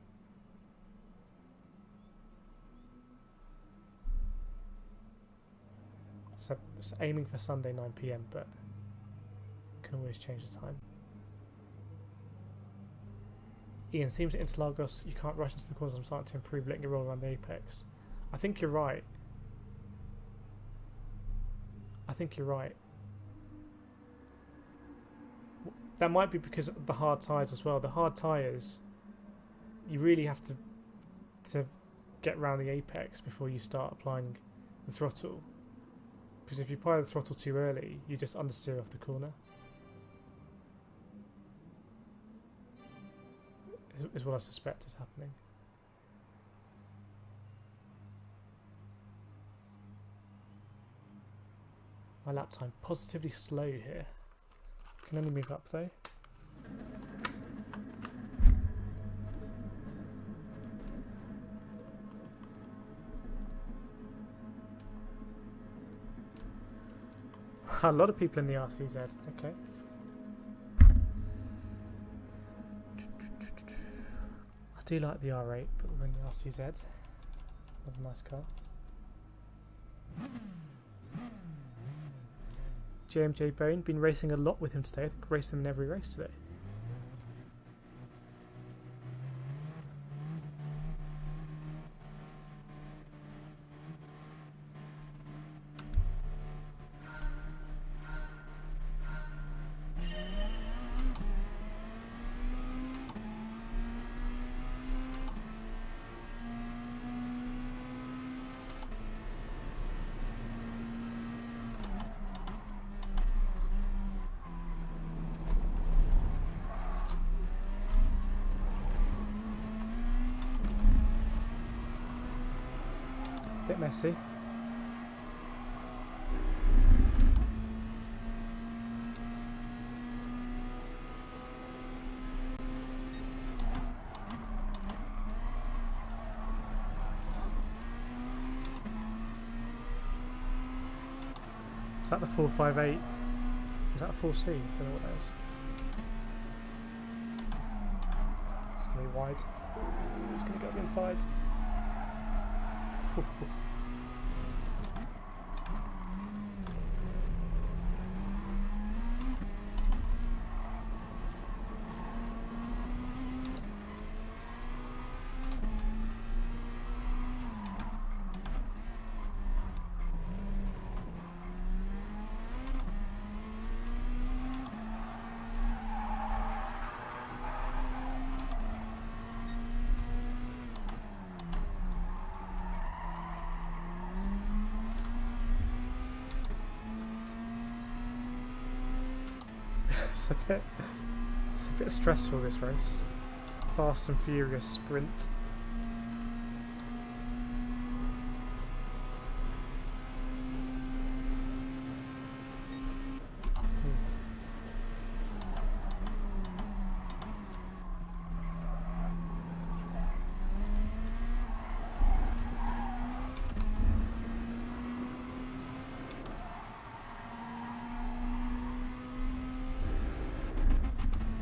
So aiming for Sunday 9 PM, but can always change the time. Ian, seems at Interlagos you can't rush into the corners. I'm starting to improve letting it roll around the apex. I think you're right. I think you're right. That might be because of the hard tyres as well. The hard tyres, you really have to get around the apex before you start applying the throttle. Because if you apply the throttle too early, you just understeer off the corner. Is what I suspect is happening. My lap time positively slow here. Can only move up though. A lot of people in the RCZ. Okay. I do like the R8, but we're in the RCZ. Another nice car. JMJ Bone, been racing a lot with him today. I think raced him in every race today. Bit messy. Is that the 458? Is that a 4C? I don't know what that is. It's going to be wide. It's going to go up the inside. It's a bit stressful, this race. Fast and furious sprint.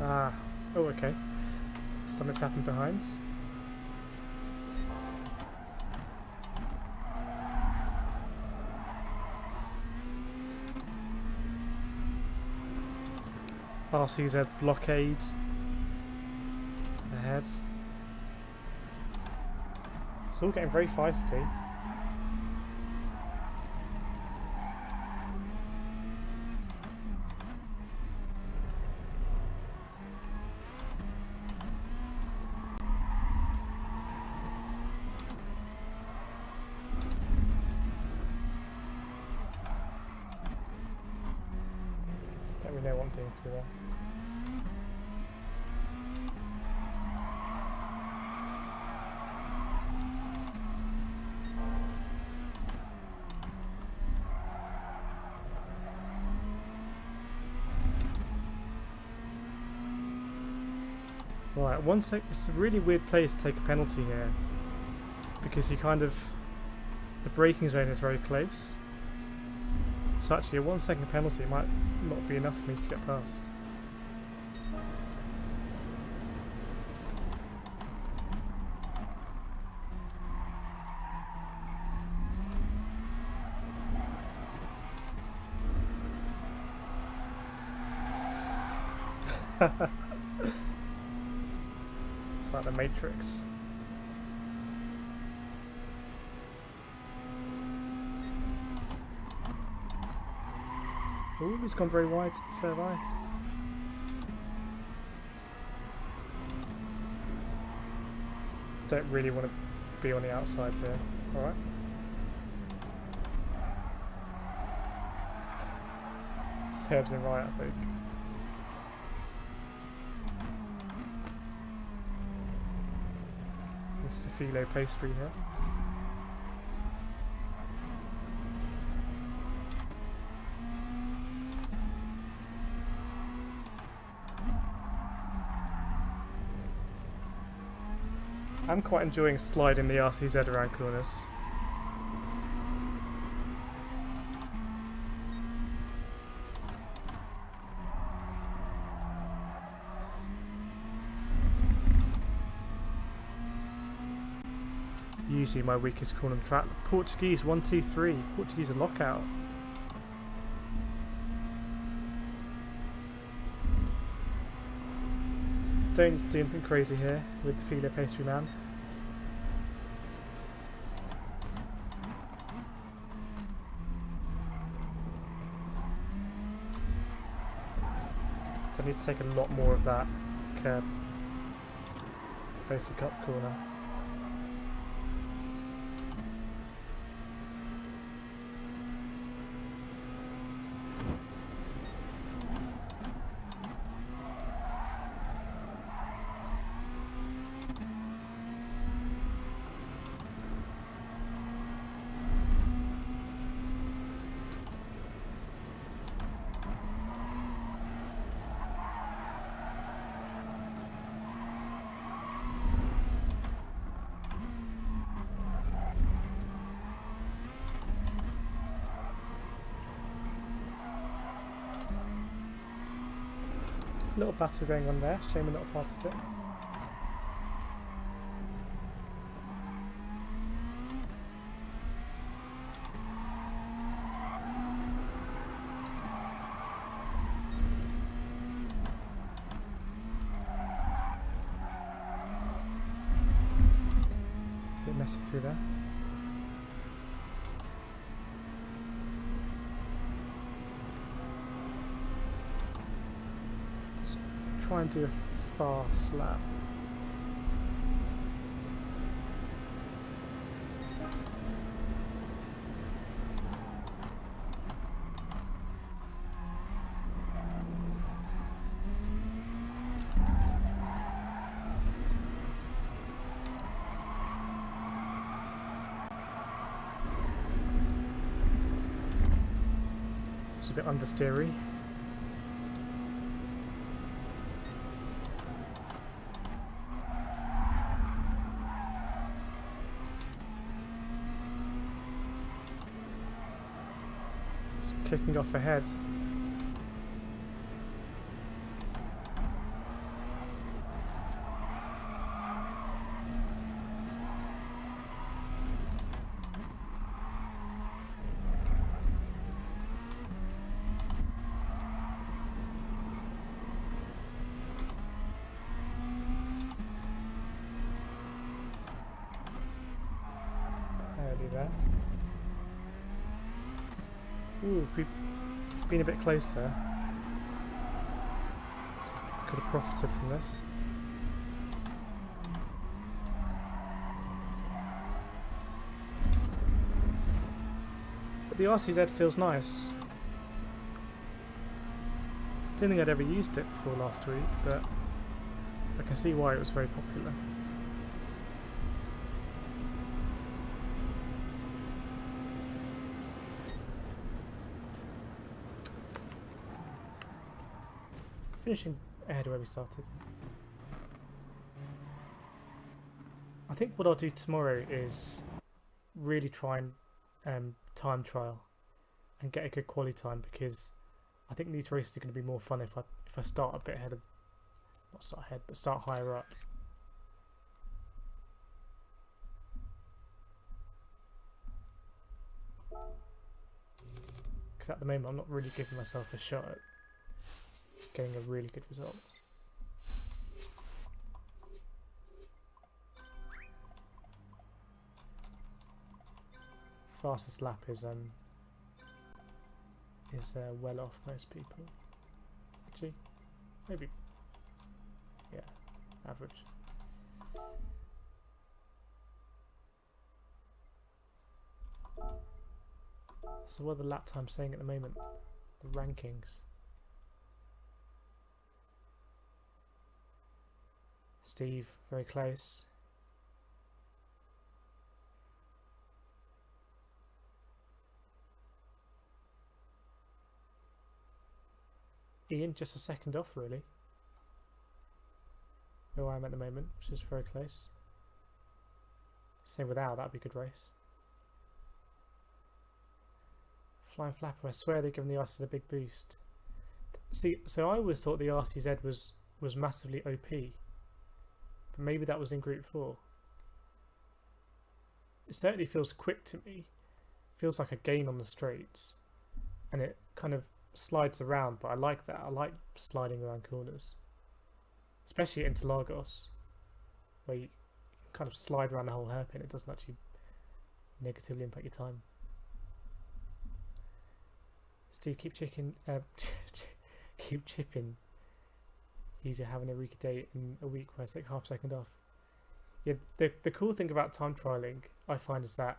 Ah, oh okay. Something's happened behind. RCZ blockade ahead. It's all getting very feisty. Don't really know what I'm doing through there. Right, one sec. It's a really weird place to take a penalty here because you kind of, the braking zone is very close. So actually a 1 second penalty might not be enough for me to get past. It's like the Matrix. Ooh, he's gone very wide, so have I. Don't really want to be on the outside here. Alright. Serb's in right, I think. Mr. Philo pastry here. I'm quite enjoying sliding the RCZ around corners. usually my weakest corner on the track. Portuguese 1, 2, 3. Portuguese a lockout. Don't need to do anything crazy here with the FIA pastry man. So I need to take a lot more of that curb. Basic up corner. Little battle going on there, shame we're not a part of it. Bit messy through there. Try and do a fast lap. Just a bit understeery. Kicking off ahead. Early there. Ooh, we've been a bit closer. Could have profited from this. But the RCZ feels nice. I don't think I'd ever used it before last week, but I can see why it was very popular. Finishing ahead of where we started. I think what I'll do tomorrow is really try and time trial and get a good quality time, because I think these races are going to be more fun if I start a bit ahead of, not start ahead, but start higher up. Because at the moment I'm not really giving myself a shot at getting a really good result. Fastest lap is well off most people. Actually, maybe, yeah, average. So what are the lap times saying at the moment? The rankings. Steve, very close. Ian, just a second off, really. Where I am at the moment, which is very close. Same with Al, that'd be a good race. Flying Flapper, I swear they've given the RCZ a big boost. See, so I always thought the RCZ was massively OP. But maybe that was in Group 4. certainly feels quick to me. Feels like a gain on the straights, and it kind of slides around. But I like that. I like sliding around corners, especially into Lagos, where you can kind of slide around the whole hairpin. It doesn't actually negatively impact your time. Steve, keep chipping. You're having a week a day in a week where it's like half a second off. Yeah, the cool thing about time trialing I find is that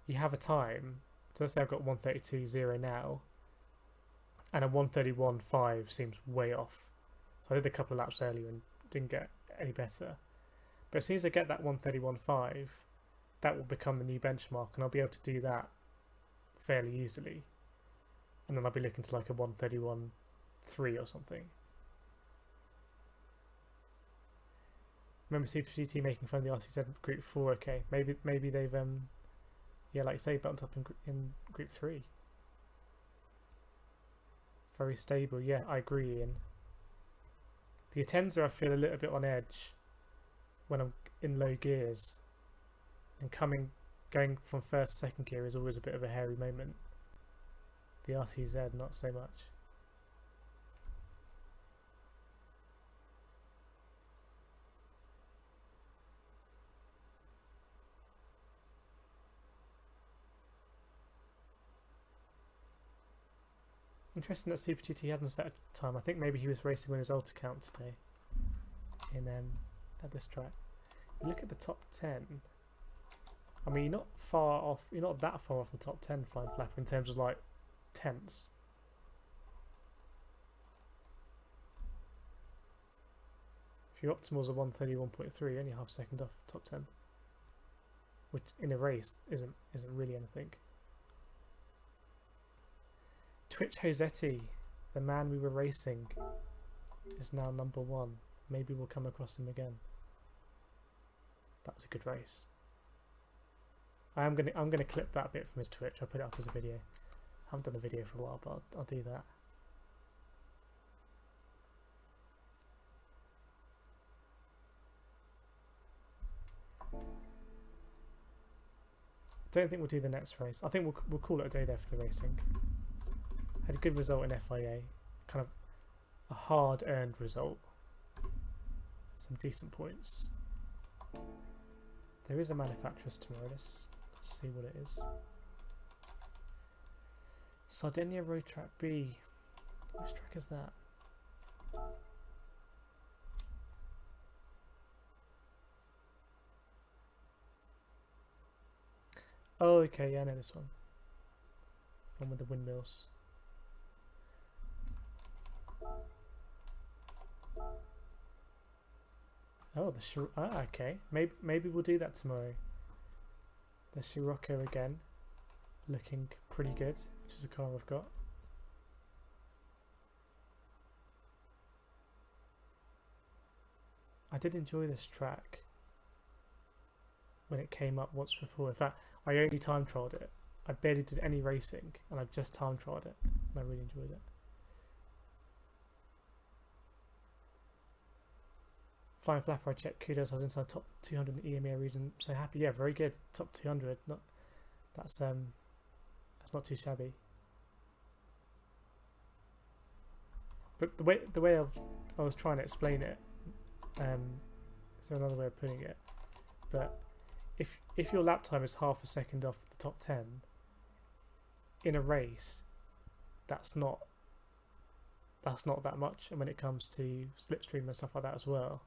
you have a time. So let's say I've got 1:32.0 now, and a 1:31.5 seems way off. So I did a couple of laps earlier and didn't get any better. But as soon as I get that 1:31.5, that will become the new benchmark, and I'll be able to do that fairly easily. And then I'll be looking to like a 1:31.3 or something. Remember CPCT making fun of the RCZ Group 4? Okay, maybe they've yeah, like you say, bumped up in Group 3. Very stable. Yeah, I agree, Ian. The Atenza I feel a little bit on edge when I'm in low gears, and going from first to second gear is always a bit of a hairy moment. The RCZ not so much. Interesting that Super GT hadn't set a time. I think maybe he was racing on his old account today in at this track. You look at the top 10. I mean, you're not far off. You're not that far off the top 10 flying flapper in terms of like tenths. If your optimals are 1:31.3, only half a second off top 10, which in a race isn't really anything. Twitch Josetti, the man we were racing, is now #1. Maybe we'll come across him again. That was a good race. I'm gonna clip that bit from his Twitch. I'll put it up as a video. I haven't done a video for a while, but I'll do that. Don't think we'll do the next race. I think we'll call it a day there for the racing. Had a good result in FIA, kind of a hard-earned result. Some decent points. There is a manufacturer's tomorrow. Let's see what it is. Sardinia Road Track B. Which track is that? Oh, okay, yeah, I know this one. One with the windmills. Oh, okay. Maybe we'll do that tomorrow. The Scirocco again, looking pretty good, which is a car I've got. I did enjoy this track when it came up once before. In fact, I only time trialed it. I barely did any racing, and I just time trialed it, and I really enjoyed it. Flying flapper, I checked. Kudos, I was inside top 200 in the EMEA region. So happy, yeah, very good. Top 200. That's not too shabby. But the way I was trying to explain it, is there another way of putting it? But if your lap time is half a second off the top 10 in a race, that's not that much. And when it comes to Slipstream and stuff like that as well,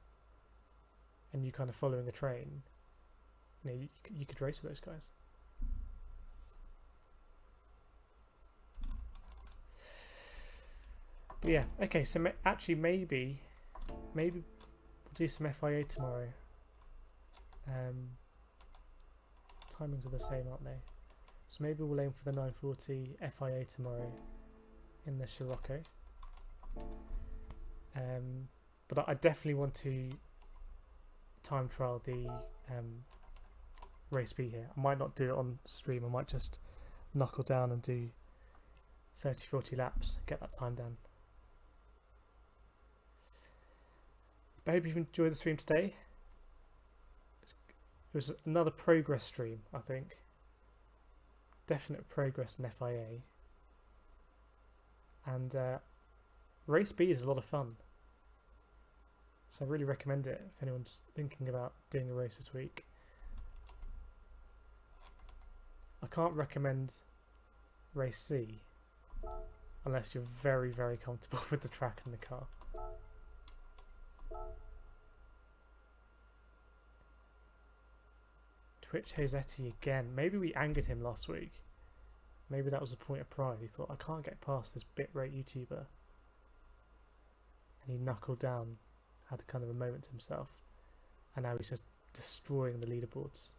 and you kind of following a train, you know, you could race with those guys. But yeah, okay. So actually, maybe we'll do some FIA tomorrow. Timings are the same, aren't they? So maybe we'll aim for the 9:40 FIA tomorrow in the Scirocco. But I definitely want to time trial the race B here. I might not do it on stream. I might just knuckle down and do 30-40 laps, get that time down. But I hope you've enjoyed the stream today. It was another progress stream, I think. Definite progress in FIA. And race B is a lot of fun. So I really recommend it if anyone's thinking about doing a race this week. I can't recommend race C unless you're very, very comfortable with the track and the car. Twitch Hazetti again. Maybe we angered him last week. Maybe that was a point of pride. He thought, I can't get past this bitrate YouTuber. And he knuckled down, had kind of a moment to himself. And now he's just destroying the leaderboards.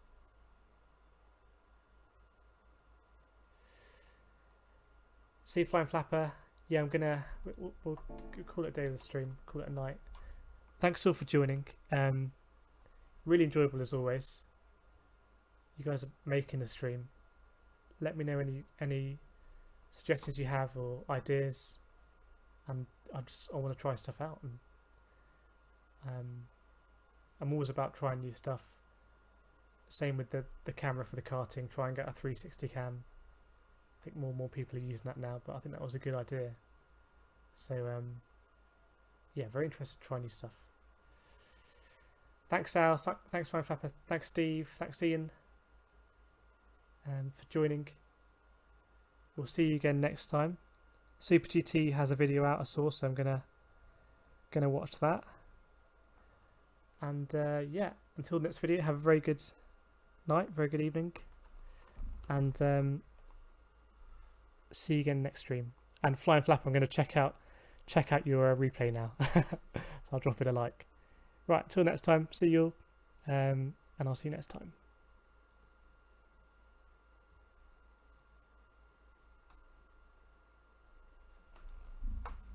See Flying Flapper. Yeah, we'll call it a day of the stream. Call it a night. Thanks all for joining. Really enjoyable as always. You guys are making the stream. Let me know any suggestions you have or ideas. And I want to try stuff out. And I'm always about trying new stuff. Same with the camera for the karting. Try and get a 360 cam. I think more and more people are using that now, but I think that was a good idea. So yeah, very interested to try new stuff. Thanks Al, thanks Fine Flapper, thanks Steve, thanks Ian for joining. We'll see you again next time. Super GT has a video out I saw, so I'm gonna watch that. And yeah, until the next video, have a very good night, very good evening, and see you again next stream. And Flying Flapper, I'm going to check out your replay now. So I'll drop it a like. Right, till next time, see you all, and I'll see you next time.